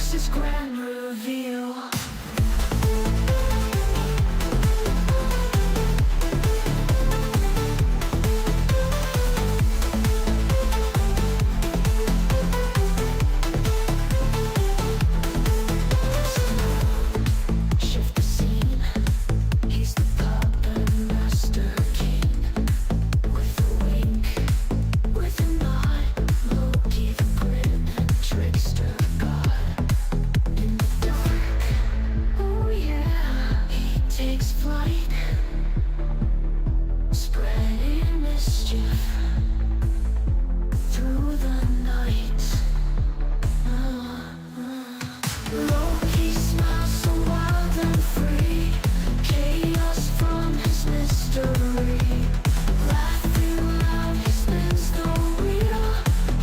jokes, his grand reveal. Shift the scene, he's the puppet master king. With a wink, with a nod, Loki the grim trickster god. In the dark, oh yeah, he takes flight, spreading mischief through the night. Loki smiles so wild and free, chaos from his mystery. Laughing loud, he spins the wheel,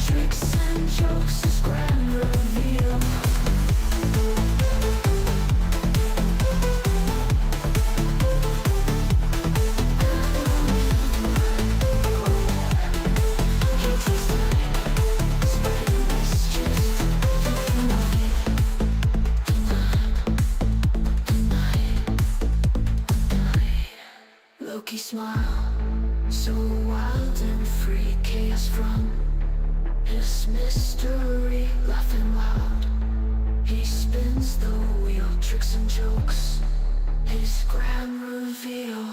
tricks and jokes, his grand reveal. He takes flight, spreading mischief through the night. Loki smile, so wild and free, chaos from his mystery. Laughing loud, he spins the wheel, tricks and jokes, his grand reveal.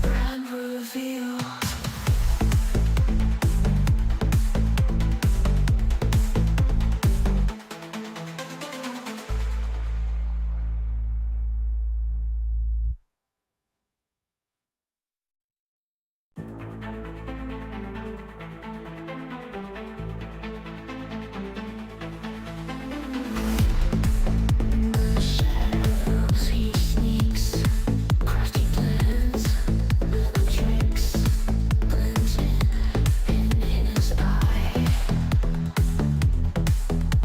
Grand reveal. The shadows he sneaks, crafty plans, little tricks, glinting in his eye.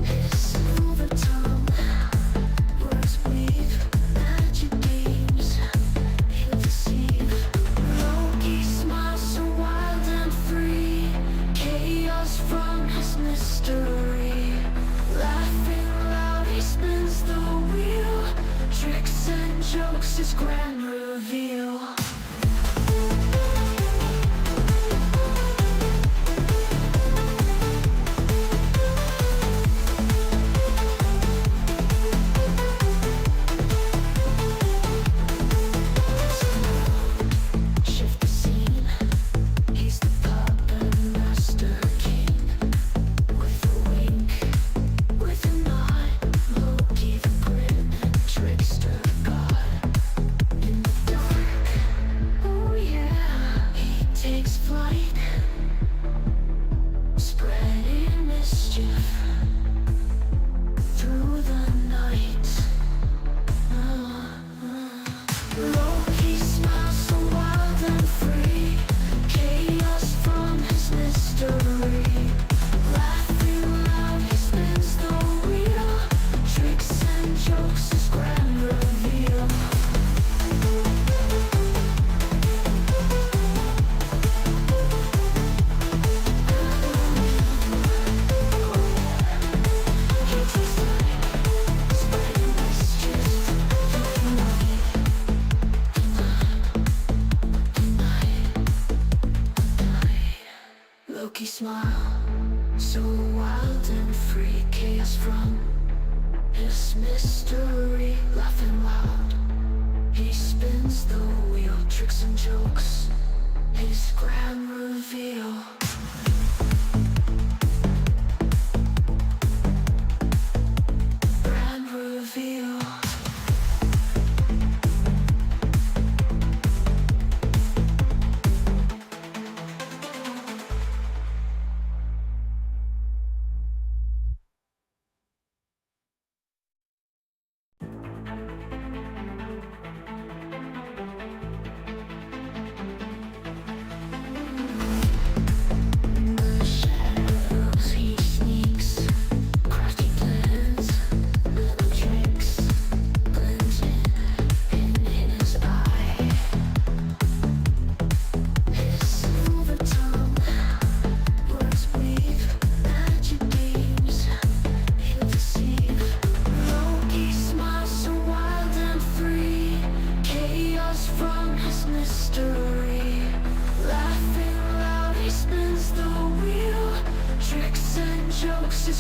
His silver tongue, words weave, magic beams, he'll deceive. Loki smiles so wild and free, chaos from his mystery. Laughing loud, he spins the wheel, tricks and jokes, his grand reveal. Shift the scene, he's the puppet master king. With a wink, with a nod, Loki the grim trickster god. In the dark, oh yeah, he takes flight, spreading mischief through the night. Loki smiles so wild and free, chaos from his mystery. Laughing loud, he spins the wheel, tricks and jokes, his grand reveal. He takes flight, spreading mischief through the night. Loki smile, so wild and free, chaos from his mystery. Laughing loud, he spins the wheel, tricks and jokes, his grand reveal. Grand reveal.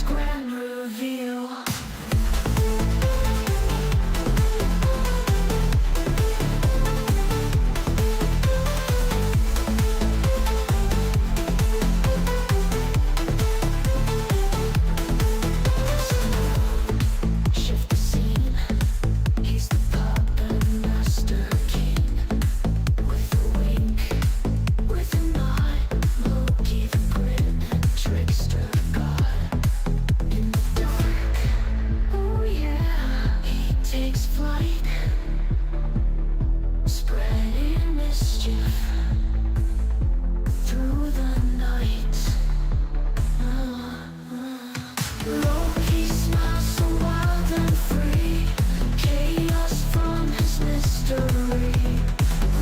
grand reveal. Shift the scene. He's the puppet master king. With a wink, with a nod, Loki the grim trickster god. In the dark, oh yeah, he takes flight, spreading mischief through the night. Loki smiles so wild and free, chaos from his mystery.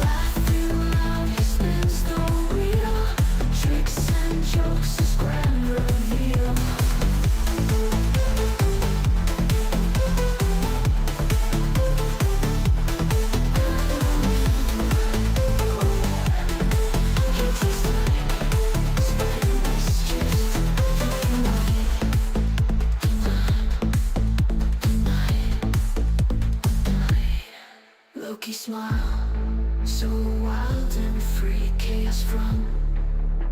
Laughing loud, he spins the wheel, tricks and jokes, his grand reveal. He takes flight, spreading mischief through the night. Loki smile, so wild and free, chaos from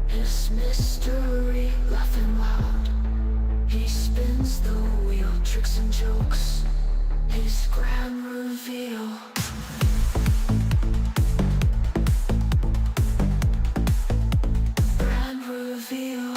his mystery. Laughing loud, he spins the wheel, tricks and jokes, his grand reveal. Grand reveal.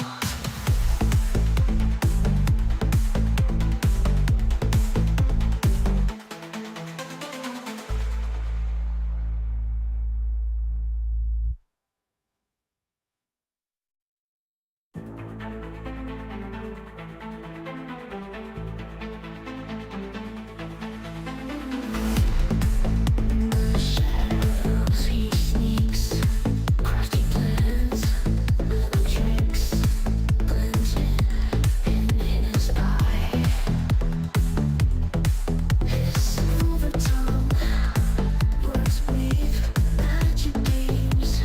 The shadows he sneaks, crafty plans, little tricks, blends in his eye. His silver tongue, words weave, magic beams,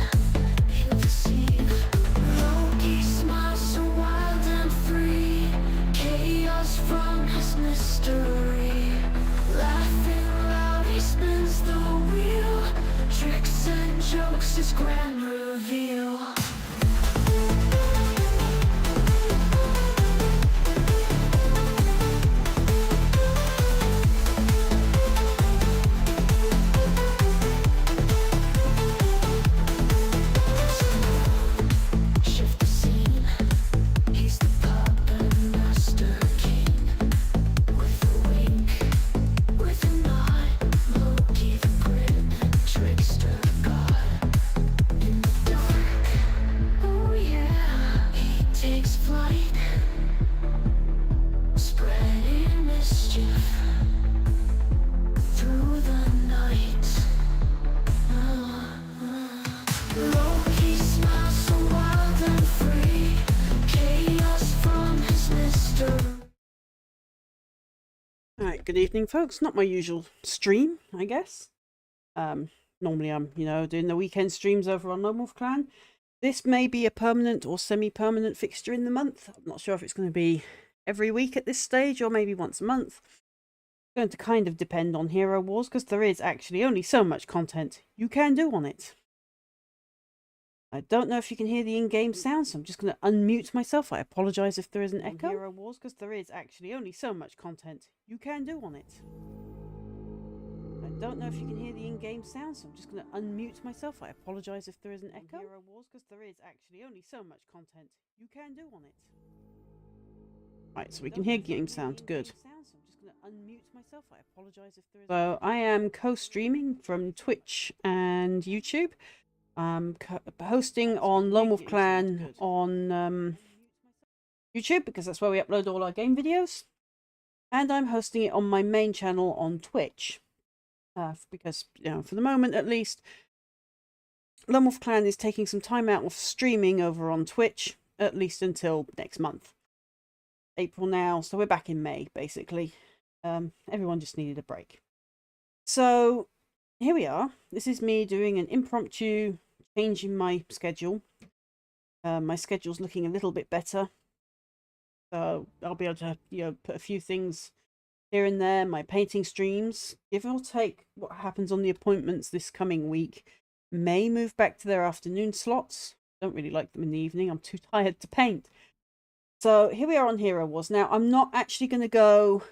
he'll deceive. Loki smiles so wild and free, chaos from his mystery. Laughing loud, he spins the wheel, tricks and jokes, his grand reveal. Shift the scene. He's the puppet master king. With a wink, with a nod, Loki the grim trickster god. In the dark, oh yeah, he takes flight, spreading mischief through the night. Loki smiles so wild and free, chaos from his mystery. Alright, good evening folks. Not my usual stream, I guess. Normally I'm, doing the weekend streams over on Lone Wolf Clan. This may be a permanent or semi-permanent fixture in the month. I'm not sure if it's going to be every week at this stage or maybe once a month. It's going to kind of depend on Hero Wars because there is actually only so much content you can do on it. I don't know if you can hear the in-game sound, so I'm just going to unmute myself. I apologise if there is an echo. Hero Wars, because there is actually only so much content you can do on it. I don't know if you can hear the in-game sound, so I'm just going to unmute myself. I apologise if there is an echo. Hero Wars, because there is actually only so much content you can do on it. Right, so we can hear game sound. Good. So I am co-streaming from Twitch and YouTube. Hosting on Lone Wolf Clan on YouTube because that's where we upload all our game videos, and I'm hosting it on my main channel on Twitch because for the moment at least Lone Wolf Clan is taking some time out of streaming over on Twitch, at least until next month, April now, so we're back in May basically. Everyone just needed a break, so here we are. This is me doing an impromptu change in my schedule. My schedule's looking a little bit better. So I'll be able to, put a few things here and there. My painting streams, give or take what happens on the appointments this coming week, may move back to their afternoon slots. Don't really like them in the evening. I'm too tired to paint. So here we are on Hero Wars. Now, I'm not actually going to go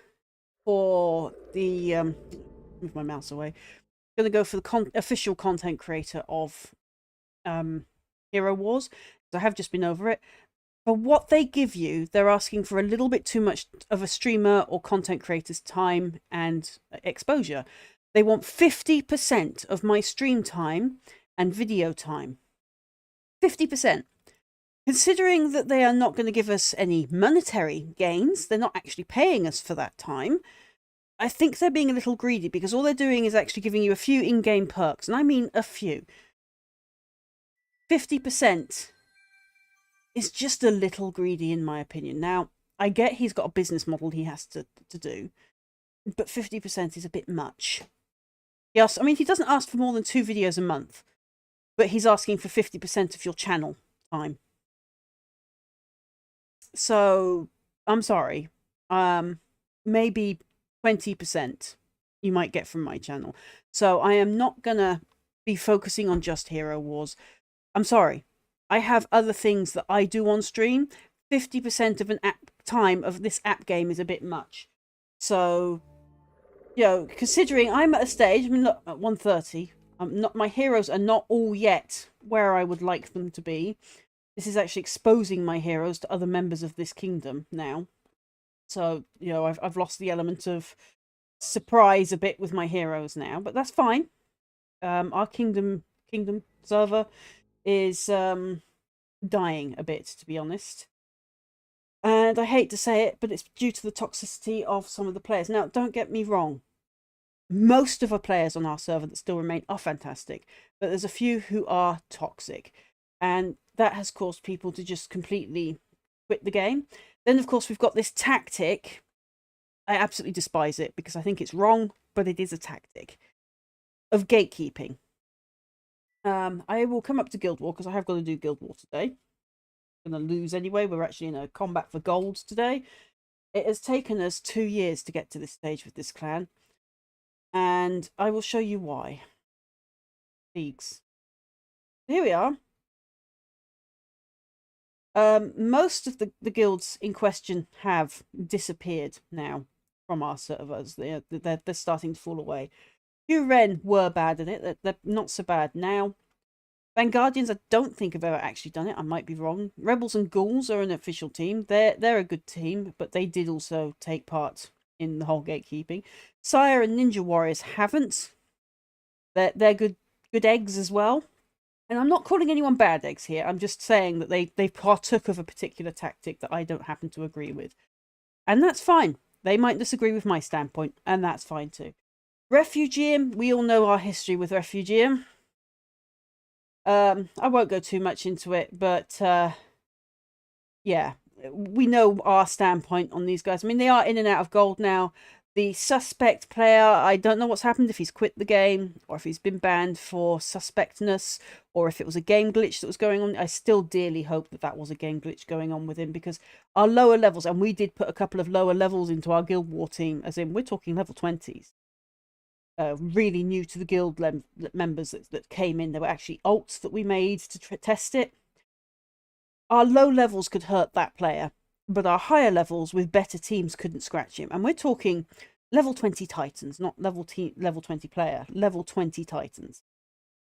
for the... move my mouse away. I'm going to go for the official content creator of Hero Wars. So I have just been over it. For what they give you, they're asking for a little bit too much of a streamer or content creator's time and exposure. They want 50% of my stream time and video time. 50%. Considering that they are not going to give us any monetary gains, they're not actually paying us for that time, I think they're being a little greedy, because all they're doing is actually giving you a few in-game perks, and I mean a few. 50% is just a little greedy, in my opinion. Now, I get he's got a business model he has to do, but 50% is a bit much. Yes, I mean, he doesn't ask for more than 2 videos a month, but he's asking for 50% of your channel time. So, I'm sorry. Maybe 20% you might get from my channel. So I am not gonna be focusing on just Hero Wars. I'm sorry. I have other things that I do on stream. 50% of an app time of this app game is a bit much. So, considering I'm at a stage, I mean, look, at 130, my heroes are not all yet where I would like them to be. This is actually exposing my heroes to other members of this kingdom now. So, I've lost the element of surprise a bit with my heroes now, but that's fine. Our kingdom server is dying a bit, to be honest. And I hate to say it, but it's due to the toxicity of some of the players. Now, don't get me wrong. Most of our players on our server that still remain are fantastic, but there's a few who are toxic. And that has caused people to just completely quit the game. Then, of course, we've got this tactic. I absolutely despise it because I think it's wrong, but it is a tactic of gatekeeping. I will come up to Guild War because I have got to do Guild War today. I'm going to lose anyway. We're actually in a combat for gold today. It has taken us 2 years to get to this stage with this clan. And I will show you why. Leagues. Here we are. Most of the guilds in question have disappeared now from our servers. They're starting to fall away. Few Ren were bad at it. They're not so bad now. Vanguardians, I don't think have ever actually done it. I might be wrong. Rebels and Ghouls are an official team. They're a good team, but they did also take part in the whole gatekeeping. Sire and Ninja Warriors haven't. They're good eggs as well. And I'm not calling anyone bad eggs here. I'm just saying that they partook of a particular tactic that I don't happen to agree with. And that's fine. They might disagree with my standpoint, and that's fine too. Refugium, we all know our history with Refugium. I won't go too much into it, but yeah, we know our standpoint on these guys. I mean, they are in and out of gold now. The suspect player, I don't know what's happened, if he's quit the game, or if he's been banned for suspectness, or if it was a game glitch that was going on. I still dearly hope that that was a game glitch going on with him, because our lower levels, and we did put a couple of lower levels into our Guild War team, as in, we're talking level 20s. Really new to the guild members that came in. There were actually alts that we made to test it. Our low levels could hurt that player, but our higher levels with better teams couldn't scratch him. And we're talking level 20 Titans, not level 20 player. Level 20 Titans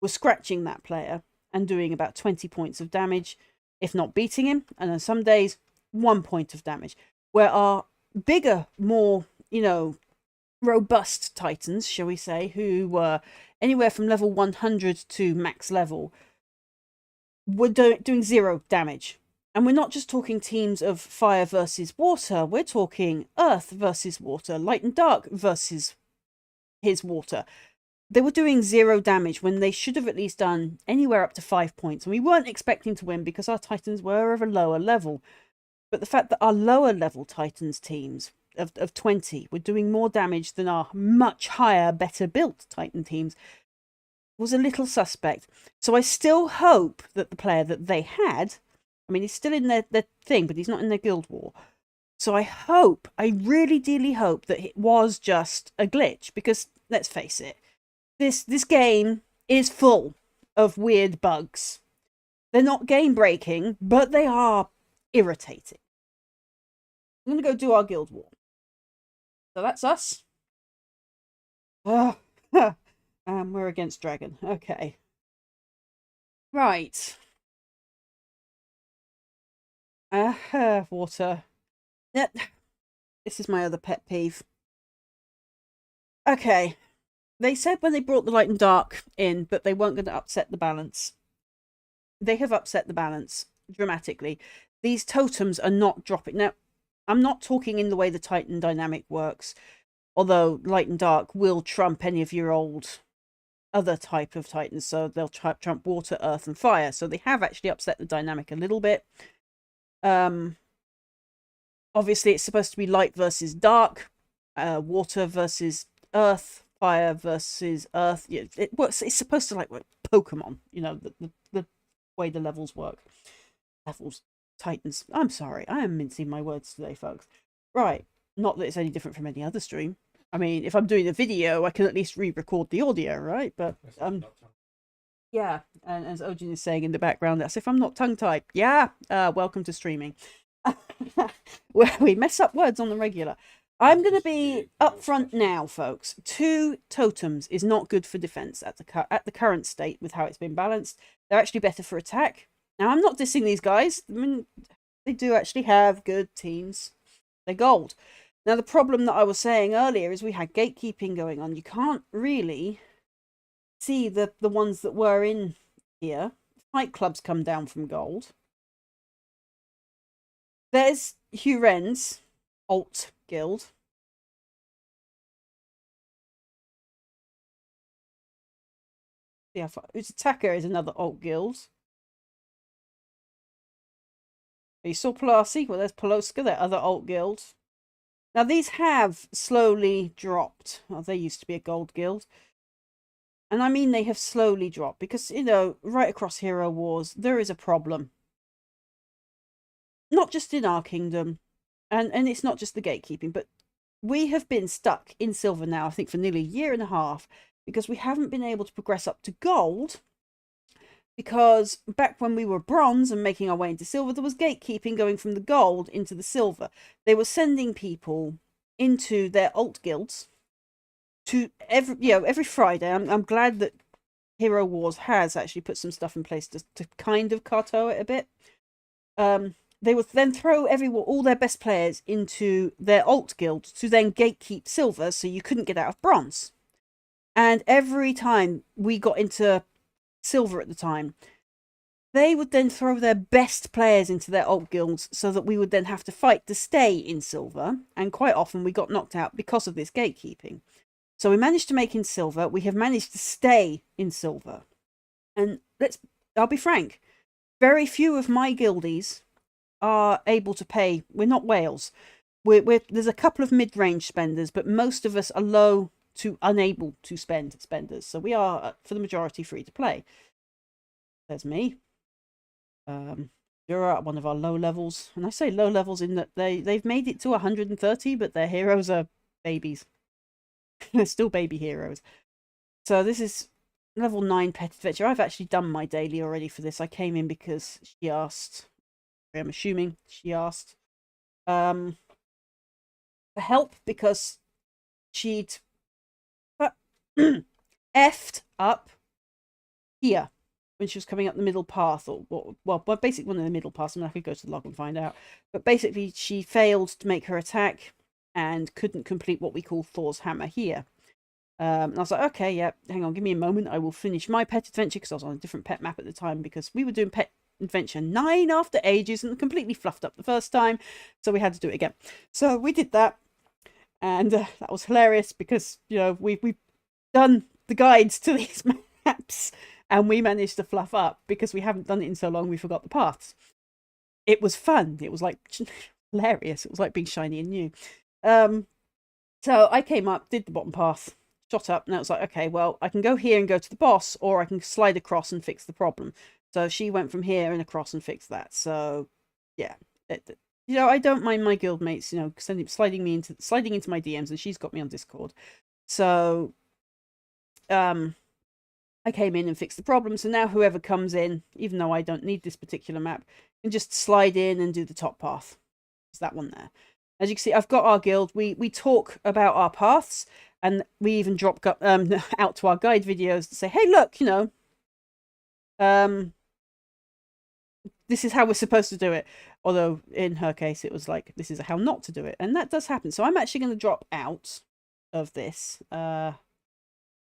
were scratching that player and doing about 20 points of damage, if not beating him. And on some days, 1 point of damage. Where our bigger, more, robust Titans, shall we say, who were anywhere from level 100 to max level, were doing 0 damage. And we're not just talking teams of fire versus water. We're talking earth versus water, light and dark versus his water. They were doing 0 damage when they should have at least done anywhere up to 5 points. And we weren't expecting to win because our Titans were of a lower level. But the fact that our lower level Titans teams of 20 were doing more damage than our much higher, better built Titan teams was a little suspect. So I still hope that the player that they had, I mean, he's still in their thing, but he's not in their Guild War. So I really dearly hope that it was just a glitch, because let's face it, this game is full of weird bugs. They're not game breaking, but they are irritating. I'm gonna go do our guild war. So that's us. We're against dragon. Okay. Right. Water. This is my other pet peeve. Okay. They said when they brought the light and dark in that they weren't going to upset the balance. They have upset the balance dramatically. These totems are not dropping. Now, I'm not talking in the way the Titan dynamic works, although light and dark will trump any of your old other type of Titans. So they'll trump water, earth, and fire. So they have actually upset the dynamic a little bit. Obviously, it's supposed to be light versus dark, water versus earth, fire versus earth. It works. It's supposed to like work Pokemon, the way the levels work. Levels, Titans. I'm sorry, I am mincing my words today, folks. Right, not that it's any different from any other stream. I mean, if I'm doing a video, I can at least re-record the audio, right? But yeah, and as Ojin is saying in the background, that's if I'm not tongue-tied. Yeah, welcome to streaming. Where we mess up words on the regular. I'm going to be upfront now, folks. 2 totems is not good for defense at the current state with how it's been balanced. They're actually better for attack. Now, I'm not dissing these guys. I mean, they do actually have good teams. They're gold. Now, the problem that I was saying earlier is we had gatekeeping going on. You can't really see the ones that were in here. Fight clubs come down from gold. There's Huren's alt guild. Yeah, whose attacker is another alt guild. You saw Palasi? Well, there's Poloska, their other alt guild. Now, these have slowly dropped. Well, they used to be a gold guild. And I mean they have slowly dropped because, right across Hero Wars, there is a problem. Not just in our kingdom, and it's not just the gatekeeping, but we have been stuck in silver now, I think, for nearly a year and a half, because we haven't been able to progress up to gold, because back when we were bronze and making our way into silver, there was gatekeeping going from the gold into the silver. They were sending people into their alt guilds to every Friday. I'm glad that Hero Wars has actually put some stuff in place to kind of carto it a bit. They would then throw all their best players into their alt guild to then gatekeep silver, so you couldn't get out of bronze. And every time we got into silver at the time, they would then throw their best players into their alt guilds so that we would then have to fight to stay in silver. And quite often we got knocked out because of this gatekeeping. So we managed to make in silver. We have managed to stay in silver. And I'll be frank, very few of my guildies are able to pay. We're not whales. There's a couple of mid-range spenders, but most of us are low to unable to spenders. So we are, for the majority, free to play. There's me. You're at one of our low levels. And I say low levels in that they've made it to 130, but their heroes are babies. They're still baby heroes. So this is level 9 Pet Adventure. I've actually done my daily already for this. I came in because she asked. I'm assuming she asked for help because she'd effed up here when she was coming up the middle path, well, basically one of the middle paths. I mean, I could go to the log and find out, but basically she failed to make her attack and couldn't complete what we call Thor's hammer here. And I was like, okay, yeah, hang on, give me a moment. I will finish my Pet Adventure, because I was on a different pet map at the time, because we were doing Pet Adventure 9 after ages and completely fluffed up the first time, so we had to do it again. So we did that, and that was hilarious because we've done the guides to these maps and we managed to fluff up because we haven't done it in so long we forgot the paths. It was fun. It was like hilarious. It was like being shiny and new. So I came up, did the bottom path, shot up, and I was like, okay, well, I can go here and go to the boss, or I can slide across and fix the problem. So she went from here and across and fixed that. So yeah, you know, I don't mind my guildmates, you know, sliding into my DMs, and she's got me on Discord. So, I came in and fixed the problem. So now whoever comes in, even though I don't need this particular map, can just slide in and do the top path. It's that one there. As you can see, I've got our guild. We talk about our paths, and we even drop out to our guide videos to say, hey, look, you know, this is how we're supposed to do it. Although in her case, it was like, this is how not to do it. And that does happen. So I'm actually going to drop out of this. Log?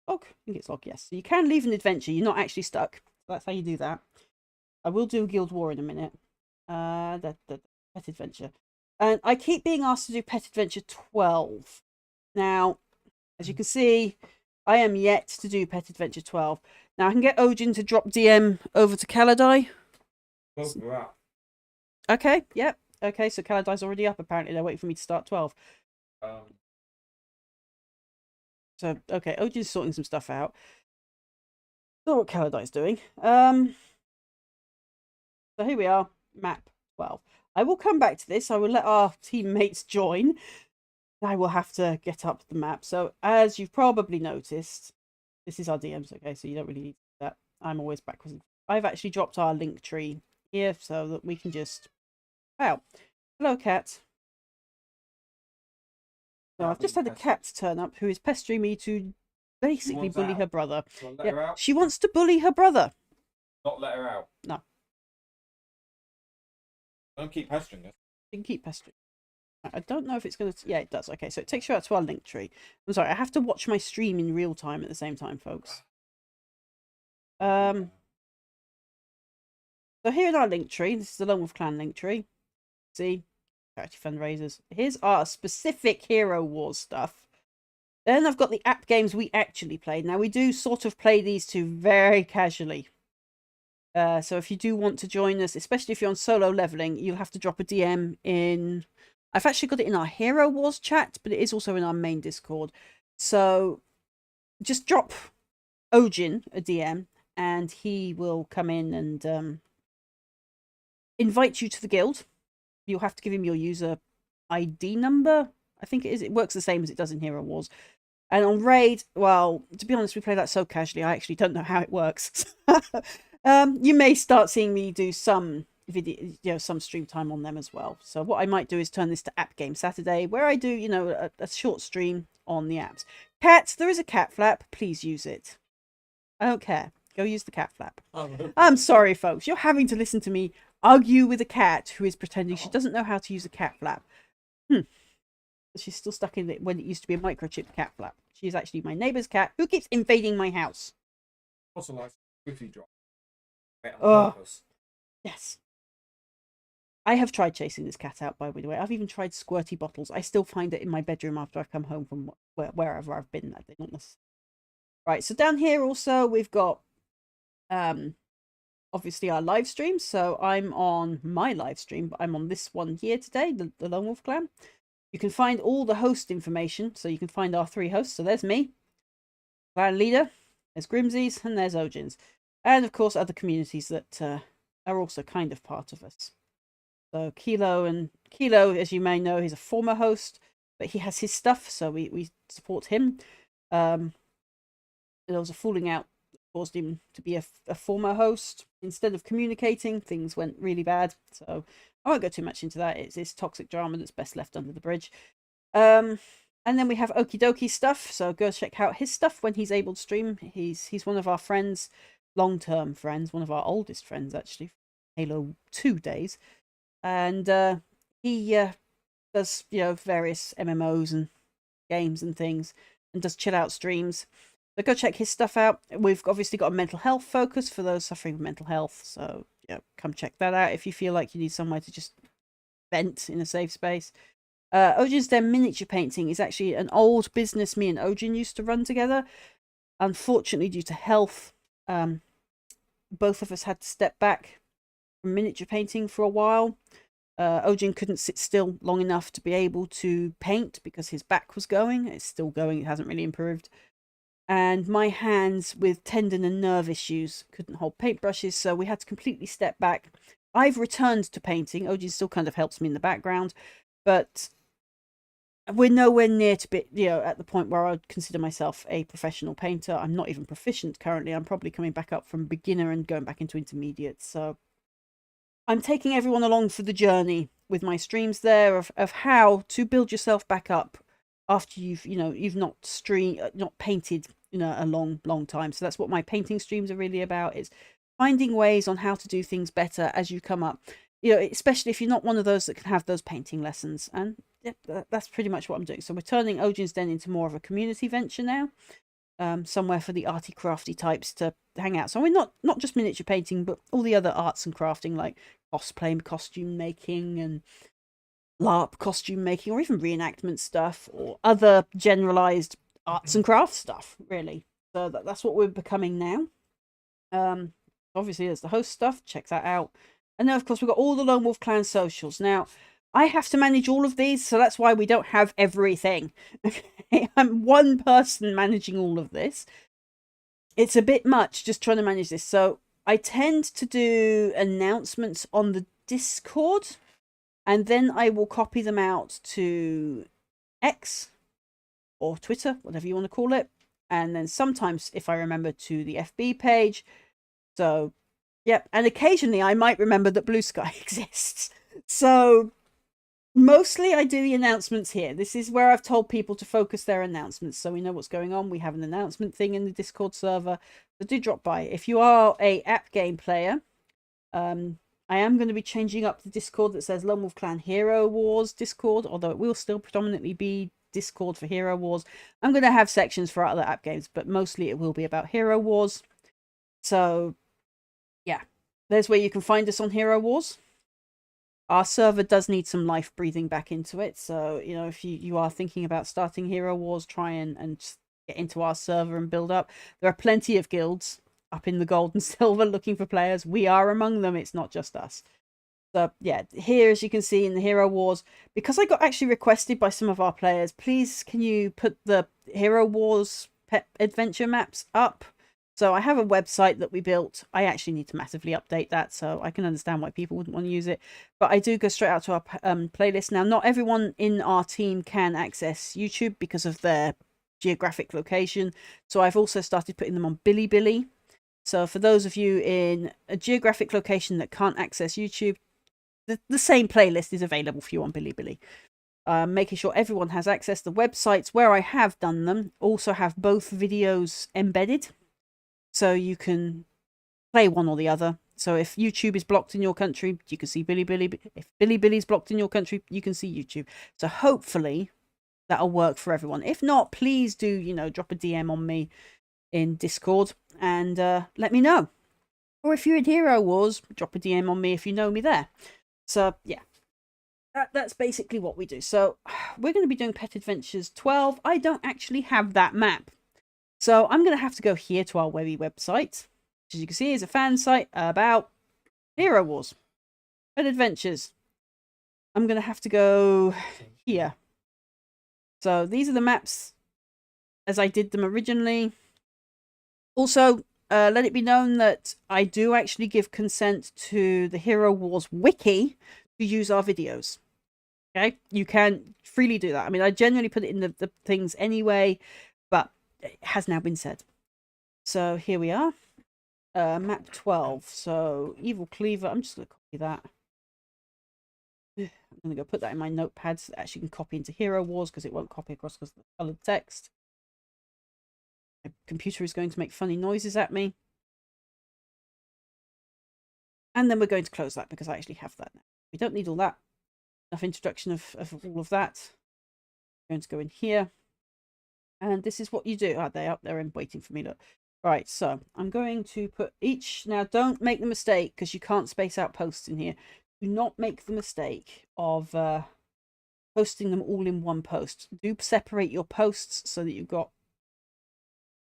I think it's log, yes. So you can leave an adventure. You're not actually stuck. So that's how you do that. I will do Guild War in a minute. The pet adventure. And I keep being asked to do Pet Adventure 12. Now, as you can see, I am yet to do Pet Adventure 12. Now, I can get Ojin to drop DM over to Kaladai. Okay, yep. Okay, so Kaladai's already up, apparently. They're waiting for me to start 12. So, okay, Ojin's sorting some stuff out. Not what Kaladai's doing. So here we are, map 12. I will come back to this. I will let our teammates join. I will have to get up the map. So, as you've probably noticed, this is our DMs, okay? So you don't really need that. I'm always backwards. I've actually dropped our link tree here so that we can just... Wow. Hello, cat. So I've just had a cat turn up who is pestering me to basically bully her brother. Yeah. She wants to bully her brother. Not let her out. No. Don't keep pestering her. You can keep pestering. I don't know if it's going to... Yeah, it does. Okay, so it takes you out to our link tree. I'm sorry, I have to watch my stream in real time at the same time, folks. So here in our link tree, this is the Lone Wolf Clan link tree. See? Charity fundraisers. Here's our specific Hero Wars stuff. Then I've got the app games we actually played. Now, we do sort of play these two very casually. So if you do want to join us, especially if you're on solo leveling, you'll have to drop a DM in... I've actually got it in our Hero Wars chat, but it is also in our main Discord. So just drop Ojin a DM, and he will come in and invite you to the guild. You'll have to give him your user ID number. I think it is. It works the same as it does in Hero Wars. And on Raid, well, to be honest, we play that so casually, I actually don't know how it works. You may start seeing me do some video, you know, some stream time on them as well. So what I might do is turn this to App Game Saturday, where I do, you know, a short stream on the apps. Cat, there is a cat flap. Please use it. I don't care. Go use the cat flap. I'm sorry, folks. You're having to listen to me argue with a cat who is pretending she doesn't know how to use a cat flap. She's still stuck in it when it used to be a microchipped cat flap. She is actually my neighbour's cat who keeps invading my house. Also, like quickly drop. Oh, yes. I have tried chasing this cat out, by the way. I've even tried squirty bottles. I still find it in my bedroom after I've come home from wherever I've been that day. Not necessarily. Right, so down here also we've got obviously our live streams. So I'm on my live stream, but I'm on this one here today, the Lone Wolf Clan. You can find all the host information. So you can find our 3 hosts. So there's me, clan leader, there's Grimsy's, and there's Ojin's. And of course other communities that are also kind of part of us. So Kilo, as you may know, he's a former host, but he has his stuff, so we support him. There was a falling out that caused him to be a former host. Instead of communicating, things went really bad. So I won't go too much into that. It's toxic drama that's best left under the bridge. And then we have Okie Dokie stuff. So go check out his stuff when he's able to stream. He's one of our friends, long-term friends, one of our oldest friends actually, Halo 2 days. And he does, you know, various MMOs and games and things, and does chill out streams. So go check his stuff out. We've obviously got a mental health focus for those suffering with mental health. So yeah, come check that out if you feel like you need somewhere to just vent in a safe space. Ojin's Den miniature painting is actually an old business me and Ojin used to run together. Unfortunately, due to health, both of us had to step back from miniature painting for a while. Ojin couldn't sit still long enough to be able to paint because his back was going. It's still going. It hasn't really improved. And my hands with tendon and nerve issues couldn't hold paintbrushes, so we had to completely step back. I've returned to painting. Ojin still kind of helps me in the background, but we're nowhere near to be, at the point where I would consider myself a professional painter. I'm not even proficient currently. I'm probably coming back up from beginner and going back into intermediate. So I'm taking everyone along for the journey with my streams there of how to build yourself back up after you've not painted a long time. So that's what my painting streams are really about, is finding ways on how to do things better as you come up, especially if you're not one of those that can have those painting lessons. And that's pretty much what I'm doing. So we're turning Ojin's Den into more of a community venture now, somewhere for the arty crafty types to hang out. So we're not just miniature painting, but all the other arts and crafting, like cosplay, costume making, and LARP costume making, or even reenactment stuff, or other generalized arts and crafts stuff, really. So that's what we're becoming now. Obviously there's the host stuff, check that out. And then of course we've got all the Lone Wolf Clan socials. Now I have to manage all of these, so that's why we don't have everything. Okay? I'm one person managing all of this. It's a bit much just trying to manage this. So I tend to do announcements on the Discord, and then I will copy them out to X or Twitter, whatever you want to call it. And then sometimes, if I remember, to the FB page. So, yep. And occasionally I might remember that Blue Sky exists. So mostly I do the announcements here. This is where I've told people to focus their announcements, so we know what's going on. We have an announcement thing in the Discord server. So do drop by. If you are a app game player, I am going to be changing up the Discord that says Lone Wolf Clan Hero Wars Discord, although it will still predominantly be Discord for Hero Wars. I'm going to have sections for other app games, but mostly it will be about Hero Wars. So, yeah, there's where you can find us on Hero Wars. Our server does need some life breathing back into it. So, if you are thinking about starting Hero Wars, try and get into our server and build up. There are plenty of guilds up in the gold and silver looking for players. We are among them. It's not just us. So yeah, here, as you can see in the Hero Wars, because I got actually requested by some of our players, please can you put the Hero Wars pet adventure maps up? So I have a website that we built. I actually need to massively update that, so I can understand why people wouldn't want to use it. But I do go straight out to our playlist. Now, not everyone in our team can access YouTube because of their geographic location. So I've also started putting them on Bilibili. So for those of you in a geographic location that can't access YouTube, the same playlist is available for you on Bilibili. Making sure everyone has access. The websites where I have done them also have both videos embedded, so you can play one or the other. So if YouTube is blocked in your country, you can see Bilibili. If Bilibili's blocked in your country, you can see YouTube. So hopefully that'll work for everyone. If not, please do, drop a DM on me in Discord and let me know. Or if you're in Hero Wars, drop a DM on me if you know me there. So yeah, that's basically what we do. So we're going to be doing Pet Adventures 12. I don't actually have that map, so I'm going to have to go here to our Webby website, which, as you can see, is a fan site about Hero Wars, Pet Adventures. I'm going to have to go here. So these are the maps as I did them originally. Also, let it be known that I do actually give consent to the Hero Wars wiki to use our videos. Okay, you can freely do that. I mean, I generally put it in the things anyway, but it has now been said. So here we are, map 12. So Evil Cleaver. I'm just going to copy that. I'm going to go put that in my notepad so that actually can copy into Hero Wars, because it won't copy across because of the coloured text. My computer is going to make funny noises at me. And then we're going to close that because I actually have that now. We don't need all that. Enough introduction of all of that. I'm going to go in here. And this is what you do. They're up there and waiting for me. Look. Right, so I'm going to put each... Now, don't make the mistake, because you can't space out posts in here. Do not make the mistake of posting them all in one post. Do separate your posts so that you've got,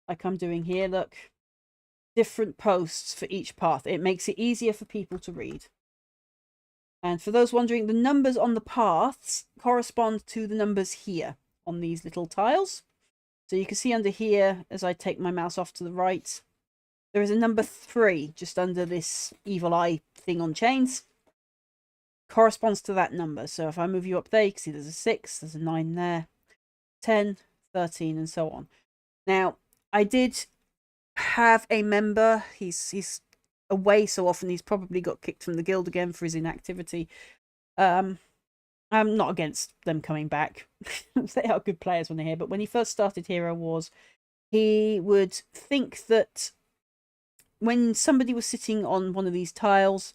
like I'm doing here, look, different posts for each path. It makes it easier for people to read. And for those wondering, the numbers on the paths correspond to the numbers here on these little tiles. So you can see under here, as I take my mouse off to the right, there is a number 3 just under this evil eye thing on chains. corresponds to that number. So if I move you up there, you can see there's a 6, there's a 9 there, 10, 13, and so on. Now, I did have a member, he's away so often, he's probably got kicked from the guild again for his inactivity. I'm not against them coming back. They are good players when they're here, but when he first started Hero Wars, he would think that when somebody was sitting on one of these tiles,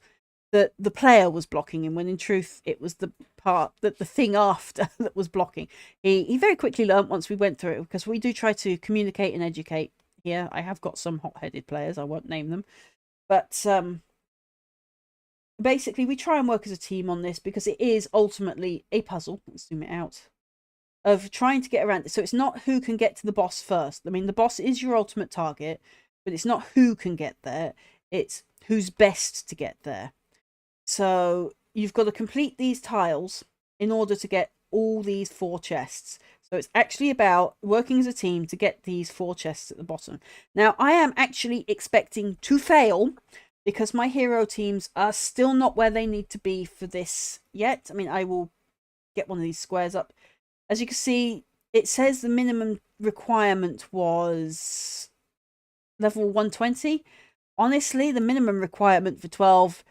that the player was blocking him, when in truth it was the part that the thing after that was blocking. He very quickly learnt once we went through it, because we do try to communicate and educate here. I have got some hot-headed players, I won't name them, but basically we try and work as a team on this, because it is ultimately a puzzle. Let's zoom it out, of trying to get around it. So it's not who can get to the boss first. I mean, the boss is your ultimate target, but it's not who can get there, it's who's best to get there. So you've got to complete these tiles in order to get all these 4 chests. So it's actually about working as a team to get these 4 chests at the bottom. Now, I am actually expecting to fail, because my hero teams are still not where they need to be for this yet. I mean, I will get one of these squares up. As you can see, it says the minimum requirement was level 120. Honestly, the minimum requirement for 12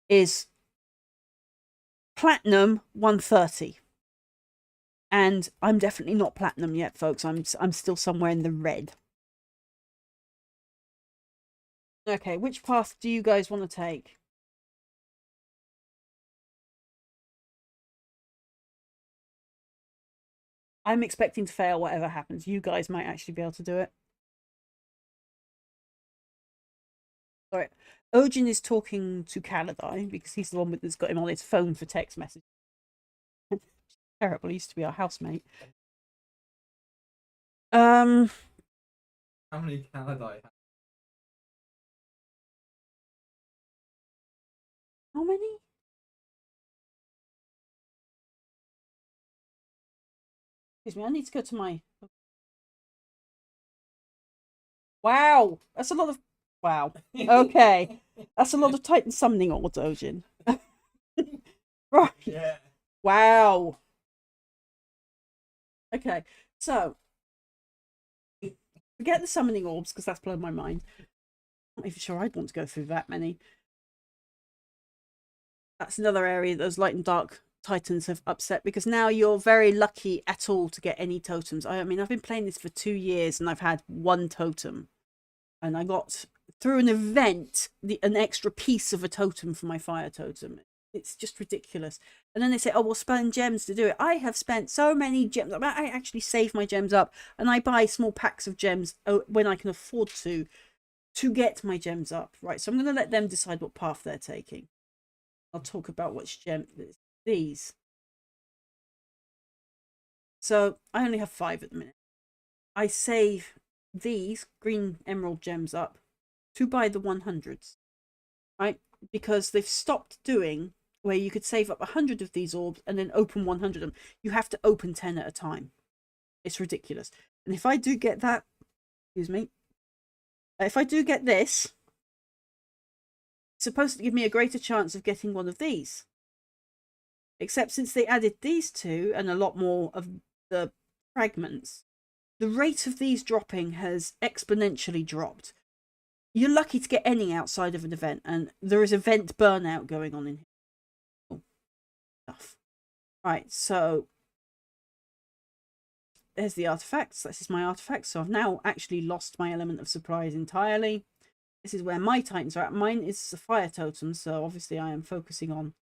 is platinum 130, and I'm definitely not platinum yet, folks. I'm still somewhere in the red. Okay, which path do you guys want to take? I'm expecting to fail whatever happens. You guys might actually be able to do it. Sorry, Ojin is talking to Kaladai, because he's the one that's got him on his phone for text message. Terrible, he used to be our housemate. How many Kaladai? How many? Excuse me, I need to go to my... Wow, that's a lot of... Wow. Okay. That's a lot of Titan summoning old Ojin. Right. Yeah. Wow. Okay, so forget the summoning orbs, because that's blown my mind. I'm not even sure I'd want to go through that many. That's another area those light and dark Titans have upset, because now you're very lucky at all to get any totems. I mean, I've been playing this for 2 years and I've had 1 totem, and I got through an event an extra piece of a totem for my fire totem. It's just ridiculous. And then they say, oh, we'll spend gems to do it. I have spent so many gems. I actually save my gems up, and I buy small packs of gems when I can afford to get my gems up. Right, so I'm going to let them decide what path they're taking. I'll talk about which gem these. So I only have 5 at the minute. I save these green emerald gems up to buy the 100s, right? Because they've stopped doing where you could save up 100 of these orbs and then open 100 of them. You have to open 10 at a time. It's ridiculous. And if I do get that, excuse me, if I do get this, it's supposed to give me a greater chance of getting one of these. Except since they added these 2 and a lot more of the fragments, the rate of these dropping has exponentially dropped. You're lucky to get any outside of an event, and there is event burnout going on in here. Stuff. Right, so there's the artifacts. This is my artifact. So I've now actually lost my element of surprise entirely. This is where my Titans are at. Mine is a fire totem, so obviously I am focusing on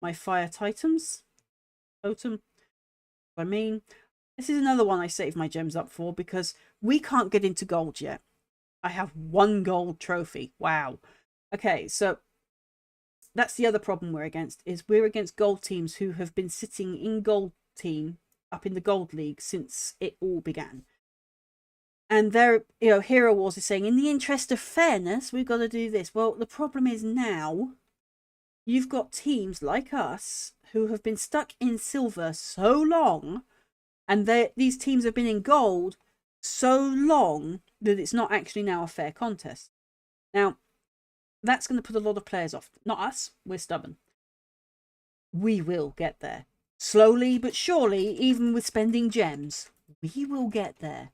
my fire Titans. Totem. I mean, this is another one I saved my gems up for, because we can't get into gold yet. I have 1 gold trophy. Wow. Okay, so that's the other problem we're against, is we're against gold teams who have been sitting in gold team up in the gold league since it all began. And they're, you know, Hero Wars is saying, in the interest of fairness, we've got to do this. Well, the problem is now you've got teams like us who have been stuck in silver so long, and these teams have been in gold so long that it's not actually now a fair contest. Now, that's going to put a lot of players off. Not us, we're stubborn. We will get there. Slowly but surely, even with spending gems, we will get there.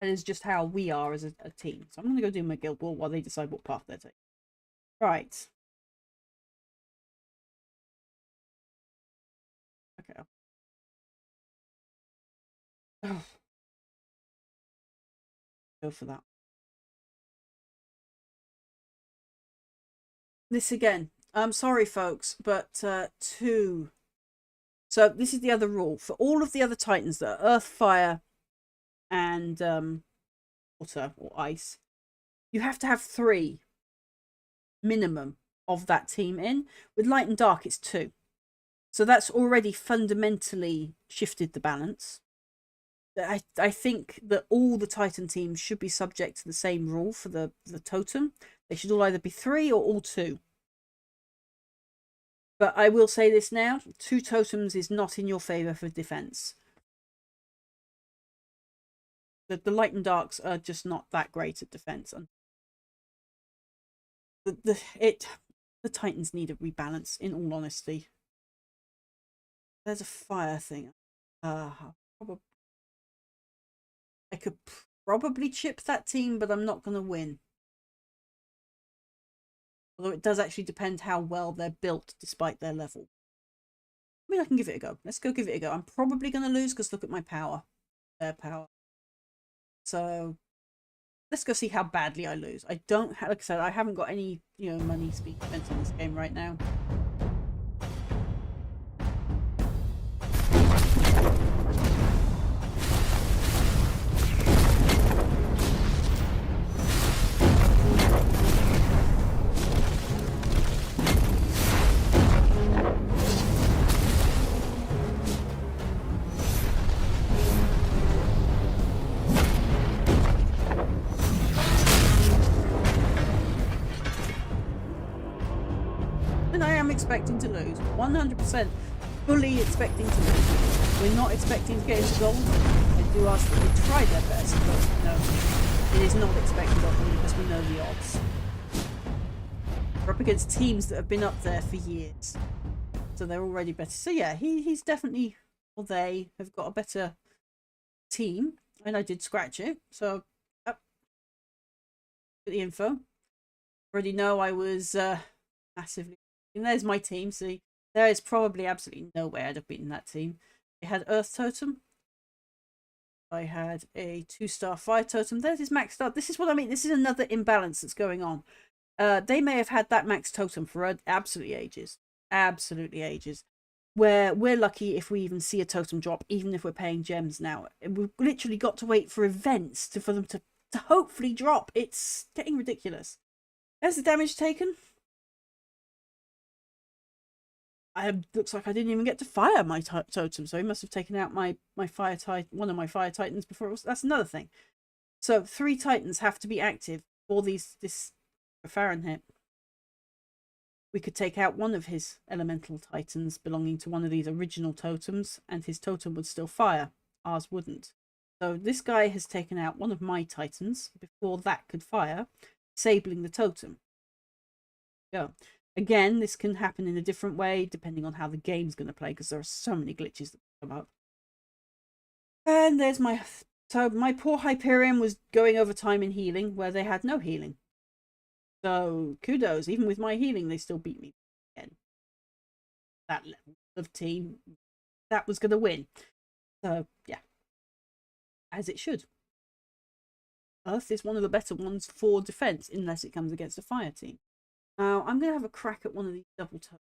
That is just how we are as a team. So I'm going to go do my guild wall while they decide what path they're taking. Right. Okay. Oh. Go for that. This again. I'm sorry, folks, but two. So this is the other rule. For all of the other titans that are earth, fire, and water or ice, you have to have 3 minimum of that team in. With light and dark, it's 2. So that's already fundamentally shifted the balance. I think that all the Titan teams should be subject to the same rule for the totem. They should all either be 3 or all 2. But I will say this now, 2 totems is not in your favour for defence. The light and darks are just not that great at defence. The Titans need a rebalance, in all honesty. There's a fire thing. I could probably chip that team, but I'm not going to win. Although it does actually depend how well they're built despite their level. I mean, I can give it a go. Let's go give it a go. I'm probably going to lose because look at my power. Their power. So let's go see how badly I lose. I don't have, like I said, I haven't got any, money spent in this game right now. Expecting to lose 100%, fully expecting to lose. We're not expecting to get into gold. I do ask that they try their best, but it is not expected of them because we know the odds. We're up against teams that have been up there for years, so they're already better. So yeah, he's definitely, or they have got a better team, and I did scratch it. So get the info. Already know I was massively. And there's my team. See, there is probably absolutely no way I'd have beaten that team. It had Earth Totem. I had a 2-star Fire Totem. There's his maxed up. This is what I mean. This is another imbalance that's going on. They may have had that max totem for absolutely ages. Absolutely ages. Where we're lucky if we even see a totem drop, even if we're paying gems now. We've literally got to wait for events for them to hopefully drop. It's getting ridiculous. There's the damage taken. Looks like I didn't even get to fire my totem, so he must have taken out my fire titan, one of my fire titans before. That's another thing. So 3 titans have to be active for this Fahrenheit. We could take out one of his elemental titans belonging to one of these original totems, and his totem would still fire. Ours wouldn't. So this guy has taken out one of my titans before that could fire, disabling the totem. Go. Again, this can happen in a different way depending on how the game's going to play, because there are so many glitches that come up. And there's my... So my poor Hyperion was going over time in healing where they had no healing. So kudos, even with my healing, they still beat me again. That level of team, that was going to win. So yeah, as it should. Earth is one of the better ones for defense, unless it comes against a fire team. Now, I'm going to have a crack at one of these double toes.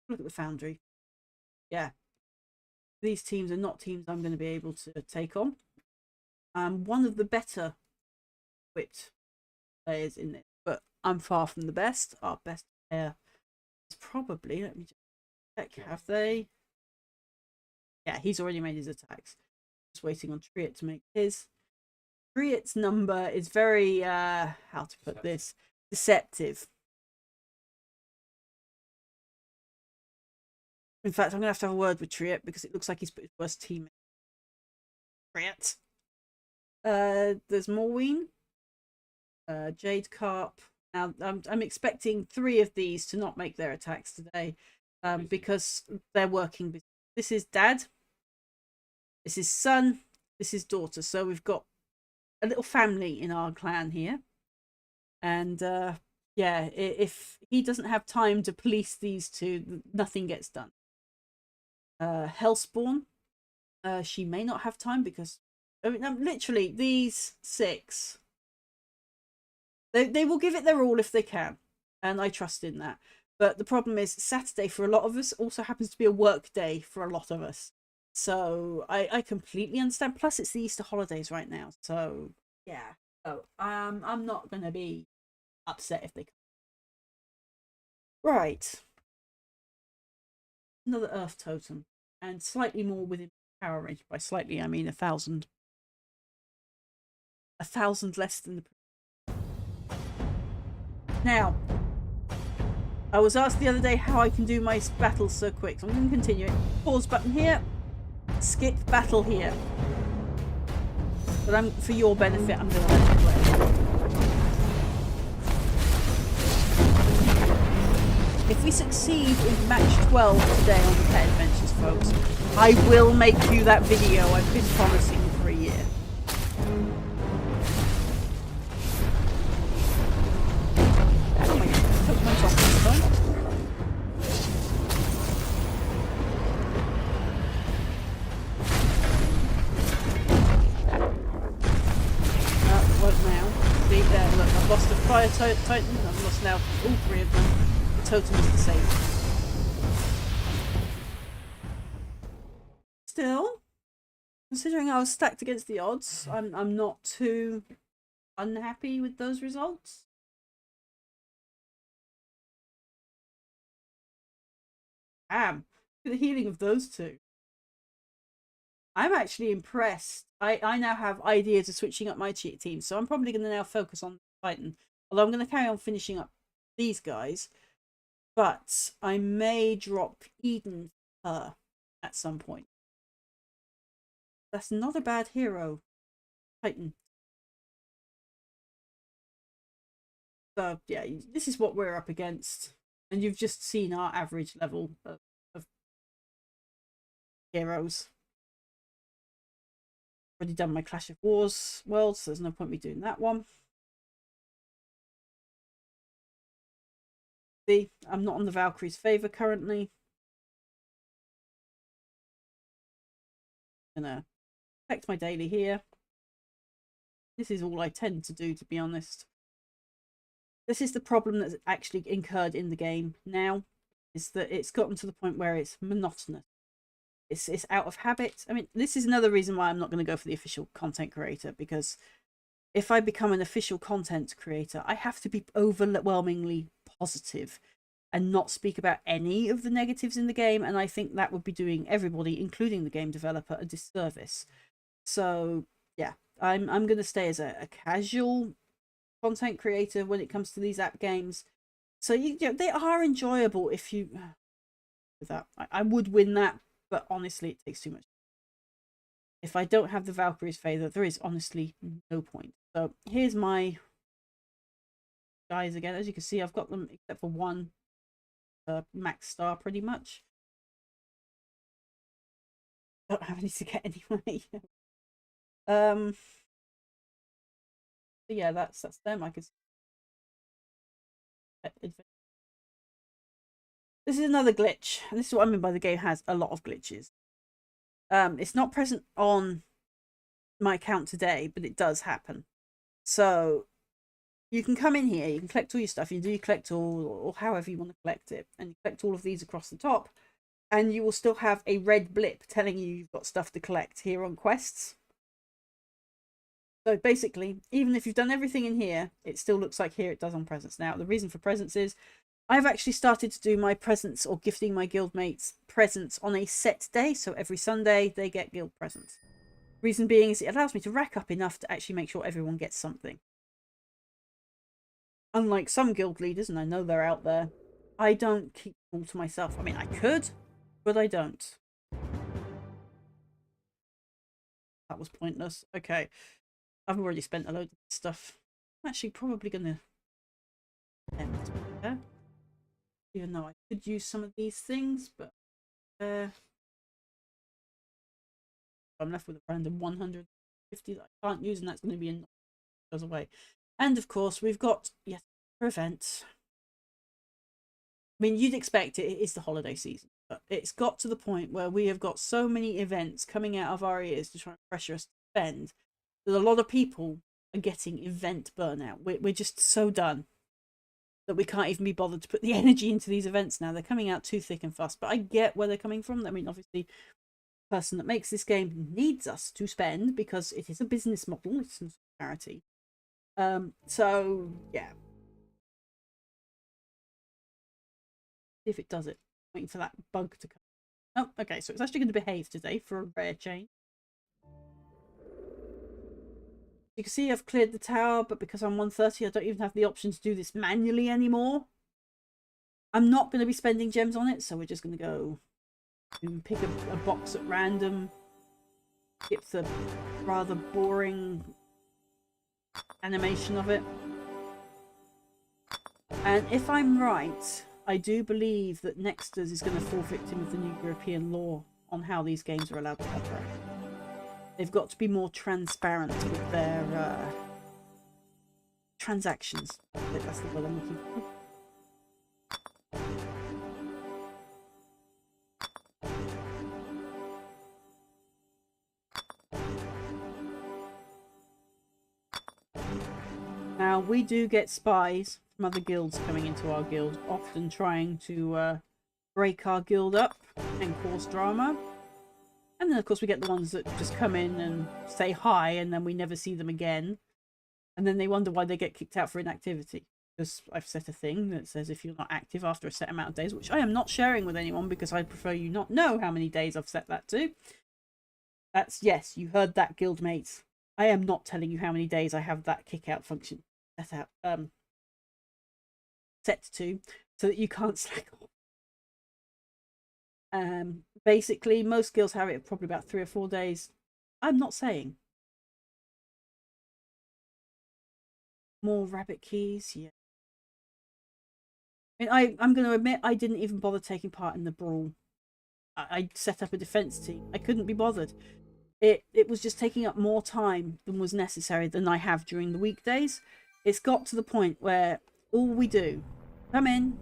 Look at the Foundry. Yeah. These teams are not teams I'm going to be able to take on. One of the better equipped players in this, but I'm far from the best. Our best player is probably, let me just check, have they? Yeah, he's already made his attacks. Just waiting on Triet to make his. Triet's number is very, how to put this, deceptive. In fact, I'm going to have a word with Triet because it looks like he's put his worst teammate. Triet. There's Morween. Jade Carp. Now I'm expecting 3 of these to not make their attacks today, because they're working. This is dad. This is son. This is daughter. So we've got a little family in our clan here, and yeah, if he doesn't have time to police these two, nothing gets done. Hellspawn. She may not have time because, I mean, literally these 6. They will give it their all if they can, and I trust in that. But the problem is Saturday for a lot of us also happens to be a work day for a lot of us. So I completely understand. Plus it's the Easter holidays right now. So yeah. So I'm not gonna be upset if they come. Right. Another Earth Totem. And slightly more within power range. By slightly I mean 1,000. 1,000 less than the. Now, I was asked the other day how I can do my battles so quick, so I'm going to continue it. Pause button here, skip battle here. But for your benefit, I'm going to let it play. If we succeed in match 12 today on the Pet Adventures, folks, I will make you that video I've been promising for a year. Look, I've lost a fire titan, I've lost now all 3 of them. The totem is the same. Still, considering I was stacked against the odds, I'm not too unhappy with those results. Damn, the healing of those 2. I'm actually impressed. I now have ideas of switching up my cheat team, so I'm probably going to now focus on Titan. Although I'm going to carry on finishing up these guys, but I may drop Eden at some point. That's not a bad hero, Titan. So yeah, this is what we're up against, and you've just seen our average level of heroes. Already done my Clash of Wars world, so there's no point me doing that one. See, I'm not on the Valkyrie's favour currently. I'm gonna protect my daily here. This is all I tend to do, to be honest. This is the problem that's actually incurred in the game now, is that it's gotten to the point where it's monotonous. It's out of habit. I mean, this is another reason why I'm not going to go for the official content creator, because if I become an official content creator, I have to be overwhelmingly positive and not speak about any of the negatives in the game, and I think that would be doing everybody, including the game developer, a disservice. So yeah, I'm going to stay as a casual content creator when it comes to these app games. So you know, they are enjoyable if you with that. I would win that, but honestly it takes too much. If I don't have the Valkyrie's favour, there is honestly no point. So here's my guys again. As you can see, I've got them except for one max star pretty much. Don't have any to get anyway. So yeah, that's them. I can see. This is another glitch, and this is what I mean by the game has a lot of glitches. It's not present on my account today, but it does happen. So you can come in here, you can collect all your stuff, you do collect all, or however you want to collect it, and you collect all of these across the top, and you will still have a red blip telling you you've got stuff to collect here on quests. So basically, even if you've done everything in here, it still looks like here it does on presents. Now, the reason for presents is I've actually started to do my presents or gifting my guildmates presents on a set day. So every Sunday they get guild presents. Reason being is it allows me to rack up enough to actually make sure everyone gets something. Unlike some guild leaders, and I know they're out there, I don't keep them all to myself. I mean, I could, but I don't. That was pointless. Okay. I've already spent a load of stuff. I'm actually probably going to end there. Even though I could use some of these things, but I'm left with a random 150 that I can't use, and that's going to be in goes away. And of course, we've got yes, events. I mean, you'd expect it is the holiday season, but it's got to the point where we have got so many events coming out of our ears to try and pressure us to spend that a lot of people are getting event burnout. We're just so done that we can't even be bothered to put the energy into these events now. They're coming out too thick and fast, but I get where they're coming from. I mean, obviously, the person that makes this game needs us to spend because it is a business model. It's a charity. So, yeah. See if it does it. Waiting for that bug to come. Oh, okay, so it's actually going to behave today for a rare change. You can see I've cleared the tower, but because I'm 130, I don't even have the option to do this manually anymore. I'm not going to be spending gems on it, so we're just going to go and pick a box at random. Skip the rather boring animation of it. And if I'm right, I do believe that Nexters is going to fall victim of the new European law on how these games are allowed to operate. They've got to be more transparent with their transactions. I think that's the word I'm looking for. Now, we do get spies from other guilds coming into our guild, often trying to break our guild up and cause drama. And then, of course, we get the ones that just come in and say hi, and then we never see them again. And then they wonder why they get kicked out for inactivity. Because I've set a thing that says if you're not active after a set amount of days, which I am not sharing with anyone because I prefer you not know how many days I've set that to. That's, yes, you heard that, guildmates. I am not telling you how many days I have that kick out function set to, so that you can't slack off. Basically, most guilds have it probably about 3 or 4 days. I'm not saying. More rabbit keys, yeah. I mean, I'm going to admit I didn't even bother taking part in the brawl. I set up a defense team. I couldn't be bothered. It was just taking up more time than was necessary than I have during the weekdays. It's got to the point where all we do, come in,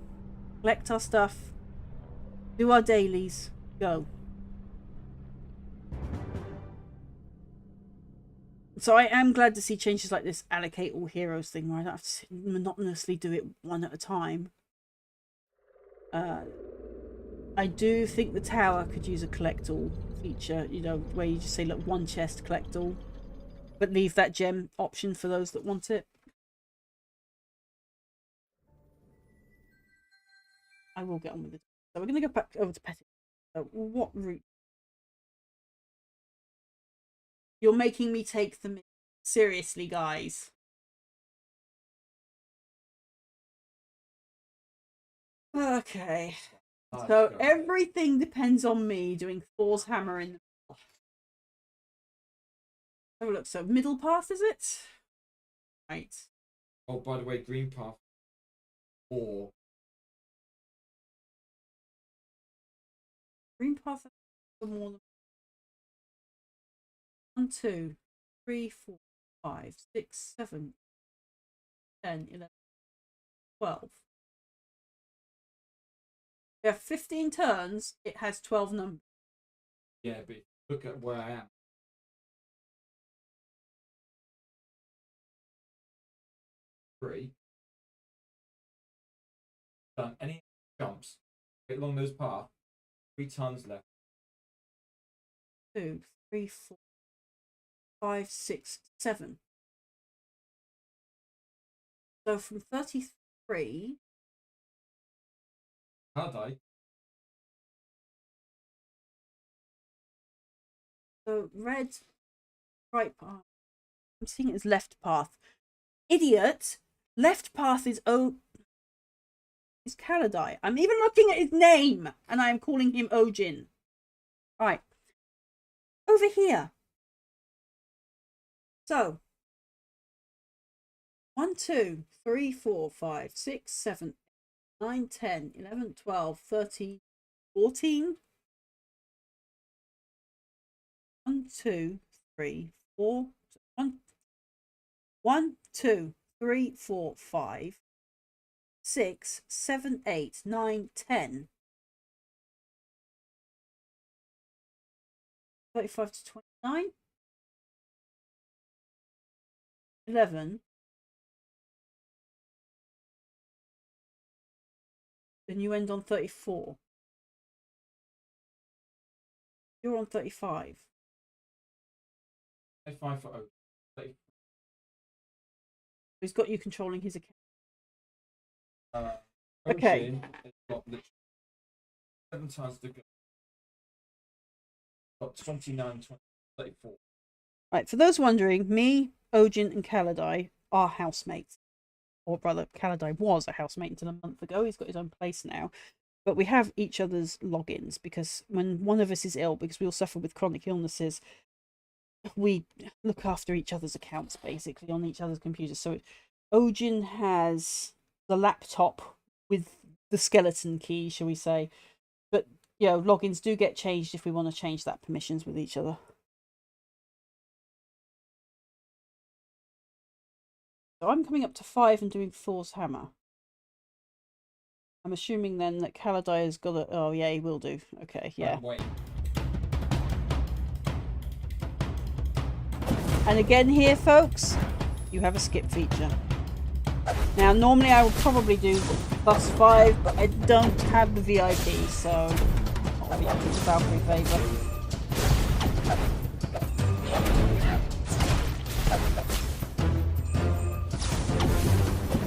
collect our stuff, do our dailies, go. So I am glad to see changes like this allocate all heroes thing, where I don't have to monotonously do it one at a time. I do think the tower could use a collect all feature, you know, where you just say, look, one chest, collect all, but leave that gem option for those that want it. I will get on with it. So we're going to go back over to petting. So what route? You're making me take them. Seriously, guys. Okay. So everything depends on me doing Thor's hammer in the middle. Have a look. So middle path, is it? Right. Oh, by the way, green path. Or Green path. More than 1, 2, 3, 4, 5, 6, 7, 10, 11, 12. We have 15 turns. It has 12 numbers. yeah, but look at where I am. Three. Done any jumps along those paths. 3 tons left. 2, 3, 4, 5, 6, 7. So from 33. Can't I? So red, right path. I'm seeing it as left path. Idiot! Left path is is Kaladai. I'm even looking at his name, and I am calling him Ojin. Right. Over here. So 1, 2, 3, 4, 5, 6, 7, 9, 10, 11, 12, 13, 14. 1, 2, 3, 4. 1, 2, 3, 4, 5, 6, 7, 8, 9, 10. 35 to 29. 11. Then you end on 34. You're on 35. 35 for Oak. 30, He's got you controlling his account. Okay. Okay. Has got literally 7 times to go. Got 29, 20, 34. Right, for those wondering, me, Ojin, and Kaladai are housemates. Or brother, Kaladai was a housemate until a month ago. He's got his own place now. But we have each other's logins because when one of us is ill, because we all suffer with chronic illnesses, we look after each other's accounts basically on each other's computers. So Ojin has the laptop with the skeleton key, shall we say. But, you know, logins do get changed if we want to change that permissions with each other. So I'm coming up to 5 and doing Thor's hammer. I'm assuming then that Kaladai has got a... Oh, yeah, he will do. Okay, yeah. Wait. And again here, folks, you have a skip feature. Now, normally I would probably do +5, but I don't have the VIP, so... Not VIP, it's a Valkyrie favour.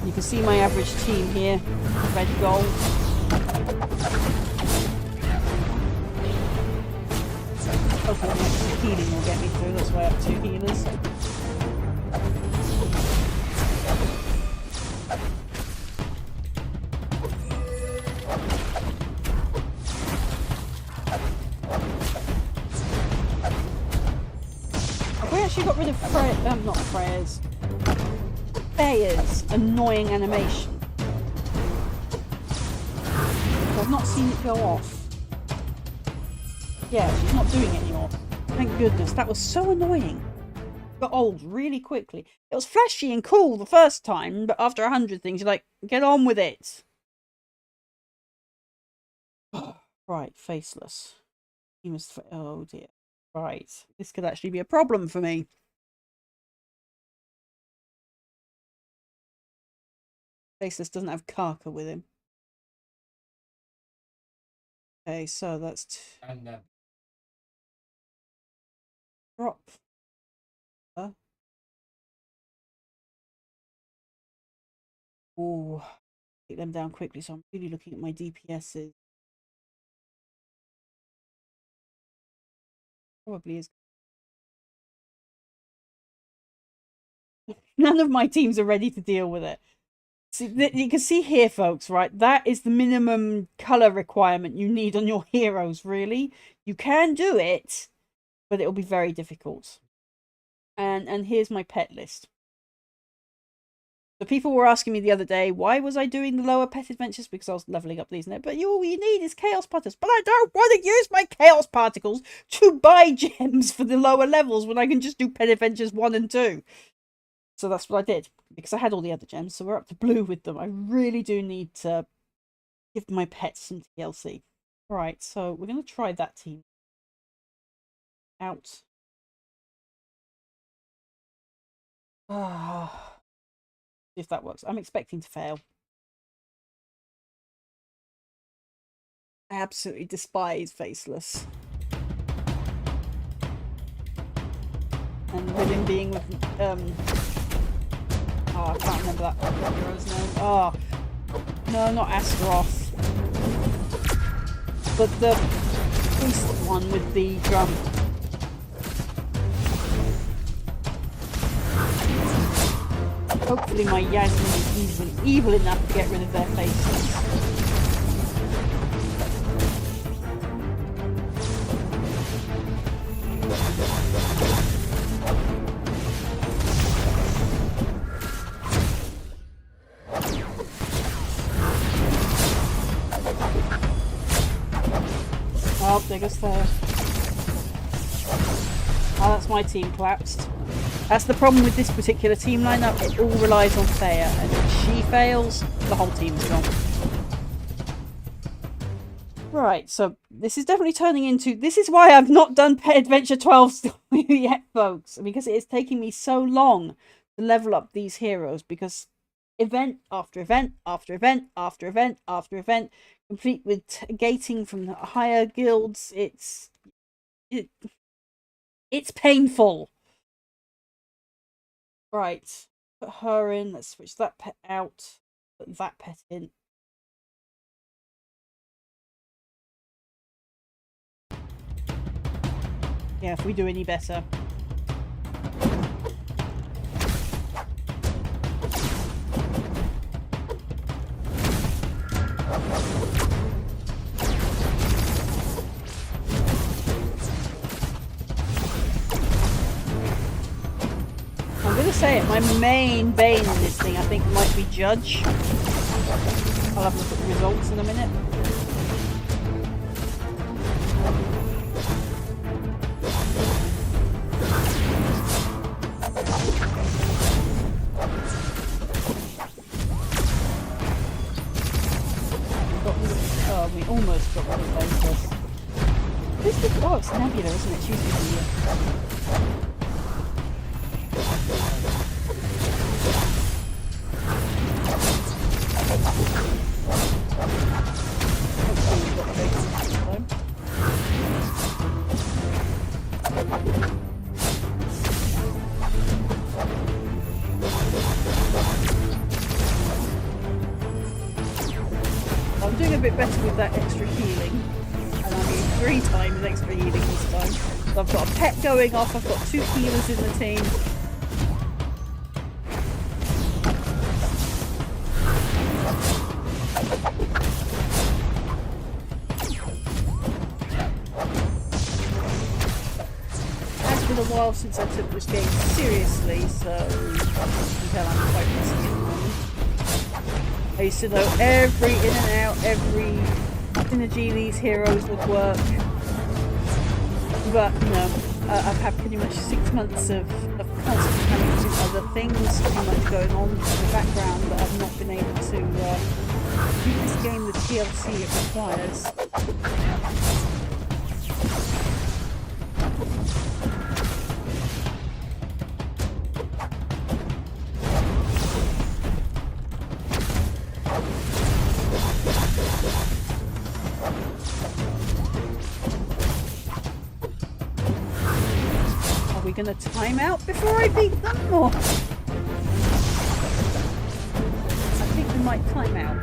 You can see my average team here. Red gold. Hopefully healing will get me through. That's why I have 2 healers. Have we actually got rid of not Freya's. Bayer's annoying animation. I've not seen it go off. Yeah, she's not doing it anymore. Thank goodness. That was so annoying. Got old really quickly. It was flashy and cool the first time, but after 100 things, you're like, get on with it. Right, faceless. He must. Oh dear. Right, this could actually be a problem for me. Faceless doesn't have Karka with him. Okay, so that's And drop. Oh, take them down quickly. So I'm really looking at my DPSs. Probably is. None of my teams are ready to deal with it. See, you can see here, folks, right? That is the minimum color requirement you need on your heroes, really. You can do it, but it'll be very difficult. And here's my pet list. The people were asking me the other day, why was I doing the lower pet adventures? Because I was leveling up these. But all you need is chaos particles. But I don't want to use my chaos particles to buy gems for the lower levels when I can just do pet adventures 1 and 2. So that's what I did, because I had all the other gems, so we're up to blue with them. I really do need to give my pets some TLC. Right, so we're going to try that team out. See if that works. I'm expecting to fail. I absolutely despise Faceless. And with him being with oh, I can't remember that hero's name. Oh, no, not Astaroth. But the priest one with the drum. Hopefully my Yasmin is evil enough to get rid of their faces. there goes Thea. Oh, that's my team collapsed. That's the problem with this particular team lineup. It all relies on Thea, and if she fails, the whole team's gone. Right, so this is definitely turning into... This is why I've not done Pet Adventure 12 yet, folks. Because it is taking me so long to level up these heroes. Because event after event after event after event after event, complete with gating from the higher guilds, it's painful. Right, put her in. Let's switch that pet out. Put that pet in. Yeah, if we do any better. I'm going to say it, my main bane in this thing I think might be Judge. I'll have a look at the results in a minute. Oh, we almost got rid of Ventus. Who's the... Oh, it's Nebula, isn't it? She's the... I'm doing a bit better with that extra healing, and I mean 3 times extra healing this time. So I've got a pet going off, I've got 2 healers in the team. It's been a while since I took this game seriously, so you can tell I'm quite messy at the moment. I used to know every in and out, every synergy these heroes would work. But, you know, I've had pretty much 6 months of constantly having to do other things, too much going on in the background that I've not been able to give this game the TLC it requires. Are we going to time out before I beat them, or...? I think we might time out.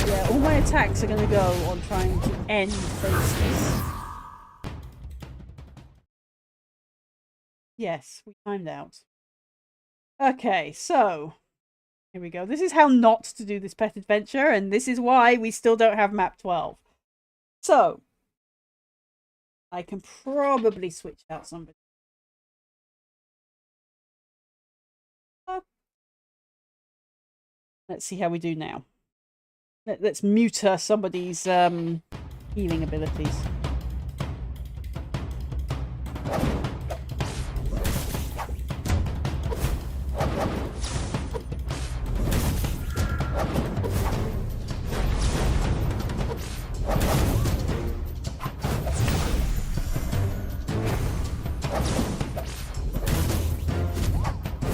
Yeah, all my attacks are going to go on trying to end Faceless. Yes, we timed out. Okay, so... here we go. This is how not to do this pet adventure, and this is why we still don't have map 12. So, I can probably switch out somebody. Let's see how we do now. Let's muter somebody's healing abilities.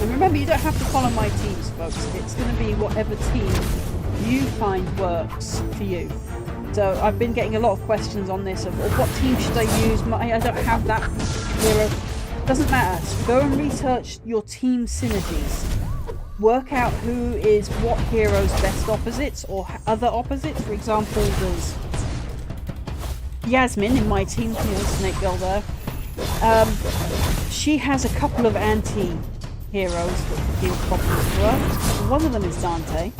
Remember, you don't have to follow my teams, folks. It's going to be whatever team you find works for you. So I've been getting a lot of questions on this of what team should I use? I don't have that hero. Doesn't matter. Go and research your team synergies. Work out who is what hero's best opposites or other opposites. For example, there's Yasmin in my team, Snake Girl there. She has a couple of anti-heroes that deal problems to her. One of them is Dante.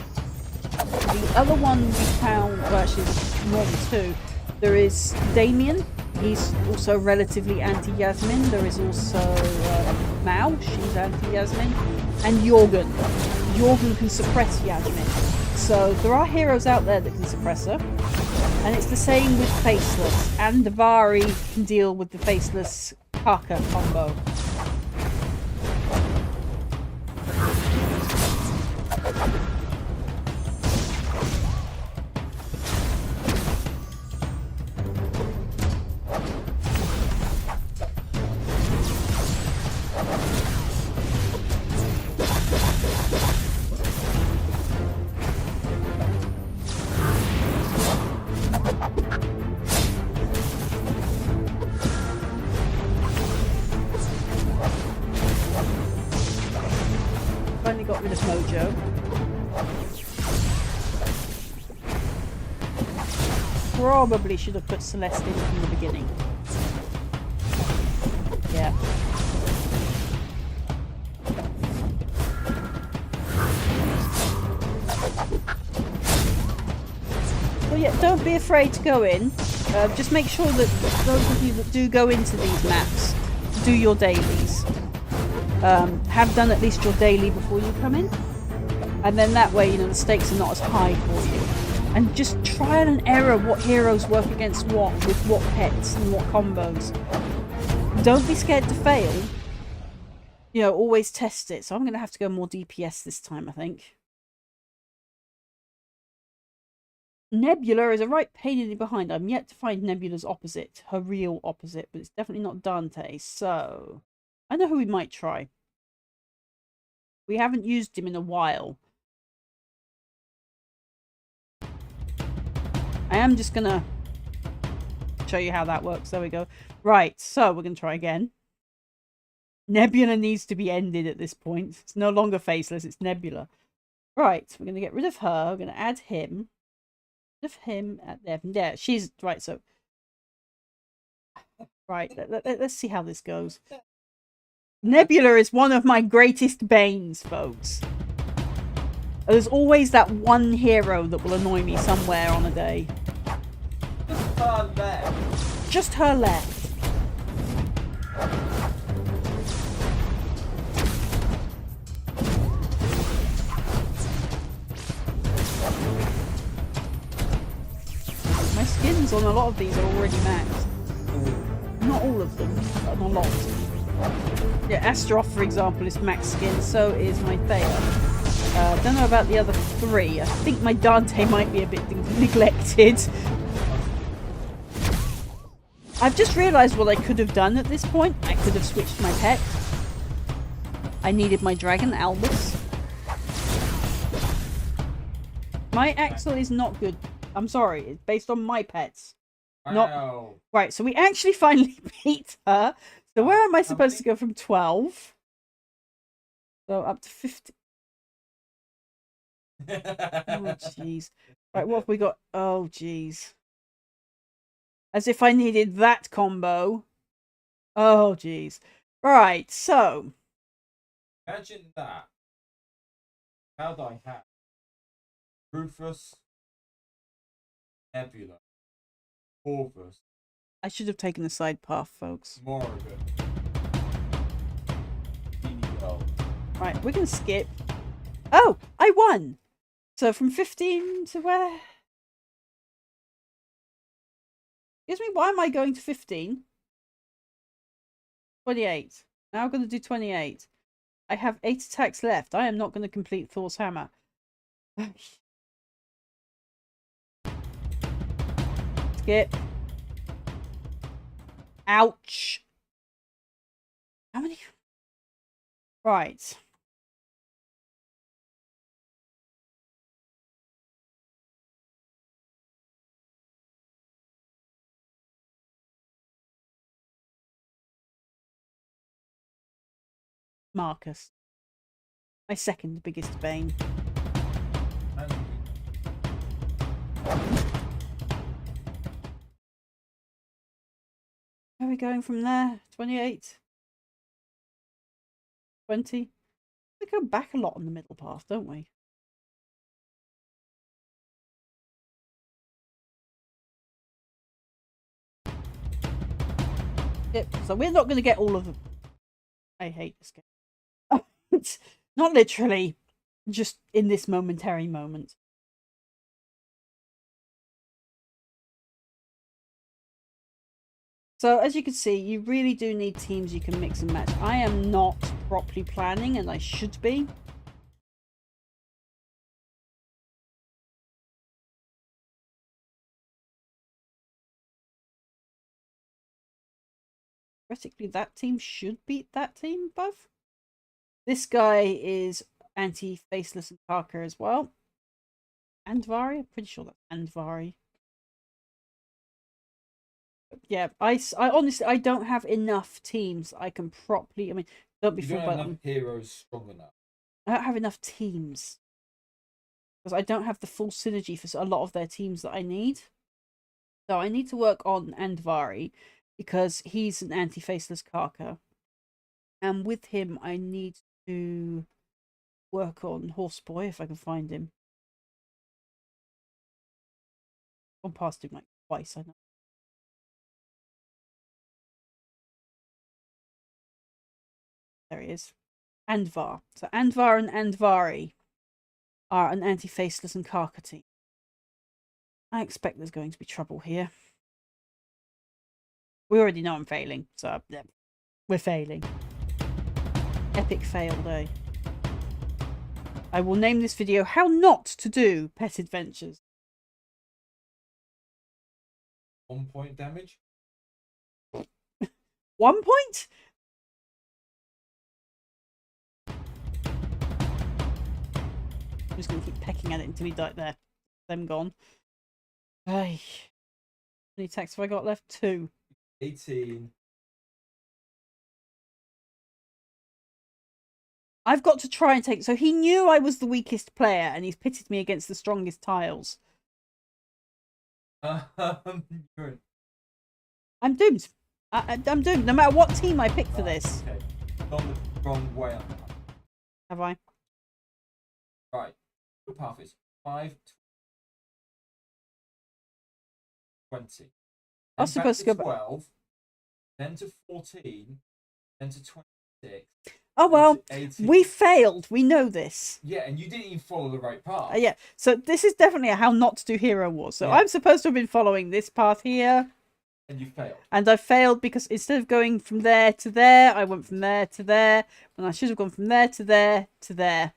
The other one we found, well actually there's more than 2. There is Damien. He's also relatively anti-Yasmin. There is also Mao. She's anti-Yasmin. And Jorgen. Yorgan can suppress Yasmin. So there are heroes out there that can suppress her. And it's the same with Faceless. And Davari can deal with the Faceless Kaka combo. Finally got rid of Mojo. Probably should have put Celeste in from the beginning. Yeah. Well, yeah, don't be afraid to go in. Just make sure that those of you that do go into these maps do your dailies. Have done at least your daily before you come in, and then that way, you know, the stakes are not as high for you. And just trial and error what heroes work against what, with what pets and what combos. Don't be scared to fail. You know, always test it. So I'm going to have to go more DPS this time, I think. Nebula is a right pain in the behind. I'm yet to find Nebula's opposite, her real opposite, but it's definitely not Dante. So I know who we might try. We haven't used him in a while. I am just going to show you how that works. There we go. Right, so we're going to try again. Nebula needs to be ended at this point. It's no longer Faceless, it's Nebula. Right, we're going to get rid of her. We're going to add him. Rid of him at there. There, she's... Right, so... Right, let's see how this goes. Nebula is one of my greatest banes, folks. There's always that one hero that will annoy me somewhere on a day. Just her left. Just her left. My skins on a lot of these are already maxed. Not all of them, but a lot. Yeah, Astaroth, for example, is max skin. So is my Thea. Don't know about the other three. I think my Dante might be a bit neglected. I've just realised what I could have done at this point. I could have switched my pet. I needed my dragon, Albus. My Axel is not good. I'm sorry. It's based on my pets. Wow. Not... Right, so we actually finally beat her. So where am I supposed to go from 12? So up to 50. Oh, jeez. Right, what have we got? Oh, jeez. As if I needed that combo. Oh, jeez. Right, so. Imagine that. How do I have Rufus, Nebula, Corvus, I should have taken the side path, folks. Morrigan, Benio. Right, we're going to skip. Oh, I won! So from 15 to where? Excuse me, why am I going to 15? 28. Now I'm going to do 28. I have 8 attacks left. I am not going to complete Thor's hammer. Skip. Ouch. How many? Right. Marcus. My second biggest bane. Where are we going from there? 28? 20? We go back a lot on the middle path, don't we? Yep, so we're not going to get all of them. I hate this game. Not literally. just in this momentary moment. So as you can see, you really do need teams you can mix and match. I am not properly planning, and I should be. Theoretically, that team should beat that team above. This guy is anti-faceless and Parker as well. Andvari? I'm pretty sure that's Andvari. Yeah, I honestly, I don't have enough teams I can properly... I mean, don't be You fooled don't by have them. enough heroes strong enough. I don't have enough teams. Because I don't have the full synergy for a lot of their teams that I need. So I need to work on Andvari, because he's an anti-faceless Karka. And with him, I need to work on Horseboy, if I can find him. Gone past him like twice, I know. There he is. Andvar. So Andvar and Andvari are an anti-faceless and Karka team. I expect there's going to be trouble here. We already know I'm failing, so yeah, we're failing. Epic fail day. I will name this video How Not to Do Pet Adventures. 1 point damage. 1 point? I'm just going to keep pecking at it until he died there. Them gone. Hey. How many attacks have I got left? 2. 18. I've got to try and take... So he knew I was the weakest player, and he's pitted me against the strongest tiles. You're I'm doomed. I'm doomed, no matter what team I pick for this. Okay. Gone the wrong way on that. Have I? Right. The path is 5, 20. I was supposed to go back. 12, then to 14, then to 26. Oh, well, then to 18. we failed. We know this. Yeah, and you didn't even follow the right path. Yeah, so this is definitely a How Not to Do Hero Wars. So Yeah. I'm supposed to have been following this path here. And you failed. And I failed because instead of going from there to there, I went from there to there. And I should have gone from there to there to there.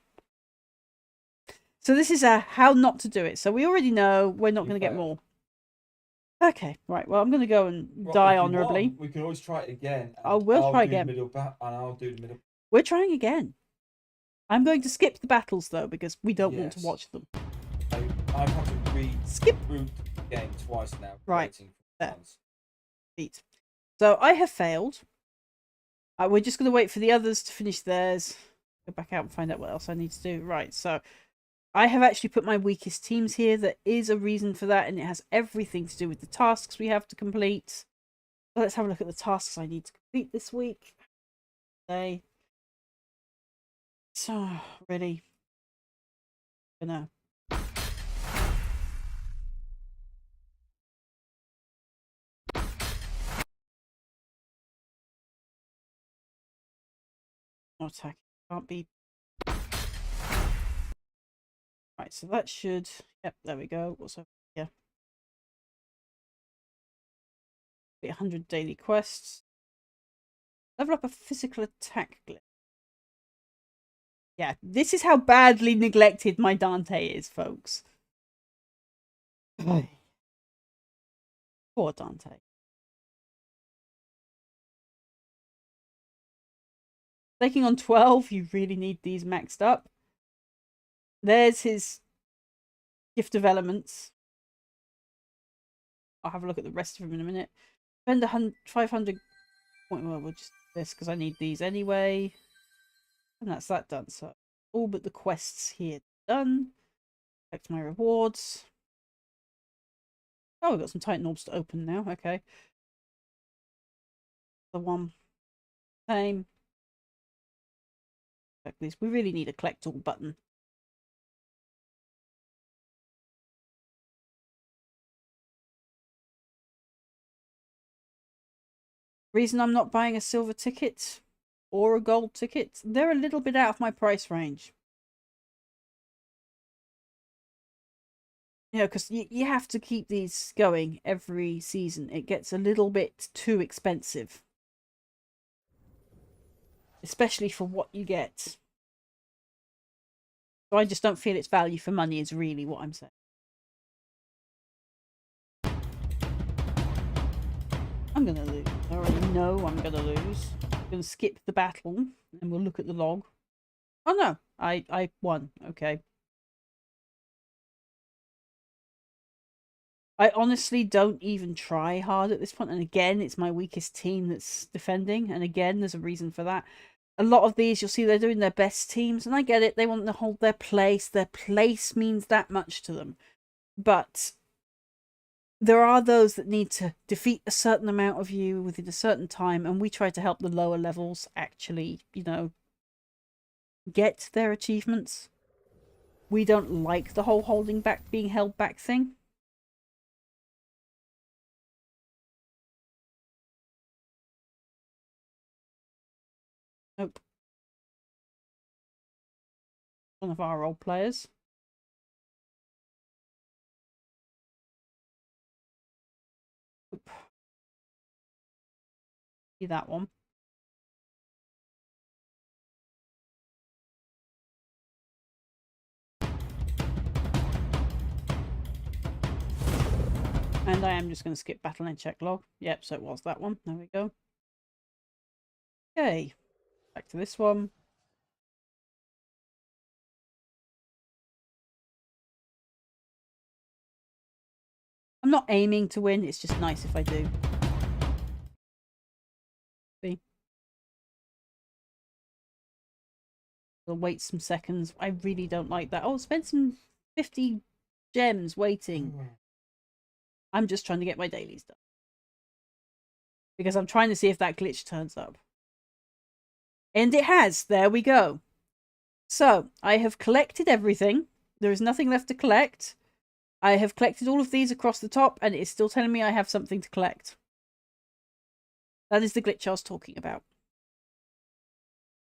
So this is a How Not to Do It. So we already know we're not You going to get failed. more. Okay, right. Well, I'm going to go and Well, die if you honourably. want, we can always try it again. and I will I'll try do the again. middle and I'll do the middle. We're trying again. I'm going to skip the battles, though, because we don't want to Yes. watch them. I've had to Skip. reboot the game twice now. Right. waiting for There. once. Beat. So I have failed. We're just going to wait for the others to finish theirs. Go back out and find out what else I need to do. Right, so I have actually put my weakest teams here. There is a reason for that, and it has everything to do with the tasks we have to complete. So let's have a look at the tasks I need to complete this week. Okay. So, really. Gonna... No attack. Can't be... Right, so that should... Yep, there we go. What's over here? 100 daily quests. Level up a physical attack glyph. Yeah, this is how badly neglected my Dante is, folks. Poor Dante. Taking on 12, you really need these maxed up. There's his gift of elements. I'll have a look at the rest of them in a minute. Spend 500 point. Well, we'll just do this because I need these anyway. And that's that done. So all but the quests here done. Collect my rewards. Oh, we've got some Titan orbs to open now. Okay. The one. Same. Collect these. We really need a collect all button. Reason I'm not buying a silver ticket or a gold ticket, they're a little bit out of my price range. You know, because you have to keep these going every season. It gets a little bit too expensive. Especially for what you get. So I just don't feel it's value for money is really what I'm saying. I'm going to lose. I already know I'm going to lose. I'm going to skip the battle and we'll look at the log. Oh no, I won. Okay. I honestly don't even try hard at this point. And again, it's my weakest team that's defending. And again, there's a reason for that. A lot of these, you'll see they're doing their best teams. And I get it. They want to hold their place. Their place means that much to them. But there are those that need to defeat a certain amount of you within a certain time. And we try to help the lower levels actually, you know, get their achievements. We don't like the whole holding back, being held back thing. Nope. One of our old players. Oop. See that one. And I am just going to skip battle and check log. Yep, so it was that one. There we go. Okay. Back to this one. I'm not aiming to win. It's just nice if I do. See? We'll wait some seconds. I really don't like that. Oh, spend some 50 gems waiting. I'm just trying to get my dailies done. Because I'm trying to see if that glitch turns up. And it has. There we go. So, I have collected everything. There is nothing left to collect. I have collected all of these across the top, and it is still telling me I have something to collect. That is the glitch I was talking about.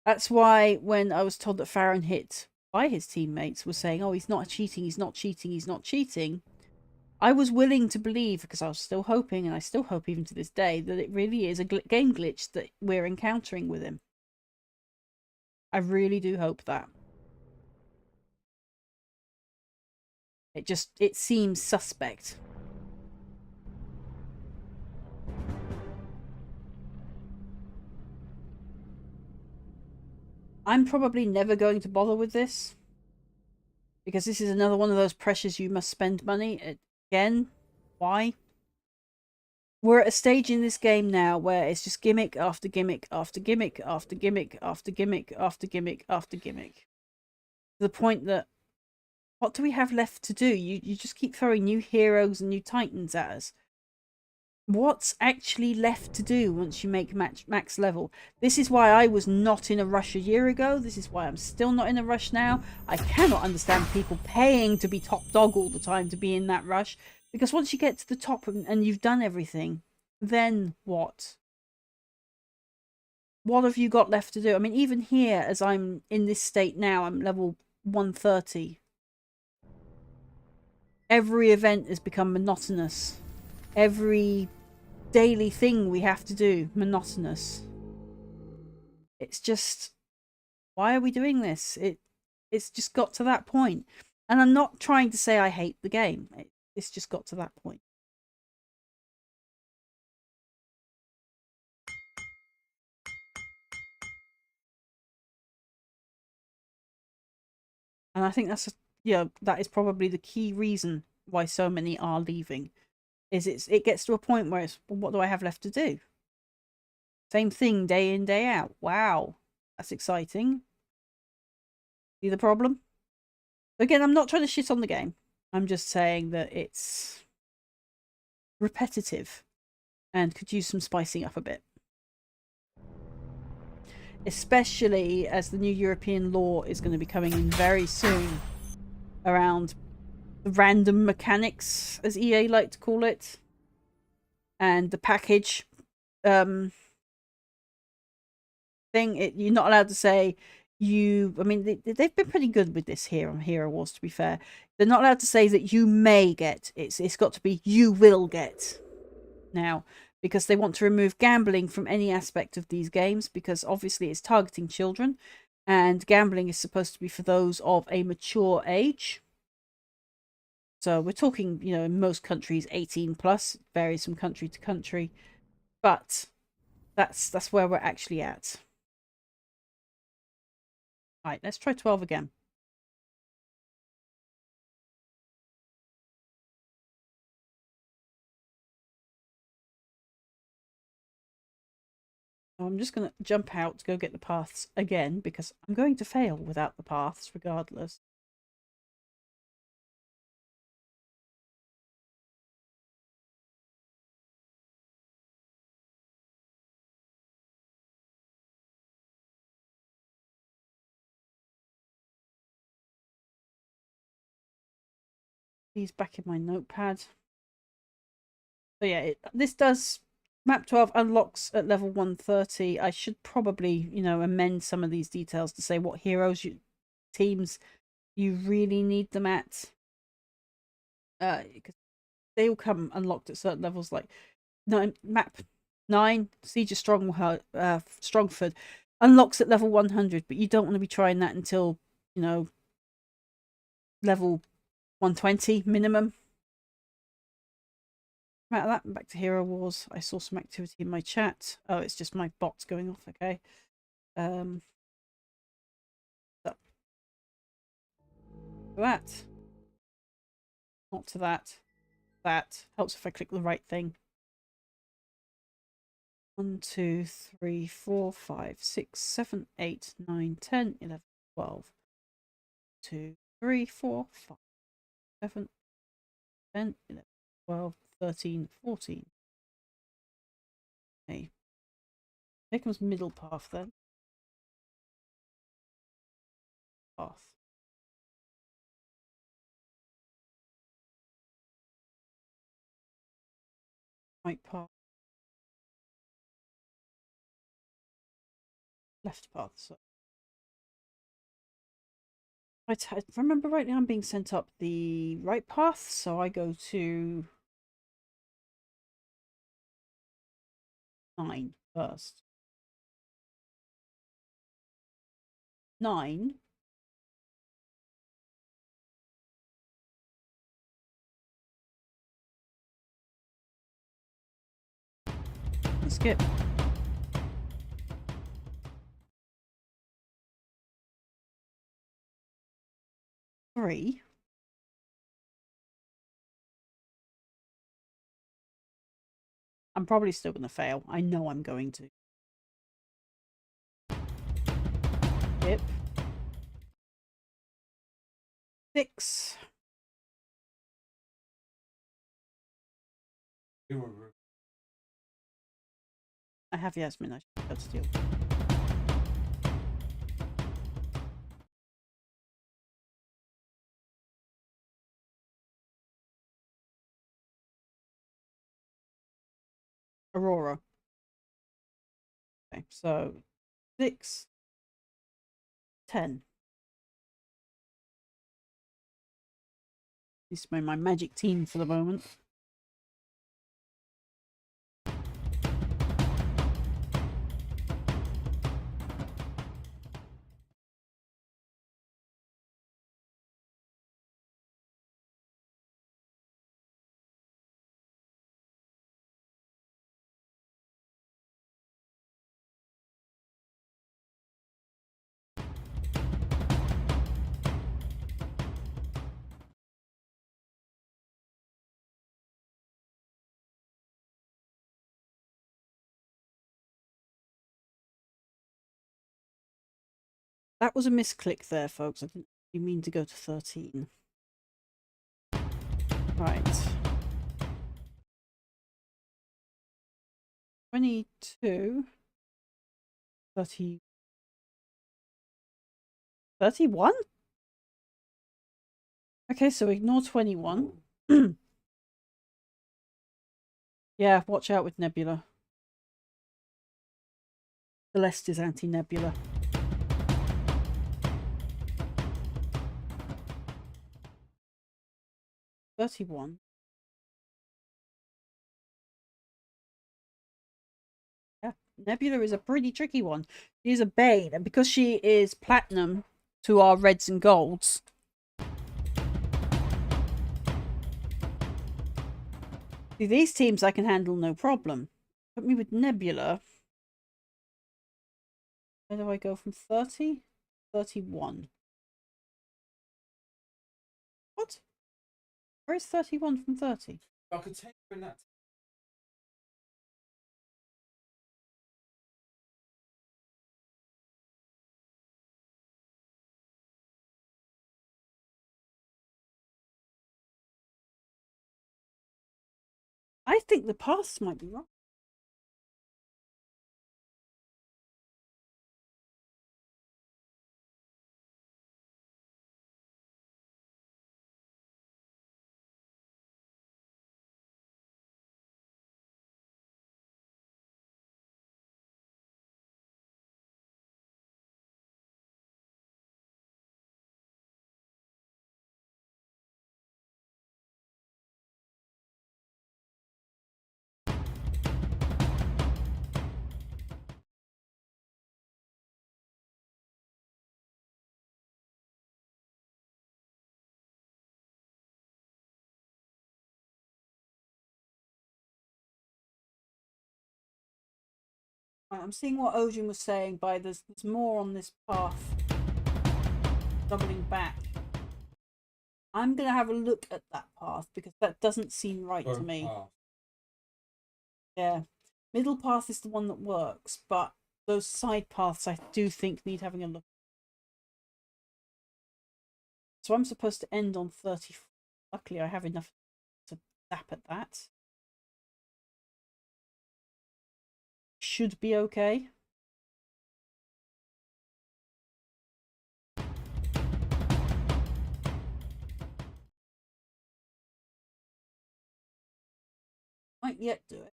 That's why when I was told that Farron hit by his teammates was saying, oh, he's not cheating, he's not cheating, he's not cheating. I was willing to believe, because I was still hoping, and I still hope even to this day, that it really is a game glitch that we're encountering with him. I really do hope that. It seems suspect. I'm probably never going to bother with this. Because this is another one of those pressures you must spend money. Again, why? We're at a stage in this game now where it's just gimmick after gimmick after gimmick after gimmick after gimmick after gimmick after gimmick. To the point that, what do we have left to do? You just keep throwing new heroes and new titans at us. What's actually left to do once you make max level? This is why I was not in a rush a year ago. This is why I'm still not in a rush now. I cannot understand people paying to be top dog all the time to be in that rush. Because once you get to the top and you've done everything, then what? What have you got left to do? I mean, even here, as I'm in this state now, I'm level 130. Every event has become monotonous. Every daily thing we have to do, monotonous. It's just, why are we doing this? It's just got to that point. And I'm not trying to say I hate the game. It's just got to that point. And I think that's, that is probably the key reason why so many are leaving. Is it gets to a point where it's, well, what do I have left to do? Same thing day in, day out. Wow, that's exciting. See the problem? Again, I'm not trying to shit on the game. I'm just saying that it's repetitive and could use some spicing up a bit. Especially as the new European law is going to be coming in very soon around the random mechanics, as EA like to call it, and the package thing. You're not allowed to say I mean, they've been pretty good with this here on Hero Wars, to be fair. They're not allowed to say that you may get. It's got to be you will get now, because they want to remove gambling from any aspect of these games, because obviously it's targeting children, and gambling is supposed to be for those of a mature age. So we're talking, you know, in most countries 18 plus, varies from country to country, but that's where we're actually at. Right, let's try 12 again. I'm just going to jump out to go get the paths again, because I'm going to fail without the paths regardless. These back in my notepad. So yeah, this does... Map 12 unlocks at level 130. I should probably, you know, amend some of these details to say what heroes teams you really need them at. Because they all come unlocked at certain levels, like map 9, Siege of Strongford unlocks at level 100, but you don't want to be trying that until, you know, level 120 minimum. Out of that, back to Hero Wars. I saw some activity in my chat. Oh, it's just my bots going off. Okay. So. That. Not to that. That helps if I click the right thing. 1, 2, 3, 4, 5, 6, 7, 8, 9, 10, 11, 12. 2, 3, 4, 5, 7, 10, 11, 12, 13, 14. Okay. Here comes middle path then. Path. Right path. Left path. So. If I remember rightly, I'm being sent up the right path, so I go to 9 first. 9. Skip. 3. I'm probably still going to fail. I know I'm going to. Skip. 6. I have Yasmin. I should be able to steal. Aurora. Okay, so 6, 10. This is my magic team for the moment. That was a misclick there, folks. I didn't mean to go to 13. Right. 22. 30. 31? Okay, so ignore 21. Yeah, watch out with Nebula. Celeste is anti-Nebula. 31. Yeah, Nebula is a pretty tricky one. She is a Bane, and because she is platinum to our reds and golds, see, these teams I can handle no problem. Put me with Nebula. Where do I go from 30? 31. What? Where is 31 from 30? I could take her in that. I think the paths might be wrong. Right, I'm seeing what Ojin was saying by there's more on this path. Doubling back. I'm going to have a look at that path because that doesn't seem right to me. Yeah. Middle path is the one that works, but those side paths I do think need having a look. So I'm supposed to end on 30. Luckily, I have enough to zap at that. Should be okay. Might yet do it.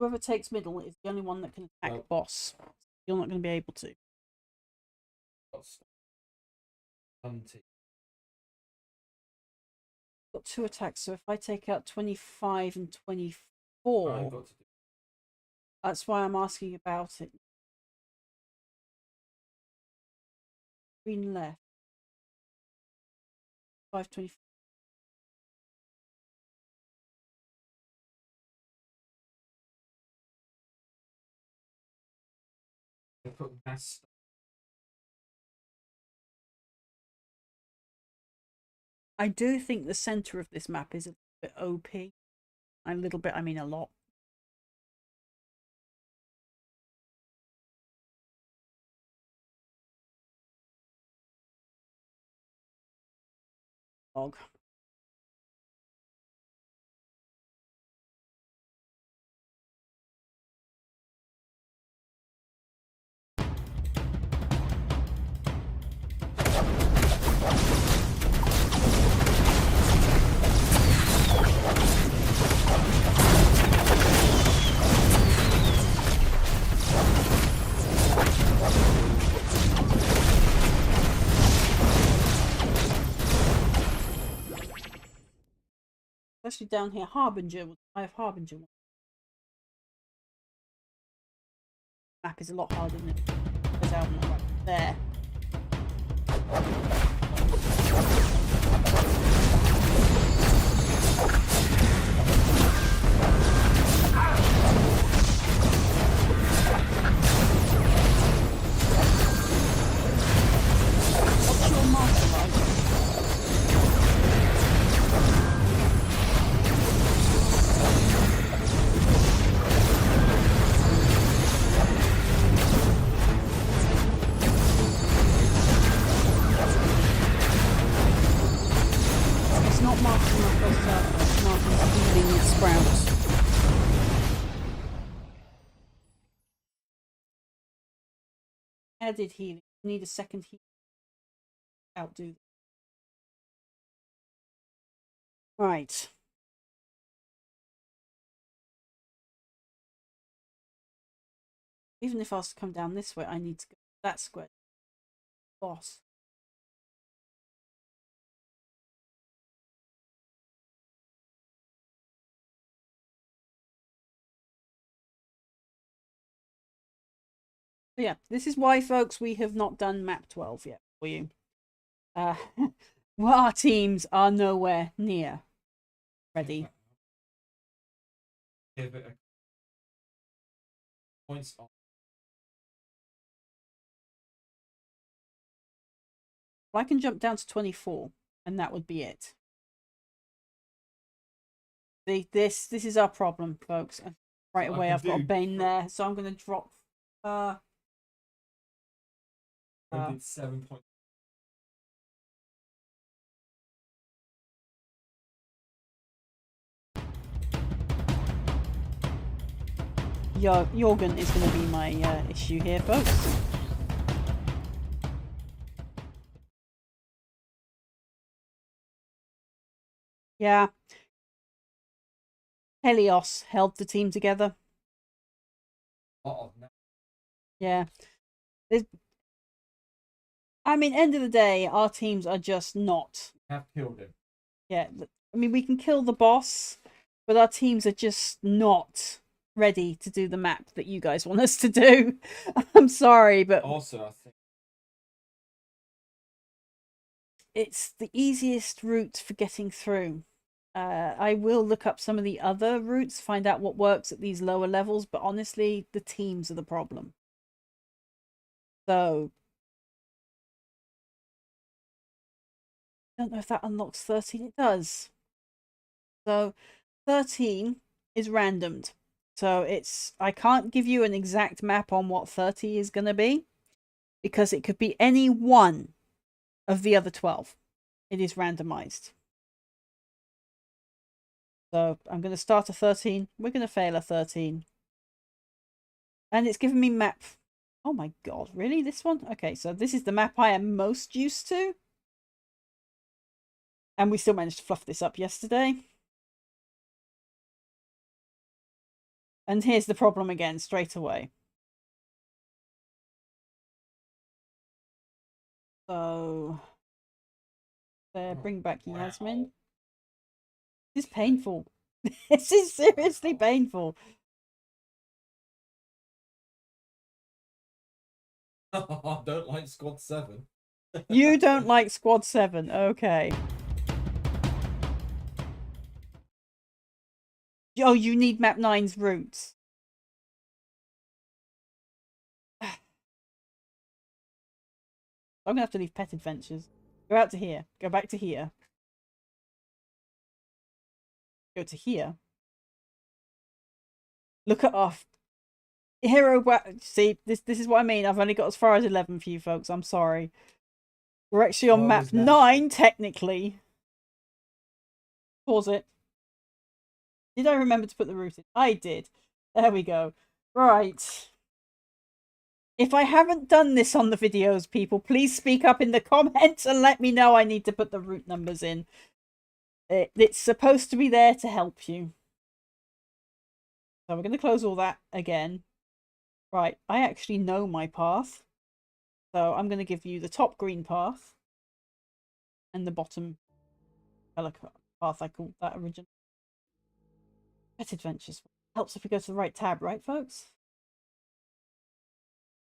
Whoever takes middle is the only one that can attack boss. You're not going to be able to. Got 2 attacks, so if I take out 25 and 24, that's why I'm asking about it. Green left. 525. I do think the center of this map is a bit OP. A little bit, I mean a lot. Log. Especially down here, Harbinger. I have Harbinger. Map is a lot harder than it is out right there. What's your marker like? It's not marking my first server, it's marking healing with sprouts. Added healing. Need a second healing. Outdo them. Right. Even if I was to come down this way, I need to go that square. Boss. But yeah, this is why, folks, we have not done map 12 yet for you. Well, our teams are nowhere near ready. Give it a points on. I can jump down to 24, and that would be it. This is our problem, folks. Right away, I've got a Bane there, so I'm going to drop. I did 7 points. Jorgen is going to be my issue here, folks. Yeah. Helios held the team together. Oh, no. Yeah. I mean, end of the day, our teams are just not. Have killed him. Yeah. I mean, we can kill the boss, but our teams are just not ready to do the map that you guys want us to do. I'm sorry, but Also, I think it's the easiest route for getting through. I will look up some of the other routes, find out what works at these lower levels, but honestly, the teams are the problem. So, I don't know if that unlocks 13. It does. So, 13 is randomed. So, I can't give you an exact map on what 30 is going to be, because it could be any one of the other 12. It is randomized. So I'm going to start a 13. We're going to fail a 13. And it's given me map. Oh my god, really? This one? Okay, so this is the map I am most used to. And we still managed to fluff this up yesterday. And here's the problem again, straight away. So, bring back Yasmin. This is painful. This is seriously painful. I don't like Squad 7. You don't like Squad 7, okay. Oh, you need map 9's routes. I'm gonna have to leave Pet Adventures. Go out to here. Go back to here. Go to here. Look at off. Hero. See, this is what I mean. I've only got as far as 11 for you folks. I'm sorry. We're actually on map 9 technically. Pause it. Did I remember to put the route in? I did. There we go. Right. If I haven't done this on the videos, people, please speak up in the comments and let me know I need to put the route numbers in. It's supposed to be there to help you. So we're going to close all that again. Right, I actually know my path. So I'm going to give you the top green path. And the bottom colour path, I called that originally. Pet Adventures. Helps if we go to the right tab, right, folks?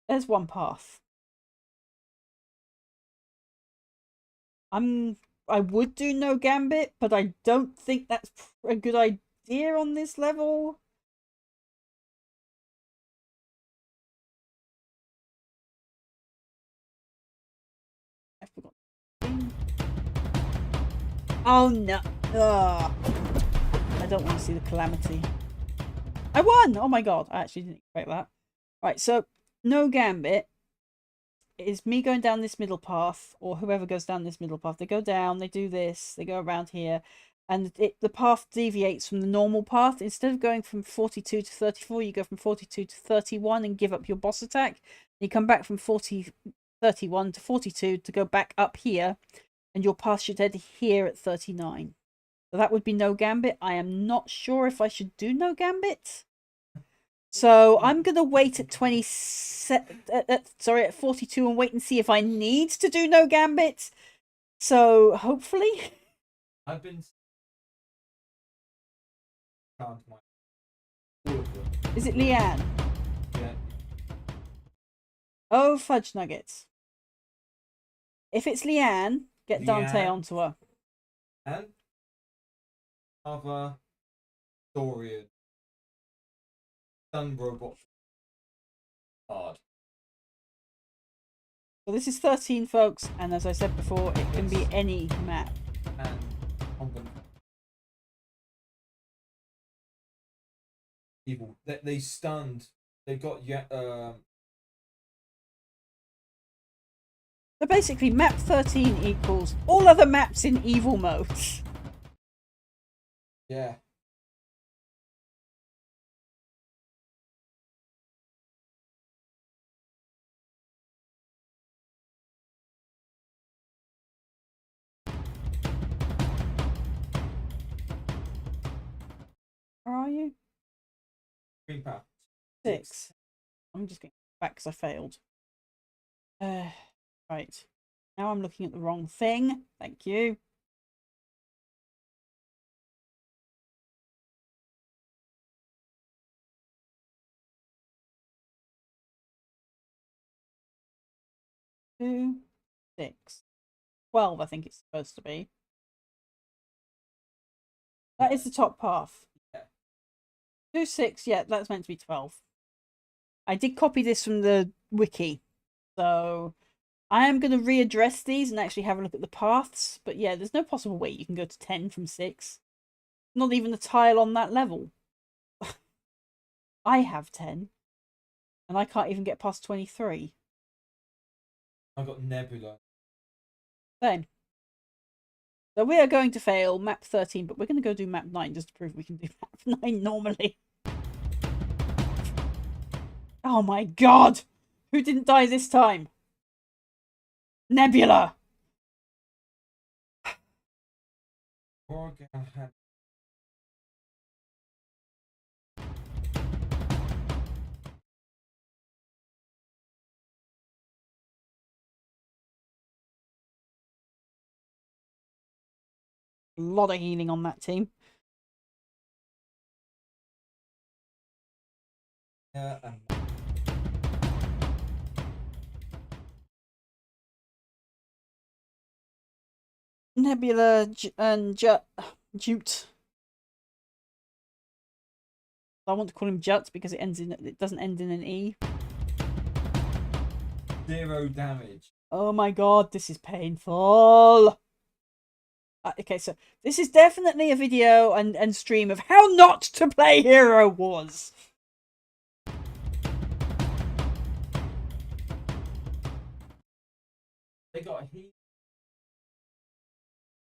There's one path. I would do no Gambit, but I don't think that's a good idea on this level. I forgot. Oh no. Ugh. I don't want to see the calamity. I won! Oh my god, I actually didn't expect that. Right, so no Gambit is me going down this middle path, or whoever goes down this middle path. They go down, they do this, they go around here, and the path deviates from the normal path. Instead of going from 42 to 34, you go from 42 to 31 and give up your boss attack. You come back from 31 to 42 to go back up here, and your path should head here at 39. So that would be no Gambit. I am not sure if I should do no Gambit. So I'm going to wait at at 42 and wait and see if I need to do no Gambit. So hopefully. I've been all of them. Is it Leanne? Yeah. Oh, fudge nuggets. If it's Leanne, get Dante Leanne. onto her. And other Dorian. Sun robot. Hard. So this is 13, folks, and as I said before, it can be any map. And I'm gonna evil. They stunned. They've got So basically, map 13 equals all other maps in evil mode. yeah. Where are you? Green path. 6. I'm just getting back because I failed. Right. Now I'm looking at the wrong thing. Thank you. Two, 6. 12, I think it's supposed to be. That is the top path. Yeah. 2, 6, yeah, that's meant to be 12. I did copy this from the wiki. So I am going to readdress these and actually have a look at the paths. But yeah, there's no possible way you can go to 10 from 6. Not even a tile on that level. I have 10. And I can't even get past 23. I got Nebula. Same. So we are going to fail map 13, but we're going to go do map 9 just to prove we can do map 9 normally. Oh my god! Who didn't die this time? Nebula! Morgan had A lot of healing on that team. and Nebula and Jute. I want to call him Jut because it doesn't end in an E. 0 damage. Oh my god, this is painful. Okay, so this is definitely a video and stream of how not to play Hero Wars. They got a heat.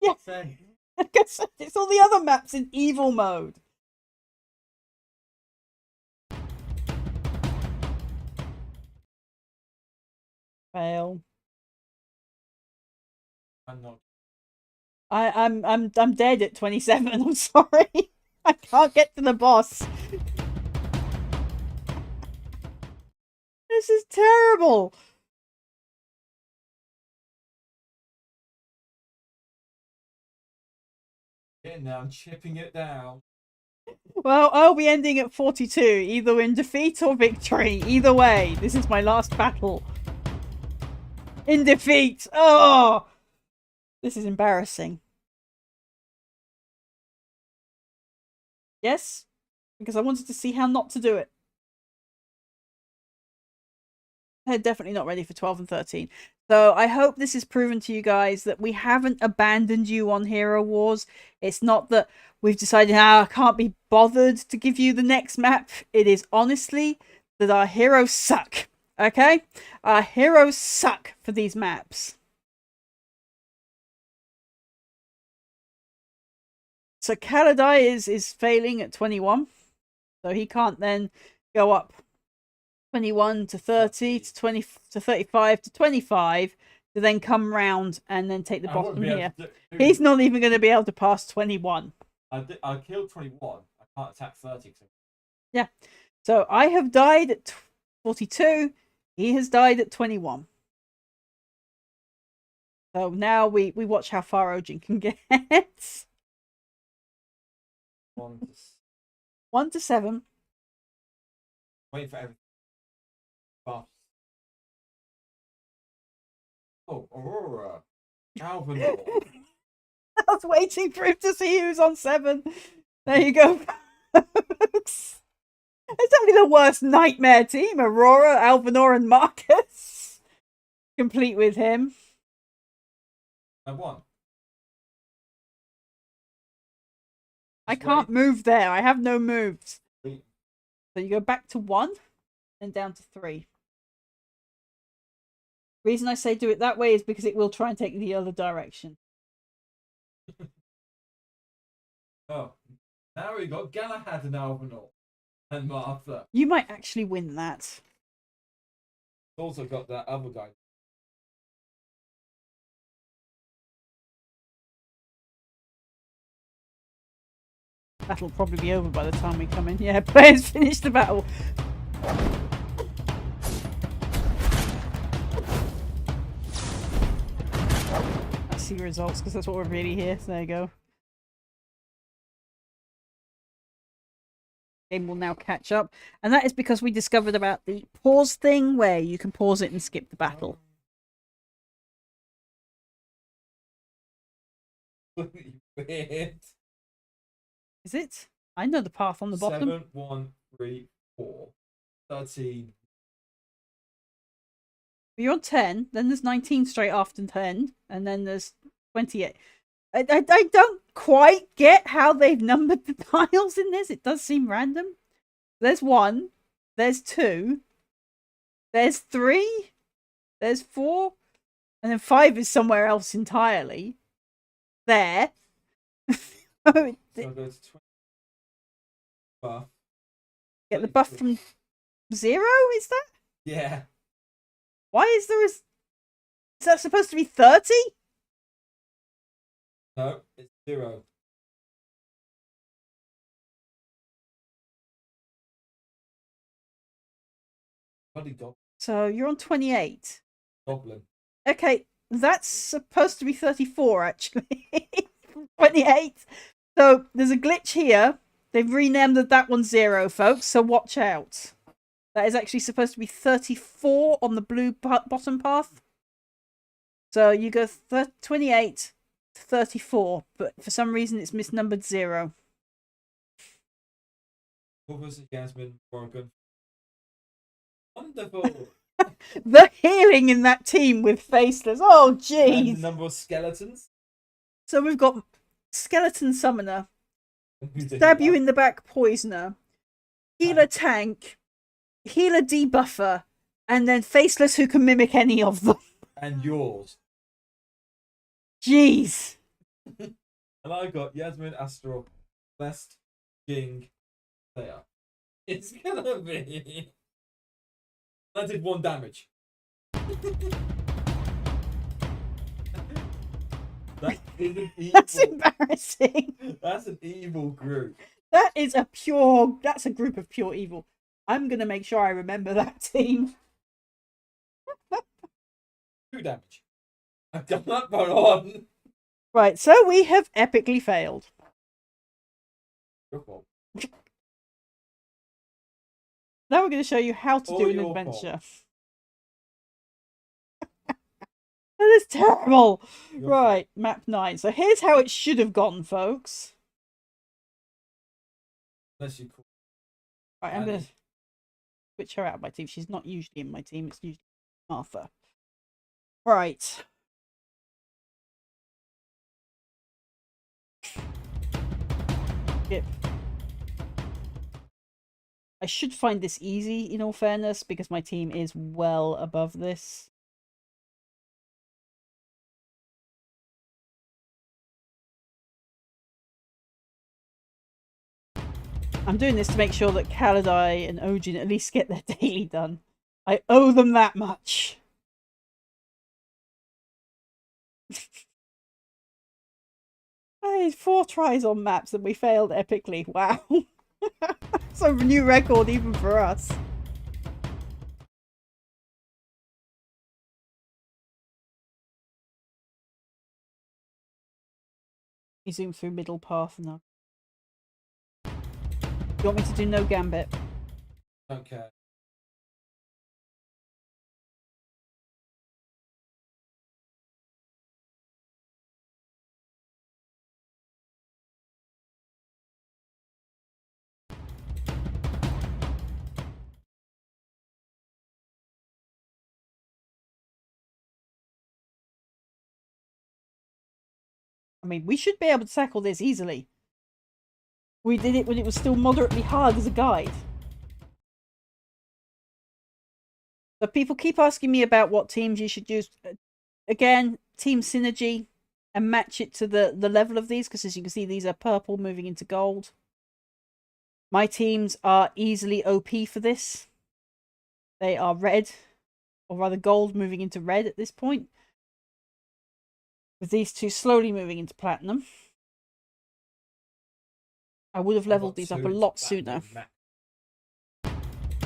Yeah. Same. Like I said, it's all the other maps in evil mode. Fail. I'm not. I'm dead at 27. I'm sorry. I can't get to the boss. This is terrible. Getting down, chipping it down. Well, I'll be ending at 42, either in defeat or victory. Either way, this is my last battle. In defeat. Oh, this is embarrassing. Yes, because I wanted to see how not to do it. They're definitely not ready for 12 and 13. So I hope this has proven to you guys that we haven't abandoned you on Hero Wars. It's not that we've decided, I can't be bothered to give you the next map. It is honestly that our heroes suck. Okay? Our heroes suck for these maps. So Kaladai is failing at 21. So he can't then go up 21 to 30 to 20 to 35 to 25 to then come round and then take the I wouldn't bottom be able here. to do- He's not even going to be able to pass 21. I killed 21. I can't attack 30. So I have died at 42. He has died at 21. So now we watch how far Ojin can get. 1 to 1 to 7. waiting for everything. Buffs. Oh, Aurora. Alvinor. I was waiting for him to see who's on 7. There you go, folks. It's only the worst nightmare team. Aurora, Alvinor, and Marcus. Complete with him. I won. I can't move there. I have no moves. Wait. So you go back to 1 and down to 3. Reason I say do it that way is because it will try and take the other direction. Oh, now we got Galahad and Alvinor and Martha. You might actually win that. Also got that other guy. That'll probably be over by the time we come in. Yeah, players finish the battle. Let's see results because that's what we're really here. So there you go. Game will now catch up, and that is because we discovered about the pause thing where you can pause it and skip the battle. Weird. Is it? I know the path on the bottom. 7, 1, 3, 4, 13. You're on 10, then there's 19 straight after 10, and then there's 28. I don't quite get how they've numbered the tiles in this. It does seem random. There's 1, there's 2, there's 3, there's 4, and then 5 is somewhere else entirely. There. So go to 20. Buff. Get the buff from 0, is that? Yeah. Why is there a... Is that supposed to be 30? No, it's 0. Bloody So you're on 28. goblin. Okay, that's supposed to be 34, actually. 28. So there's a glitch here. They've renamed that one 0, folks, so watch out. That is actually supposed to be 34 on the blue bottom path. So you go 28 to 34, but for some reason it's misnumbered 0. What was it, Jasmine? Morgan. Wonderful. The healing in that team with Faceless. Oh, And jeez. the number of skeletons. So we've got Skeleton Summoner, Who's the Stab You healer? in the Back Poisoner, Healer Tank, Healer Debuffer, and then Faceless who can mimic any of them. And yours. Jeez. And I got Yasmin, Astro, West, Jing, there. It's gonna be. That did 1 damage. That is an evil. That's embarrassing. That's an evil group. That is a pure... That's a group of pure evil. I'm going to make sure I remember that team. 2 damage. I've done that one on. Right, so we have epically failed. Your fault. Now we're going to show you how to All do an your adventure. That is terrible. Your Right, map 9. So here's how it should have gone, folks. Unless you call. Right, I'm And going to switch her out of my team. She's not usually in my team. It's usually Martha. Right. Skip. I should find this easy, in all fairness, because my team is well above this. I'm doing this to make sure that Kaladai and Ojin at least get their daily done. I owe them that much. I had 4 tries on maps and we failed epically. Wow. It's a new record even for us. You zoom through middle path now. You want me to do no gambit? Okay. I mean, we should be able to tackle this easily. We did it when it was still moderately hard as a guide. So people keep asking me about what teams you should use. Again, team synergy, and match it to the level of these, because as you can see, these are purple moving into gold. My teams are easily OP for this. They are red, or rather gold moving into red at this point. With these two slowly moving into platinum. I would have leveled these up a lot sooner.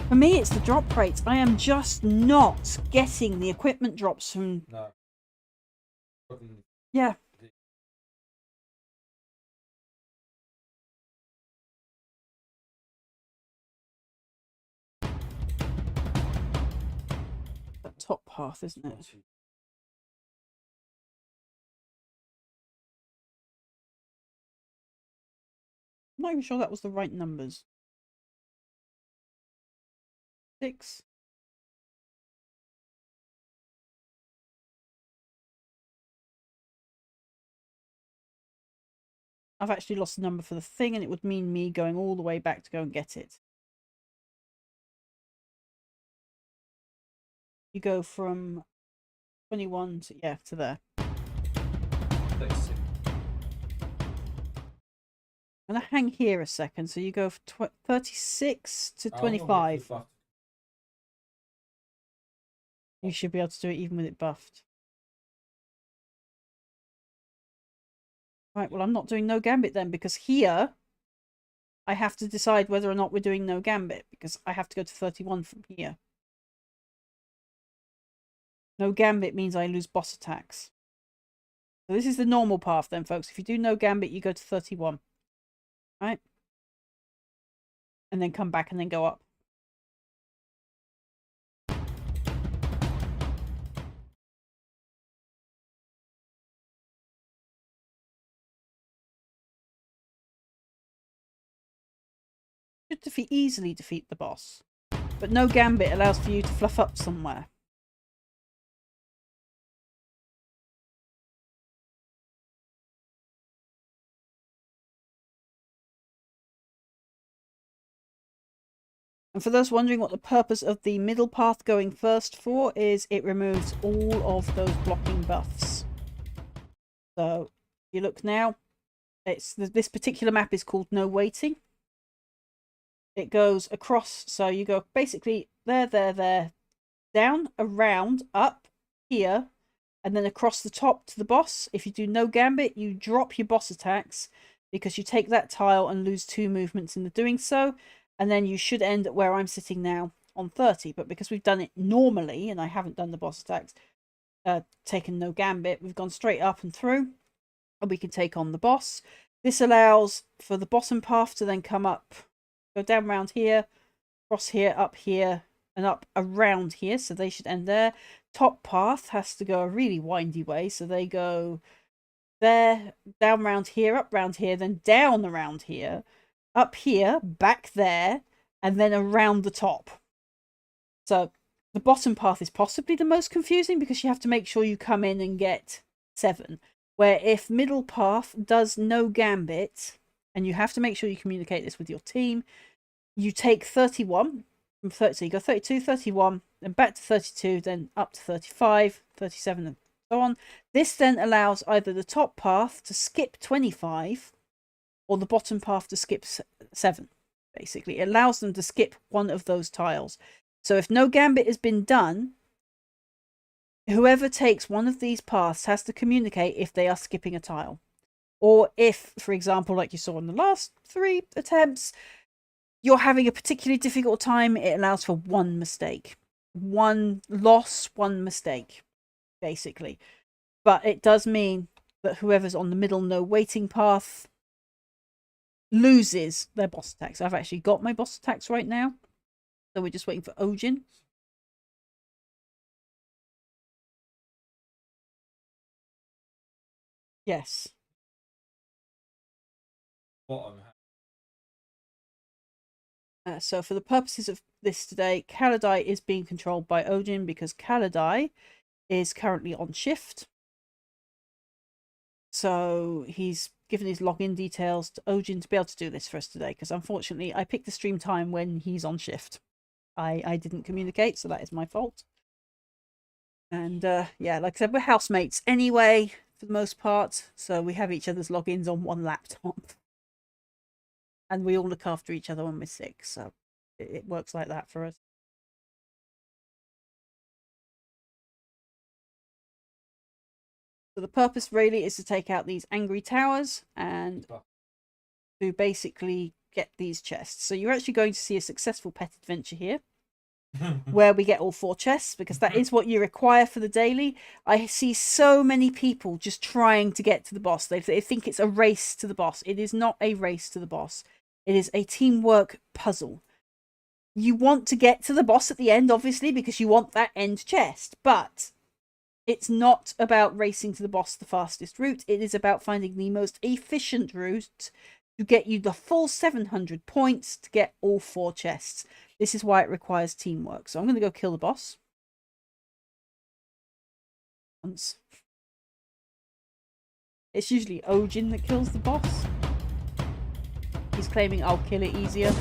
For me, it's the drop rates. I am just not getting the equipment drops from... No. Yeah. That top path, isn't it? I'm not even sure that was the right numbers. 6. I've actually lost the number for the thing, and it would mean me going all the way back to go and get it. You go from 21 to, yeah, to there. 36. I'm going to hang here a second. So you go from 36 to 25. You should be able to do it even with it buffed. Right, well, I'm not doing no gambit then, because here I have to decide whether or not we're doing no gambit, because I have to go to 31 from here. No gambit means I lose boss attacks. So this is the normal path then, folks. If you do no gambit, you go to 31. Right? And then come back and then go up. Should easily defeat the boss. But no gambit allows for you to fluff up somewhere. And for those wondering what the purpose of the middle path going first for is, it removes all of those blocking buffs. So if you look now, it's this particular map is called No Waiting. It goes across, so you go basically there, down, around, up, here, and then across the top to the boss. If you do no gambit, you drop your boss attacks, because you take that tile and lose 2 movements in the doing so. And then you should end at where I'm sitting now on 30. But because we've done it normally, and I haven't done the boss attacks, taken no gambit, we've gone straight up and through, and we can take on the boss. This allows for the bottom path to then come up, go down around here, cross here, up here, and up around here. So they should end there. Top path has to go a really windy way. So they go there, down around here, up around here, then down around here, up here, back there, and then around the top. So the bottom path is possibly the most confusing, because you have to make sure you come in and get 7. Where if middle path does no gambit, and you have to make sure you communicate this with your team, you take 31 from 30. So you go 32, 31, then back to 32, then up to 35, 37, and so on. This then allows either the top path to skip 25, or the bottom path to skip 7, basically. It allows them to skip one of those tiles. So if no gambit has been done, whoever takes one of these paths has to communicate if they are skipping a tile. Or if, for example, like you saw in the last 3 attempts, you're having a particularly difficult time, it allows for 1 mistake. 1 loss, 1 mistake, basically. But it does mean that whoever's on the middle no waiting path loses their boss attacks. I've actually got my boss attacks right now. So we're just waiting for Ojin. Yes. Bottom. So for the purposes of this today, Kaladai is being controlled by Ojin because Kaladai is currently on shift. So he's given his login details to Ojin to be able to do this for us today, because unfortunately I picked the stream time when he's on shift. I didn't communicate, so that is my fault. And yeah, like I said, we're housemates anyway, for the most part. So we have each other's logins on 1 laptop. And we all look after each other when we're sick. So it works like that for us. So the purpose really is to take out these angry towers and to basically get these chests. So you're actually going to see a successful pet adventure here. Where we get all 4 chests, because that is what you require for the daily. I see so many people just trying to get to the boss. They think it's a race to the boss. It is not a race to the boss. It is a teamwork puzzle. You want to get to the boss at the end, obviously, because you want that end chest. But it's not about racing to the boss the fastest route. It is about finding the most efficient route to get you the full 700 points to get all 4 chests. This is why it requires teamwork. So I'm going to go kill the boss. It's usually Ojin that kills the boss. He's claiming I'll kill it easier.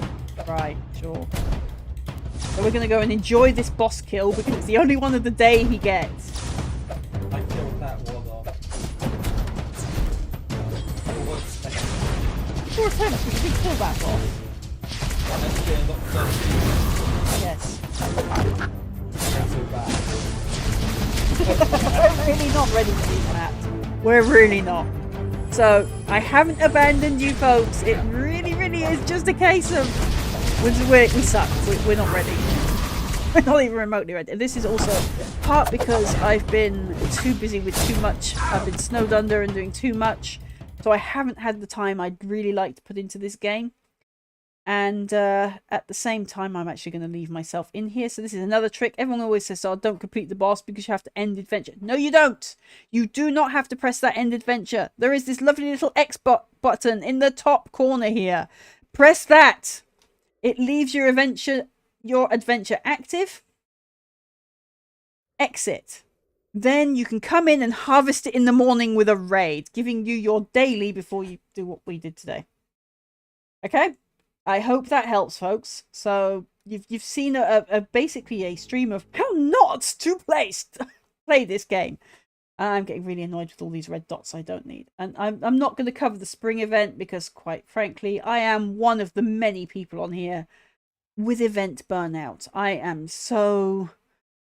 Right, sure. So we're going to go and enjoy this boss kill because it's the only one of the day he gets. I killed that one off. 4 attempts, but you did kill that boss. Yes. We're really not ready for these maps. We're really not. So, I haven't abandoned you folks. It really, really is just a case of we suck. We're not ready. We're not even remotely ready. This is also part because I've been too busy with too much. I've been snowed under and doing too much. So I haven't had the time I'd really like to put into this game. And at the same time, I'm actually going to leave myself in here. So this is another trick. Everyone always says, oh, don't complete the boss because you have to end adventure. No, you don't. You do not have to press that end adventure. There is this lovely little X button in the top corner here. Press that. It leaves your adventure active. Exit. Then you can come in and harvest it in the morning with a raid, giving you your daily before you do what we did today. Okay? I hope that helps, folks. So you've seen basically a stream of how not to play this game. I'm getting really annoyed with all these red dots I don't need. And I'm not going to cover the spring event because, quite frankly, I am one of the many people on here with event burnout. I am so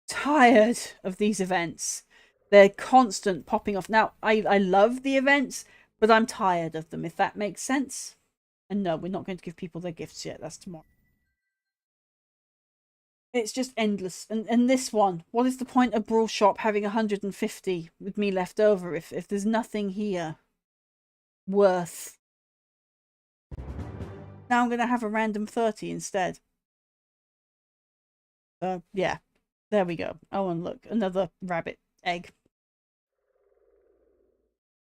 tired of these events. They're constant popping off. Now, I love the events, but I'm tired of them, if that makes sense. And no, we're not going to give people their gifts yet. That's tomorrow. It's just endless. And this one, what is the point of Brawl Shop having 150 with me left over if there's nothing here worth? Now I'm going to have a random 30 instead. Yeah, there we go. Oh, and look, another rabbit egg.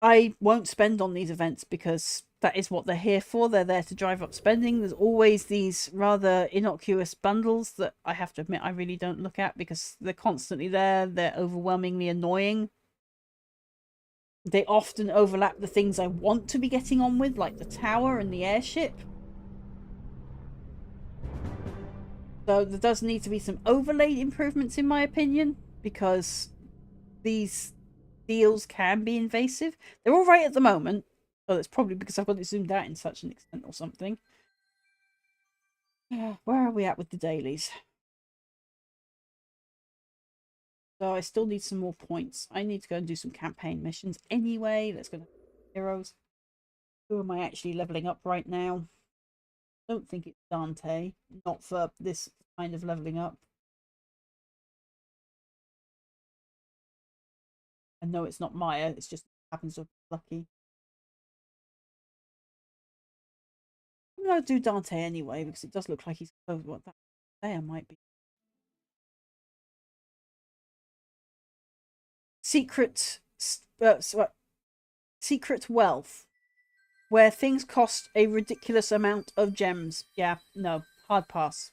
I won't spend on these events because that is what they're here for. They're there to drive up spending. There's always these rather innocuous bundles that I have to admit I really don't look at because they're constantly there. They're overwhelmingly annoying. They often overlap the things I want to be getting on with, like the tower and the airship. So there does need to be some overlaid improvements in my opinion, because these deals can be invasive. They're all right at the moment. Oh, that's probably because I've got it zoomed out in such an extent or something. Where are we at with the dailies? So I still need some more points. I need to go and do some campaign missions anyway. Let's go to heroes. Who am I actually leveling up right now? Don't think it's Dante. Not for this kind of leveling up. And no, it's not Maya. It's just happens to be lucky. I'm going to do Dante anyway because it does look like he's close. What that there might be. Secret wealth, where things cost a ridiculous amount of gems. Yeah, no, hard pass.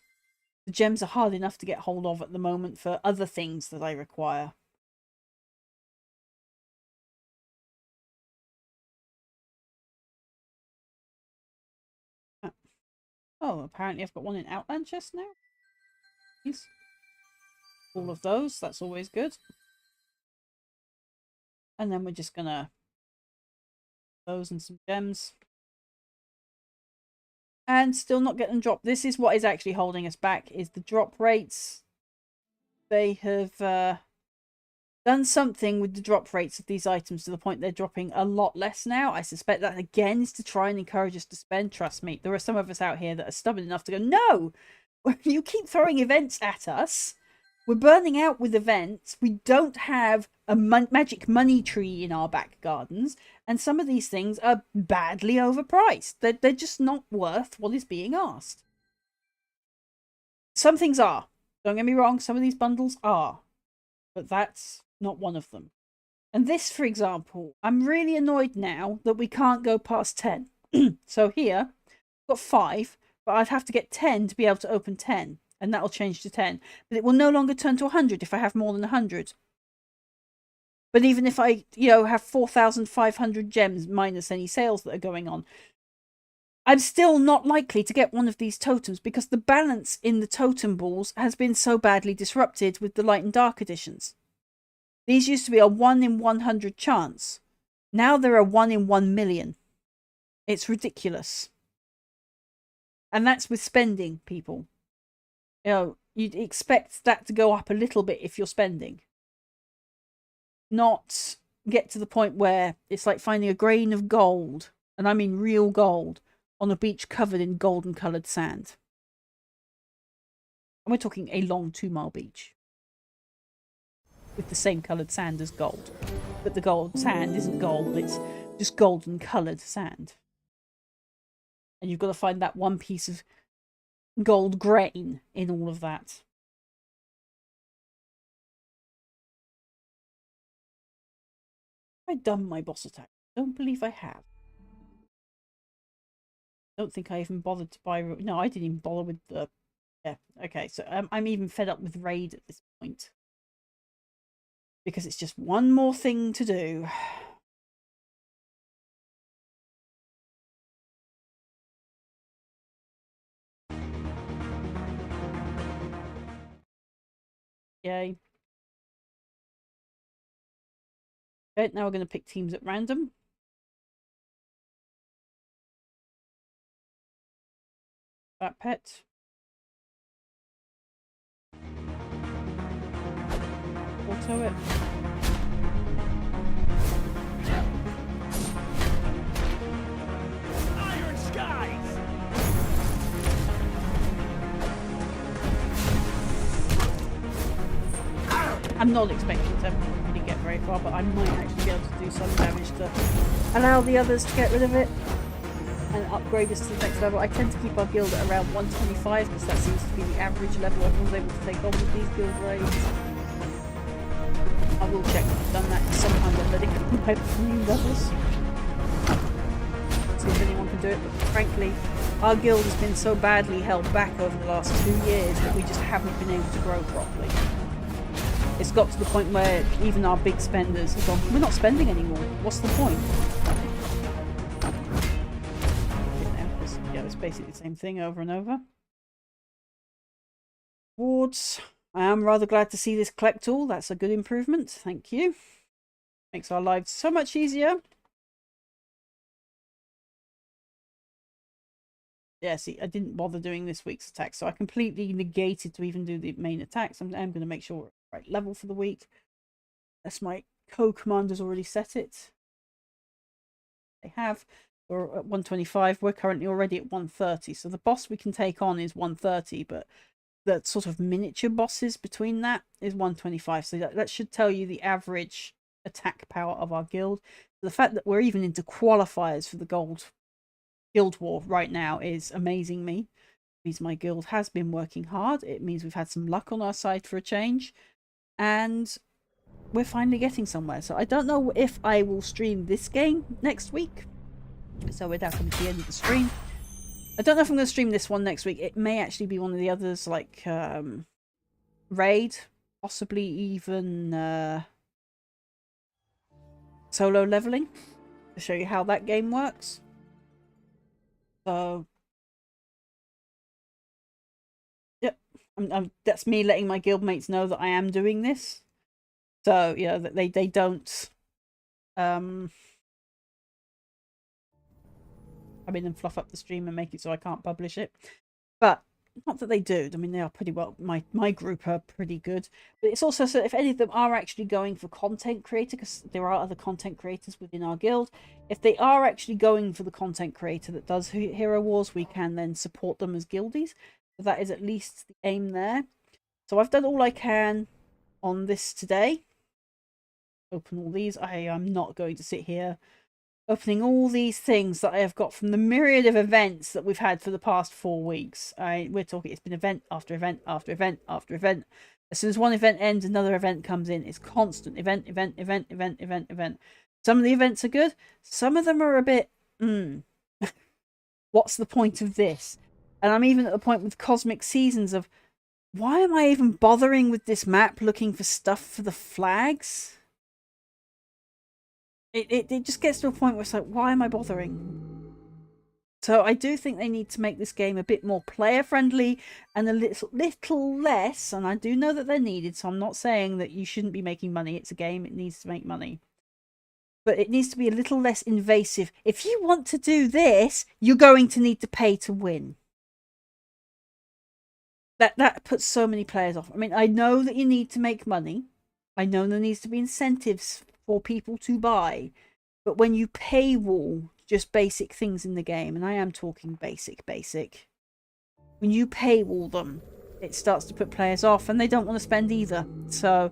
The gems are hard enough to get hold of at the moment for other things that I require. Oh, apparently I've got one in Outland chest now. Yes. All of those, that's always good. And then we're just gonna those and some gems. And still not get them dropped. This is what is actually holding us back, is the drop rates. They have done something with the drop rates of these items to the point they're dropping a lot less now. I suspect that again is to try and encourage us to spend. Trust me, there are some of us out here that are stubborn enough to go, no, you keep throwing events at us. We're burning out with events. We don't have a magic money tree in our back gardens. And some of these things are badly overpriced. They're just not worth what is being asked. Some things are. Don't get me wrong, some of these bundles are. But that's not one of them. And this, for example, I'm really annoyed now that we can't go past 10. So here, I've got 5, but I'd have to get 10 to be able to open 10. And that'll change to 10. But it will no longer turn to 100 if I have more than 100. But even if I, have 4,500 gems minus any sales that are going on, I'm still not likely to get one of these totems because the balance in the totem balls has been so badly disrupted with the light and dark editions. These used to be a 1 in 100 chance. Now they're a 1 in 1 million. It's ridiculous. And that's with spending, people. You'd expect that to go up a little bit if you're spending. Not get to the point where it's like finding a grain of gold, and I mean real gold, on a beach covered in golden coloured sand. And we're talking a long 2-mile beach. With the same coloured sand as gold. But the gold sand isn't gold, it's just golden coloured sand. And you've got to find that one piece of gold grain in all of that. Have I done my boss attack? I don't believe I have. I don't think I even bothered to buy... No, I didn't even bother with the... Yeah, okay, so I'm even fed up with raid at this point. Because it's just one more thing to do. Yay. Okay, now we're going to pick teams at random. That pet. Auto it. Iron skies! I'm not expecting to really get very far, but I might actually be able to do some damage to allow the others to get rid of it and upgrade us to the next level. I tend to keep our guild at around 125 because that seems to be the average level everyone's able to take on with these guild raids. I will check if I've done that sometimes. I'm letting my new levels. See if anyone can do it, but frankly, our guild has been so badly held back over the last 2 years that we just haven't been able to grow properly. It's got to the point where even our big spenders have gone, we're not spending anymore. What's the point? Yeah, it's basically the same thing over and over. Wards. I am rather glad to see this collect all. That's a good improvement. Thank you. Makes our lives so much easier. Yeah, see, I didn't bother doing this week's attack, so I completely negated to even do the main attacks. I'm going to make sure we're at the right level for the week. That's my co-commander's already set it. They have. We're at 125. We're currently already at 130. So the boss we can take on is 130, but the sort of miniature bosses between that is 125. So that should tell you the average attack power of our guild. The fact that we're even into qualifiers for the guild war right now is amazing me. It means my guild has been working hard. It means we've had some luck on our side for a change. And we're finally getting somewhere. So I don't know if I will stream this game next week. So we're down to the end of the stream. I don't know if I'm going to stream this one next week. It may actually be one of the others, like Raid, possibly even solo leveling, to show you how that game works. So, yep, that's me letting my guildmates know that I am doing this. So, you know, that they don't come in and fluff up the stream and make it so I can't publish it. But not that they do. I mean, they are pretty well. My group are pretty good. But it's also so if any of them are actually going for content creator, because there are other content creators within our guild, if they are actually going for the content creator that does Hero Wars, we can then support them as guildies. So that is at least the aim there. So I've done all I can on this today. Open all these. I am not going to sit here opening all these things that I have got from the myriad of events that we've had for the past 4 weeks. We're talking, it's been event after event after event after event. As soon as one event ends, another event comes in. It's constant event. Some of the events are good. Some of them are a bit, what's the point of this? And I'm even at the point with Cosmic Seasons of, why am I even bothering with this map looking for stuff for the flags? It just gets to a point where it's like, why am I bothering? So I do think they need to make this game a bit more player friendly and a little less, and I do know that they're needed, so I'm not saying that you shouldn't be making money. It's a game, it needs to make money. But it needs to be a little less invasive. If you want to do this, you're going to need to pay to win. That puts so many players off. I mean, I know that you need to make money. I know there needs to be incentives for people to buy, but when you paywall just basic things in the game, and I am talking basic, when you paywall them, it starts to put players off and they don't want to spend either. So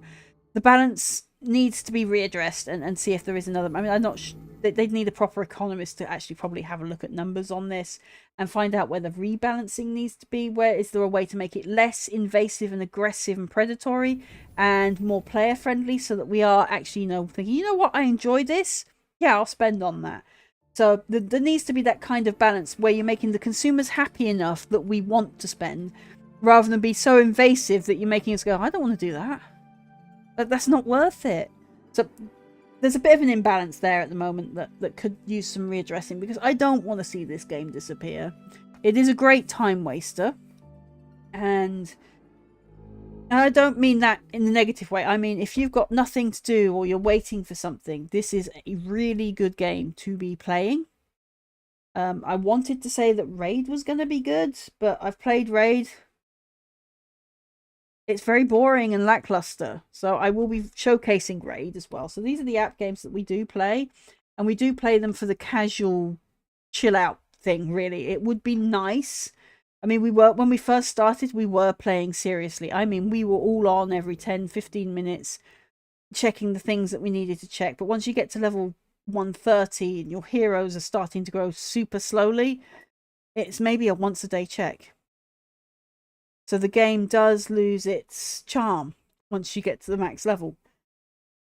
the balance needs to be readdressed and see if there is another. I mean, I'm not they'd need a proper economist to actually probably have a look at numbers on this and find out where the rebalancing needs to be. Where is there a way to make it less invasive and aggressive and predatory and more player friendly, so that we are actually, you know, thinking, you know what, I enjoy this, yeah, I'll spend on that. So there needs to be that kind of balance where you're making the consumers happy enough that we want to spend, rather than be so invasive that you're making us go, I don't want to do that. That's not worth it. So there's a bit of an imbalance there at the moment that could use some readdressing, because I don't want to see this game disappear. It is a great time waster, and I don't mean that in the negative way. I mean, if you've got nothing to do or you're waiting for something, this is a really good game to be playing. I wanted to say that Raid was going to be good, but I've played Raid. It's very boring and lackluster. So I will be showcasing Raid as well. So these are the app games that we do play. And we do play them for the casual chill out thing, really. It would be nice. I mean, when we first started, we were playing seriously. I mean, we were all on every 10, 15 minutes, checking the things that we needed to check. But once you get to level 130 and your heroes are starting to grow super slowly, it's maybe a once a day check. So the game does lose its charm once you get to the max level,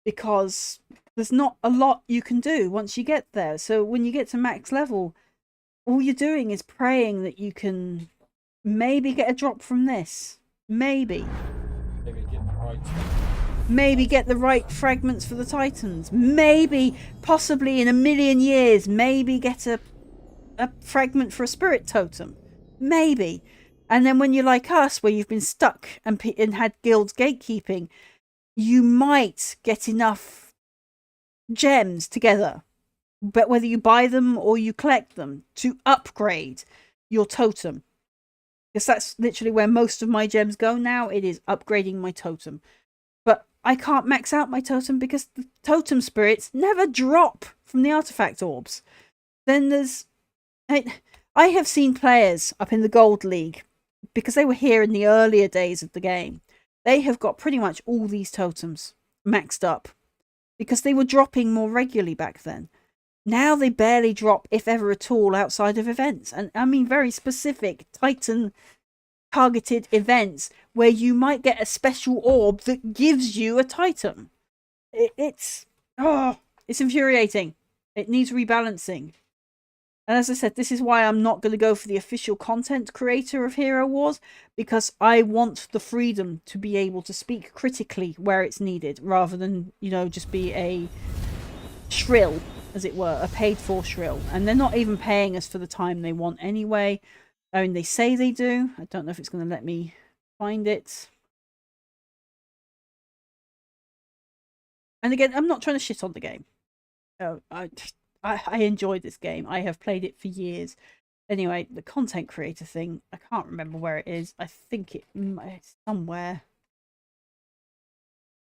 because there's not a lot you can do once you get there. So when you get to max level, all you're doing is praying that you can maybe get a drop from this. Maybe get the right fragments for the Titans. Maybe, possibly in a million years, maybe get a fragment for a spirit totem. Maybe. And then when you're like us, where you've been stuck and had guilds gatekeeping, you might get enough gems together, but whether you buy them or you collect them, to upgrade your totem. Because that's literally where most of my gems go now. It is upgrading my totem. But I can't max out my totem because the totem spirits never drop from the artifact orbs. then there's... I have seen players up in the Gold League, because they were here in the earlier days of the game. They have got pretty much all these totems maxed up because they were dropping more regularly back then. Now they barely drop, if ever at all, outside of events. And I mean very specific Titan targeted events where you might get a special orb that gives you a Titan. It's infuriating. It needs rebalancing. And as I said, this is why I'm not going to go for the official content creator of Hero Wars, because I want the freedom to be able to speak critically where it's needed, rather than, you know, just be a shrill, as it were, a paid for shrill. And they're not even paying us for the time they want anyway. I mean, they say they do. I don't know if it's going to let me find it. And again, I'm not trying to shit on the game. No, I enjoyed this game. I have played it for years. Anyway, the content creator thing, I can't remember where it is. I think it's somewhere.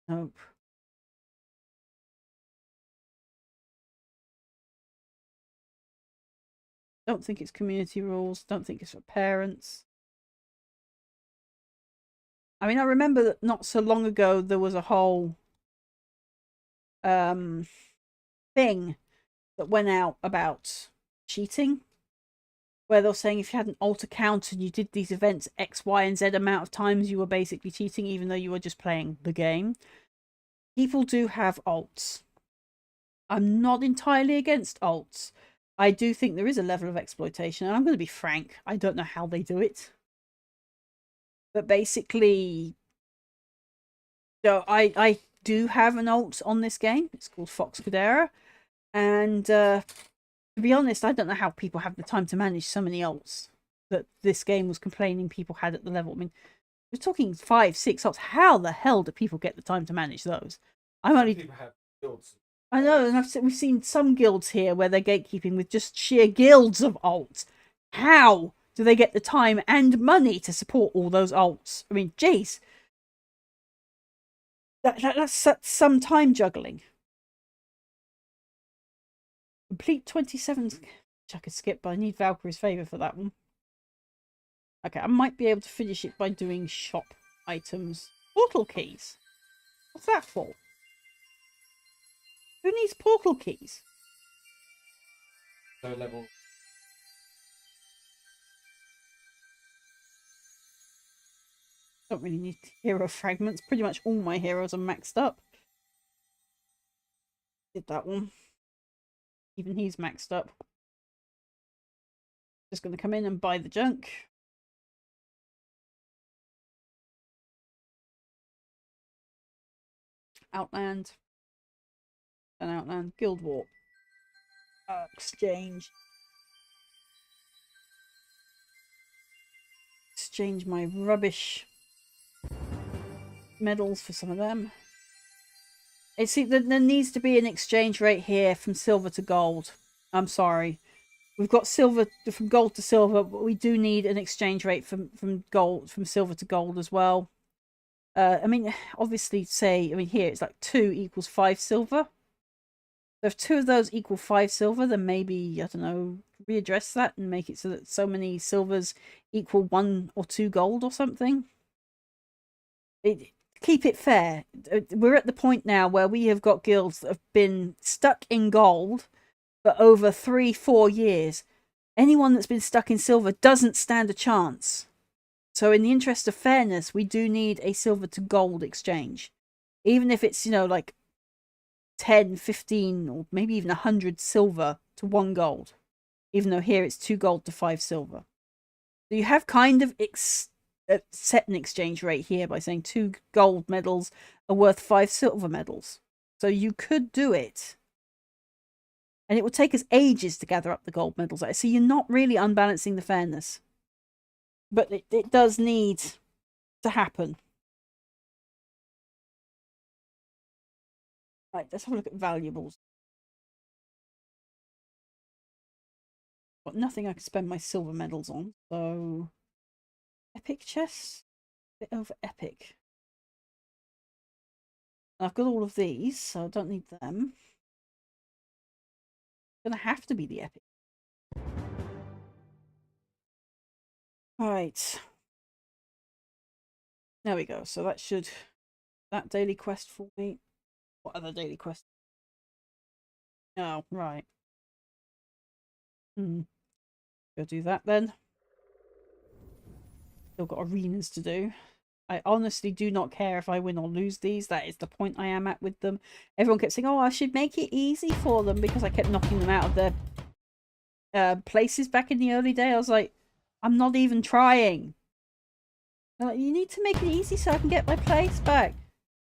Nope. Don't think it's community rules. Don't think it's for parents. I mean, I remember that not so long ago there was a whole thing that went out about cheating, where they were saying if you had an alt account and you did these events X, Y, and Z amount of times, you were basically cheating, even though you were just playing the game. People do have alts. I'm not entirely against alts. I do think there is a level of exploitation, and I'm going to be frank, I don't know how they do it. But basically, so I do have an alt on this game. It's called Fox Cadera. And to be honest, I don't know how people have the time to manage so many alts that this game was complaining people had at the level. I mean, we're talking 5, 6 alts. How the hell do people get the time to manage those? People have guilds. I know, and we've seen some guilds here where they're gatekeeping with just sheer guilds of alts. How do they get the time and money to support all those alts? I mean, jeez. That's some time juggling. Complete 27, which I could skip, but I need Valkyrie's favour for that one. Okay, I might be able to finish it by doing shop items. Portal keys? What's that for? Who needs portal keys? So level. Don't really need hero fragments. Pretty much all my heroes are maxed up. Did that one. Even he's maxed up. Just going to come in and buy the junk. Outland. And Outland. Guild War. Exchange. Exchange my rubbish medals for some of them. See, there needs to be an exchange rate here from silver to gold. I'm sorry. We've got silver from gold to silver, but we do need an exchange rate from silver to gold as well. I mean, obviously, here it's like 2 equals 5 silver. So if 2 of those equal 5 silver, then maybe, I don't know, readdress that and make it so that so many silvers equal 1 or 2 gold or something. Keep it fair. We're at the point now where we have got guilds that have been stuck in gold for over 3-4 years. Anyone that's been stuck in silver doesn't stand a chance. So in the interest of fairness, we do need a silver to gold exchange. Even if it's, like 10, 15, or maybe even 100 silver to 1 gold. Even though here it's 2 gold to 5 silver. So you have kind of set an exchange rate here by saying 2 gold medals are worth 5 silver medals. So you could do it. And it would take us ages to gather up the gold medals. So you're not really unbalancing the fairness. But it does need to happen. Right, let's have a look at valuables. Got nothing I can spend my silver medals on, so epic chests, bit over epic. I've got all of these, so I don't need them. It's gonna have to be the epic. Right. There we go. So that should that daily quest for me. What other daily quest? Oh, right. Go do that then. Still got arenas to do. I honestly do not care if I win or lose these. That is the point I am at with them. Everyone kept saying, oh, I should make it easy for them because I kept knocking them out of their places back in the early day. I was like, I'm not even trying. Like, you need to make it easy so I can get my place back.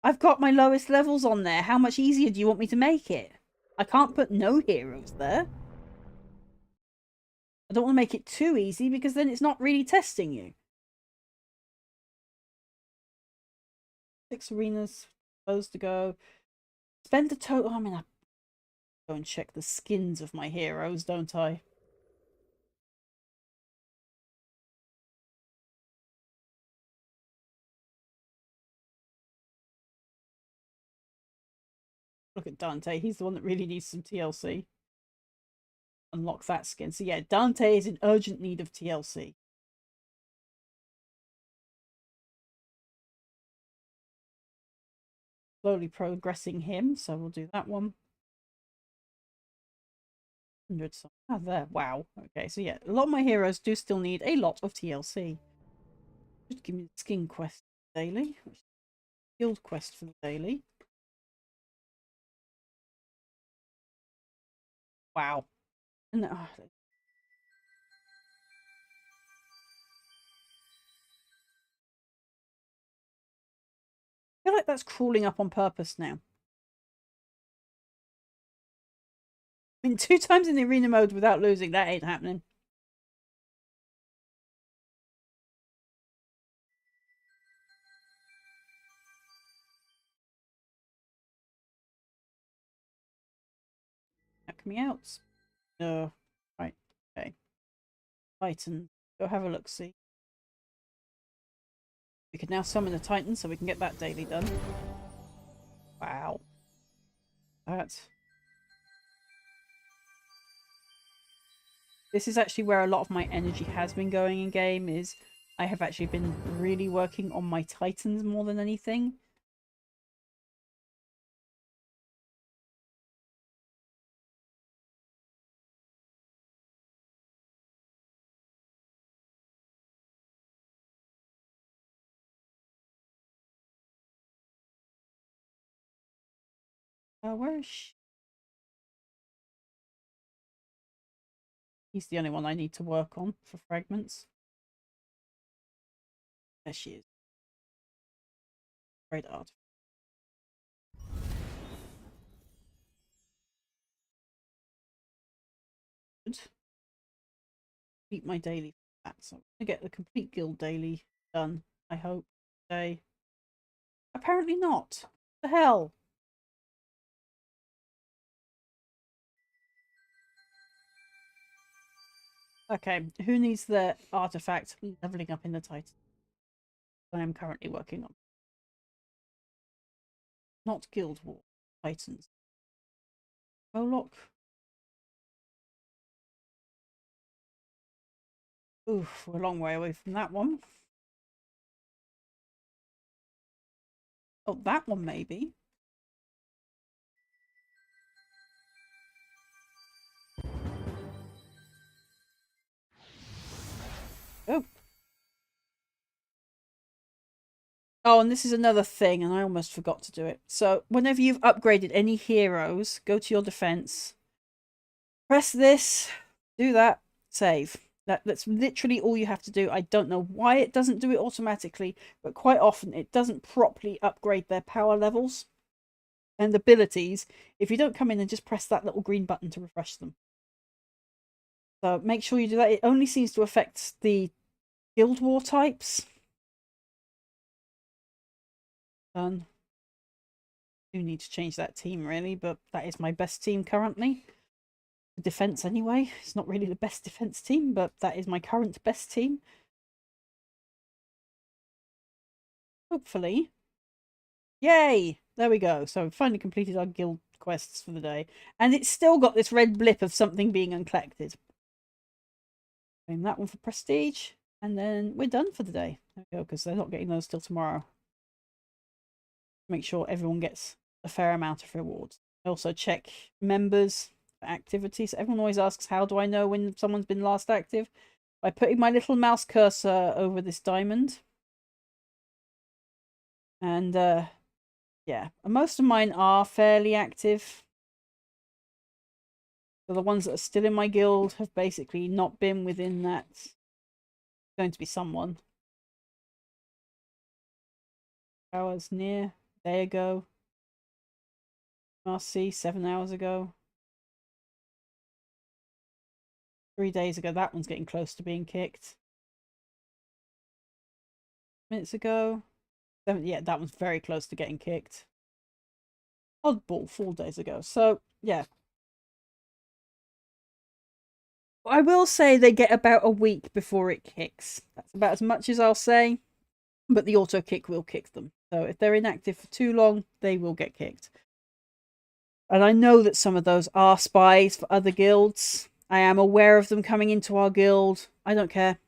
I've got my lowest levels on there. How much easier do you want me to make it? I can't put no heroes there. I don't want to make it too easy because then it's not really testing you. 6 arenas supposed to go. Spend a total. I mean, I go and check the skins of my heroes, don't I? Look at Dante. He's the one that really needs some TLC. Unlock that skin. So yeah, Dante is in urgent need of TLC. Slowly progressing him, so we'll do that one. 100 songs. Ah, there. Wow. Okay, so yeah, a lot of my heroes do still need a lot of TLC. Just give me the skin quest daily. Guild quest for the daily. Wow. And I feel like that's crawling up on purpose now. I mean, 2 times in the arena mode without losing, that ain't happening. Check me out. No. Right. Okay. Titan. Go have a look, see. We can now summon a Titan so we can get that daily done. Wow. This is actually where a lot of my energy has been going in game, is I have actually been really working on my Titans more than anything. Where is she? He's the only one I need to work on for fragments. There she is. Great art. Good. Complete my daily for that. So I'm going to get the complete guild daily done, I hope, today. Apparently not. What the hell? Okay, who needs the artifact leveling up in the Titan? I am currently working on. Not Guild War. Titans. Moloch. Oof, we're a long way away from that one. Oh, that one maybe. Oh. Oh, and this is another thing, and I almost forgot to do it. So, whenever you've upgraded any heroes, go to your defense. Press this, do that, save. That's literally all you have to do. I don't know why it doesn't do it automatically, but quite often it doesn't properly upgrade their power levels and abilities if you don't come in and just press that little green button to refresh them. So make sure you do that. It only seems to affect the Guild War types. Done. Do need to change that team really, but that is my best team currently. Defense anyway. It's not really the best defense team, but that is my current best team. Hopefully. Yay! There we go. So we've finally completed our guild quests for the day. And it's still got this red blip of something being uncollected. Claim that one for prestige. And then we're done for the day. There we go, because they're not getting those till tomorrow. Make sure everyone gets a fair amount of rewards. I also check members for activities. Everyone always asks, how do I know when someone's been last active? By putting my little mouse cursor over this diamond. And yeah, most of mine are fairly active. So the ones that are still in my guild have basically not been within that. It's going to be someone. Hours near. There you go. Marcy, 7 hours ago. 3 days ago, that one's getting close to being kicked. Minutes ago. Yeah, that one's very close to getting kicked. Oddball, 4 days ago. So, yeah. I will say they get about a week before it kicks. That's about as much as I'll say. But the auto kick will kick them. So if they're inactive for too long, they will get kicked. And I know that some of those are spies for other guilds. I am aware of them coming into our guild. I don't care.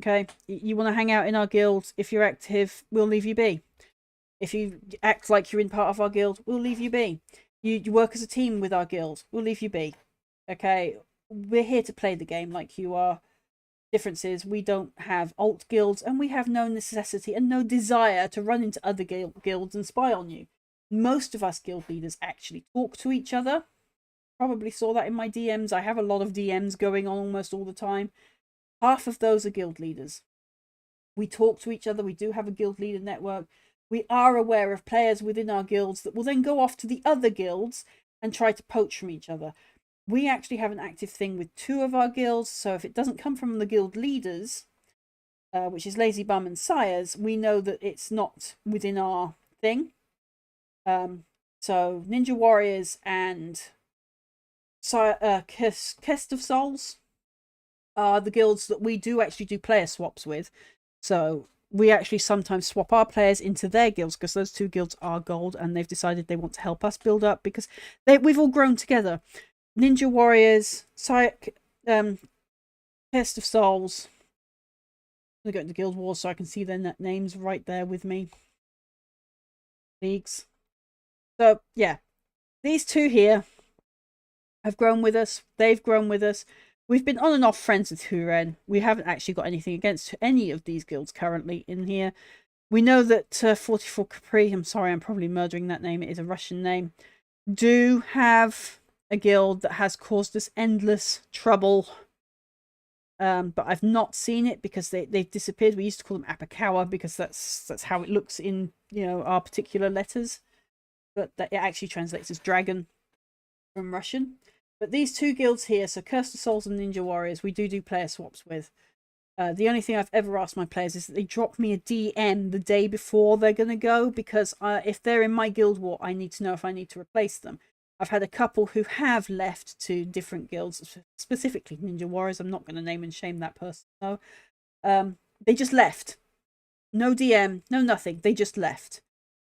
Okay? You want to hang out in our guild? If you're active, we'll leave you be. If you act like you're in part of our guild, we'll leave you be. You work as a team with our guild, we'll leave you be. Okay? We're here to play the game like you are. Difference is we don't have alt guilds, and we have no necessity and no desire to run into other guilds and spy on you. Most of us guild leaders actually talk to each other. Probably saw that in my DMs. I have a lot of DMs going on almost all the time. Half of those are guild leaders. We talk to each other. We do have a guild leader network. We are aware of players within our guilds that will then go off to the other guilds and try to poach from each other. We actually have an active thing with 2 of our guilds, so if it doesn't come from the guild leaders, which is Lazy Bum and Sires, we know that it's not within our thing. So Ninja Warriors and Kest of Souls are the guilds that we do actually do player swaps with. So we actually sometimes swap our players into their guilds because those 2 guilds are gold, and they've decided they want to help us build up because we've all grown together. Ninja Warriors, Kest of Souls. I'm going to go into Guild Wars so I can see their names right there with me. Leagues. So, yeah. These 2 here have grown with us. They've grown with us. We've been on and off friends with Huren. We haven't actually got anything against any of these guilds currently in here. We know that 44 Capri, I'm sorry, I'm probably murdering that name. It is a Russian name. Do have a guild that has caused us endless trouble. But I've not seen it because they've disappeared. We used to call them Apakawa because that's how it looks in, our particular letters. But that it actually translates as dragon from Russian. But these 2 guilds here, so Curse of Souls and Ninja Warriors, we do player swaps with. The only thing I've ever asked my players is that they drop me a DM the day before they're going to go, because if they're in my guild war, I need to know if I need to replace them. I've had a couple who have left to different guilds, specifically Ninja Warriors. I'm not going to name and shame that person, no. They just left. No DM, no nothing. They just left.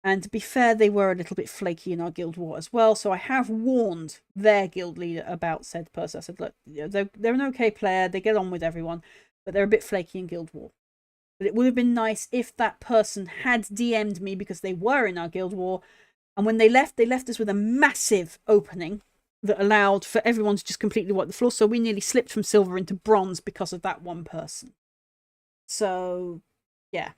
And to be fair, they were a little bit flaky in our guild war as well. So I have warned their guild leader about said person. I said, look, they're an okay player. They get on with everyone, but they're a bit flaky in guild war. But it would have been nice if that person had DM'd me because they were in our guild war. And when they left us with a massive opening that allowed for everyone to just completely wipe the floor. So we nearly slipped from silver into bronze because of that one person. So, yeah.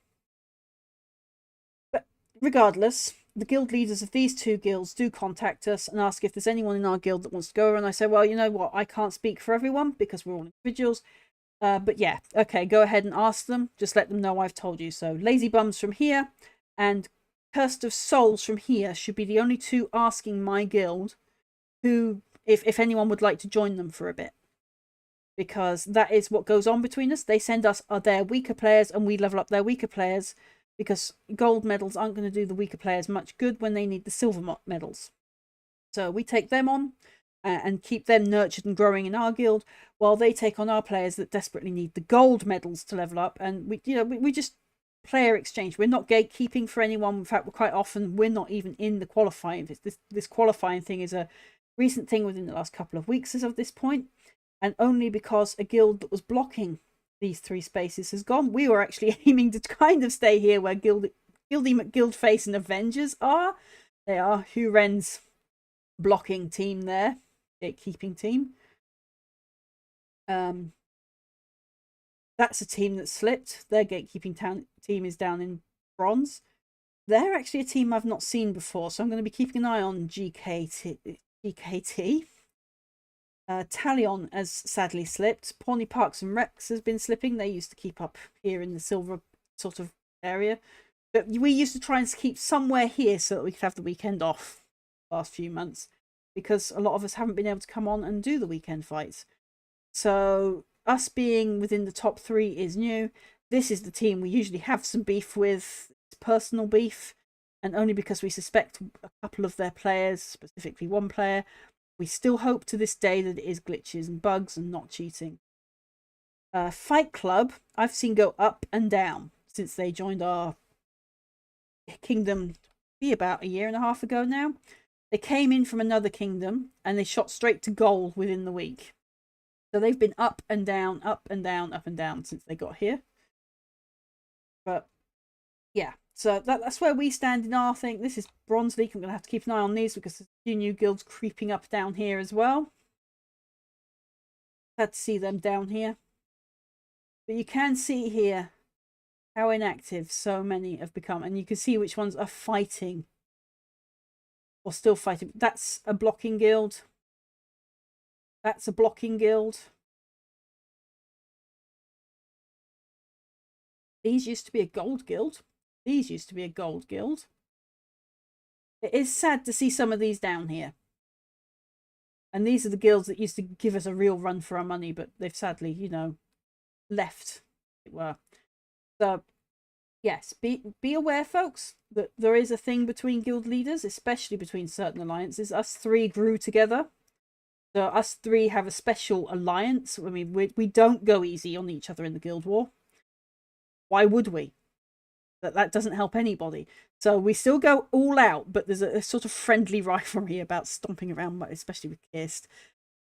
But regardless, the guild leaders of these 2 guilds do contact us and ask if there's anyone in our guild that wants to go over. And I say, well, you know what? I can't speak for everyone because we're all individuals. But yeah, okay, go ahead and ask them. Just let them know I've told you. So Lazy Bums from here and Cursed of Souls from here should be the only 2 asking my guild who, if anyone would like to join them for a bit. Because that is what goes on between us. They send us their weaker players and we level up their weaker players, because gold medals aren't going to do the weaker players much good when they need the silver medals. So we take them on and keep them nurtured and growing in our guild, while they take on our players that desperately need the gold medals to level up. And we just player exchange. We're not gatekeeping for anyone. In fact, quite often we're not even in the qualifying. This qualifying thing is a recent thing within the last couple of weeks as of this point, and only because a guild that was blocking these 3 spaces has gone. We were actually aiming to kind of stay here where Gildy McGuildface and Avengers are. They are Hugh Wren's blocking team there, gatekeeping team. That's a team that slipped. Their gatekeeping team is down in bronze. They're actually a team I've not seen before, so I'm going to be keeping an eye on GKT. Talion has sadly slipped. Pawnee Parks and Rex has been slipping. They used to keep up here in the silver sort of area. But we used to try and keep somewhere here so that we could have the weekend off the last few months, because a lot of us haven't been able to come on and do the weekend fights. So us being within the top 3 is new. This is the team we usually have some beef with. It's personal beef, and only because we suspect a couple of their players, specifically one player, we still hope to this day that it is glitches and bugs and not cheating. Fight Club, I've seen go up and down since they joined our kingdom about a year and a half ago now. They came in from another kingdom and they shot straight to gold within the week. So they've been up and down, up and down, up and down since they got here. But yeah, so that's where we stand in our thing. This is Bronze League. I'm going to have to keep an eye on these because there's a few new guilds creeping up down here as well. Had to see them down here. But you can see here how inactive so many have become. And you can see which ones are fighting or still fighting. That's a blocking guild. That's a blocking guild. These used to be a gold guild. These used to be a gold guild. It is sad to see some of these down here. And these are the guilds that used to give us a real run for our money, but they've sadly, you know, left, as it were. So, yes, be aware, folks, that there is a thing between guild leaders, especially between certain alliances. Us 3 grew together. So us 3 have a special alliance. I mean, we don't go easy on each other in the guild war. Why would we? That doesn't help anybody. So we still go all out, but there's a sort of friendly rivalry about stomping around, especially with Kirst.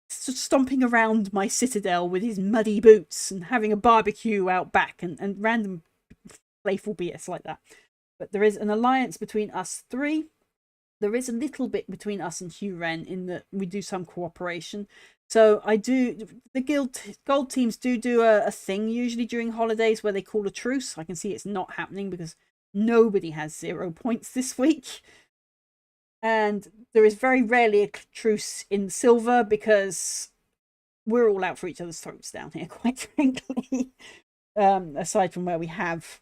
Stomping around my citadel with his muddy boots and having a barbecue out back and random playful BS like that. But there is an alliance between us 3. There is a little bit between us and Hugh Wren in that we do some cooperation. So the gold teams do a thing usually during holidays where they call a truce. I can see it's not happening because nobody has 0 points this week. And there is very rarely a truce in silver because we're all out for each other's throats down here, quite frankly. Aside from where we have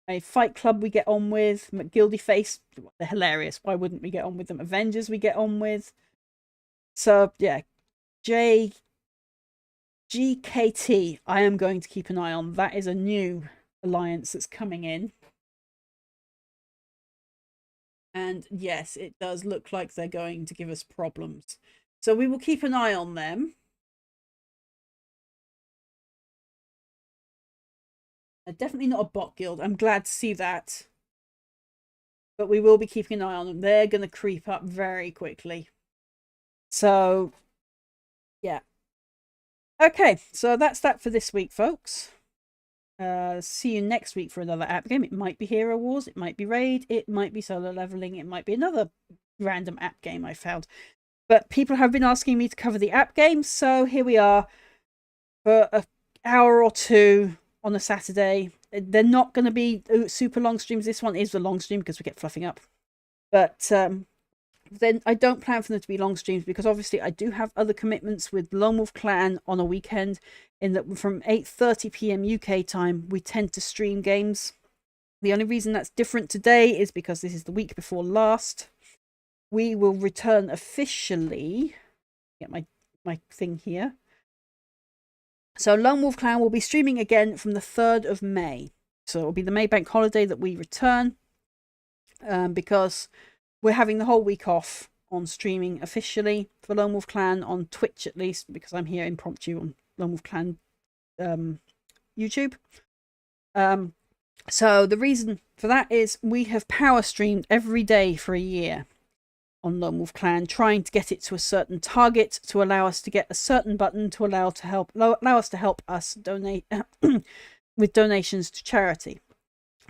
a Fight Club we get on with, McGuildface, they're hilarious. Why wouldn't we get on with them? Avengers we get on with. So yeah, GKT I am going to keep an eye on. That is a new alliance that's coming in. And yes, it does look like they're going to give us problems. So we will keep an eye on them. They're definitely not a bot guild. I'm glad to see that. But we will be keeping an eye on them. They're going to creep up very quickly. So, yeah. Okay, so that's that for this week, folks. See you next week for another app game. It might be Hero Wars, it might be Raid, it might be solo leveling, it might be another random app game I found. But people have been asking me to cover the app games, so here we are for an hour or 2 on a Saturday. They're not going to be super long streams. This one is the long stream because we get fluffing up. But then I don't plan for them to be long streams because obviously I do have other commitments with Lone Wolf Clan on a weekend, in that from 8:30 p.m. UK time we tend to stream games. The only reason that's different today is because this is the week before last. We will return officially. Get my thing here. So Lone Wolf Clan will be streaming again from the 3rd of May. So it will be the May Bank holiday that we return, because we're having the whole week off on streaming officially for Lone Wolf Clan on Twitch, at least, because I'm here impromptu on Lone Wolf Clan YouTube. So the reason for that is we have power streamed every day for a year on Lone Wolf Clan, trying to get it to a certain target to allow us to get a certain button to allow us to help us donate with donations to charity.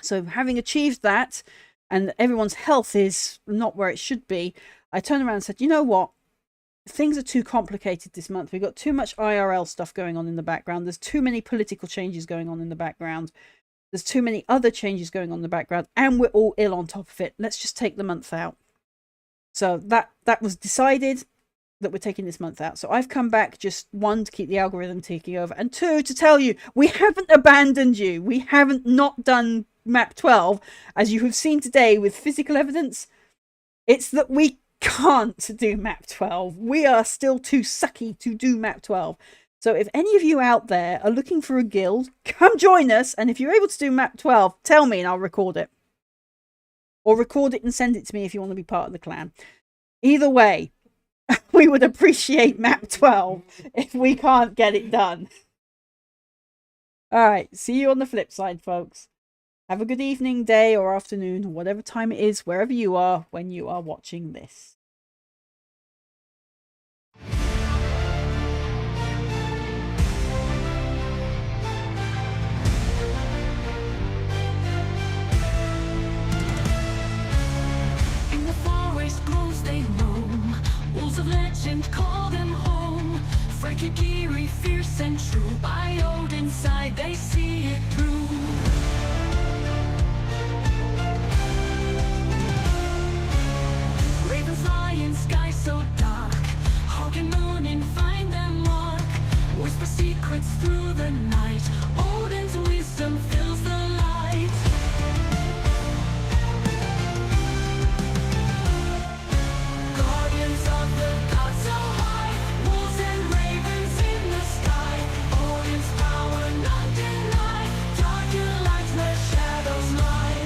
So having achieved that, and everyone's health is not where it should be, I turned around and said, you know what? Things are too complicated this month. We've got too much IRL stuff going on in the background. There's too many political changes going on in the background. There's too many other changes going on in the background, and we're all ill on top of it. Let's just take the month out. So that was decided, that we're taking this month out. So I've come back, just one, to keep the algorithm ticking over, and two, to tell you we haven't abandoned you. We haven't not done map 12, as you have seen today with physical evidence. It's that we can't do map 12. We are still too sucky to do map 12. So if any of you out there are looking for a guild, come join us. And if you're able to do map 12, tell me and I'll record it. Or record it and send it to me if you want to be part of the clan. Either way, we would appreciate map 12 if we can't get it done. All right, see you on the flip side, folks. Have a good evening, day, or afternoon, or whatever time it is, wherever you are when you are watching this. In the forest groves they roam, wolves of legend call them home. Frankie, Geary, fierce and true, by Odin's side they see it through. Ravens fly in sky so dark, hawk and moon and find their mark. Whisper secrets through the night, Odin's wisdom fills the light. Guardians of the gods so high, wolves and ravens in the sky. Odin's power not denied, darker lights where shadows lie.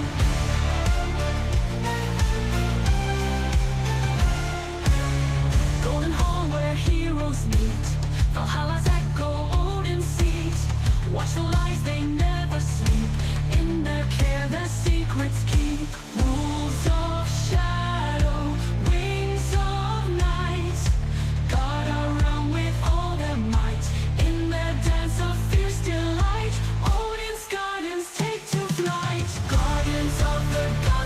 Golden hall where heroes meet, Valhalla's echo, Odin's seat. Watch the lies, they never sleep, in their care the secrets keep. Wolves of shadow, wings of night, guard our realm with all their might, in their dance of fierce delight. Odin's guardians take to flight. Guardians of the gods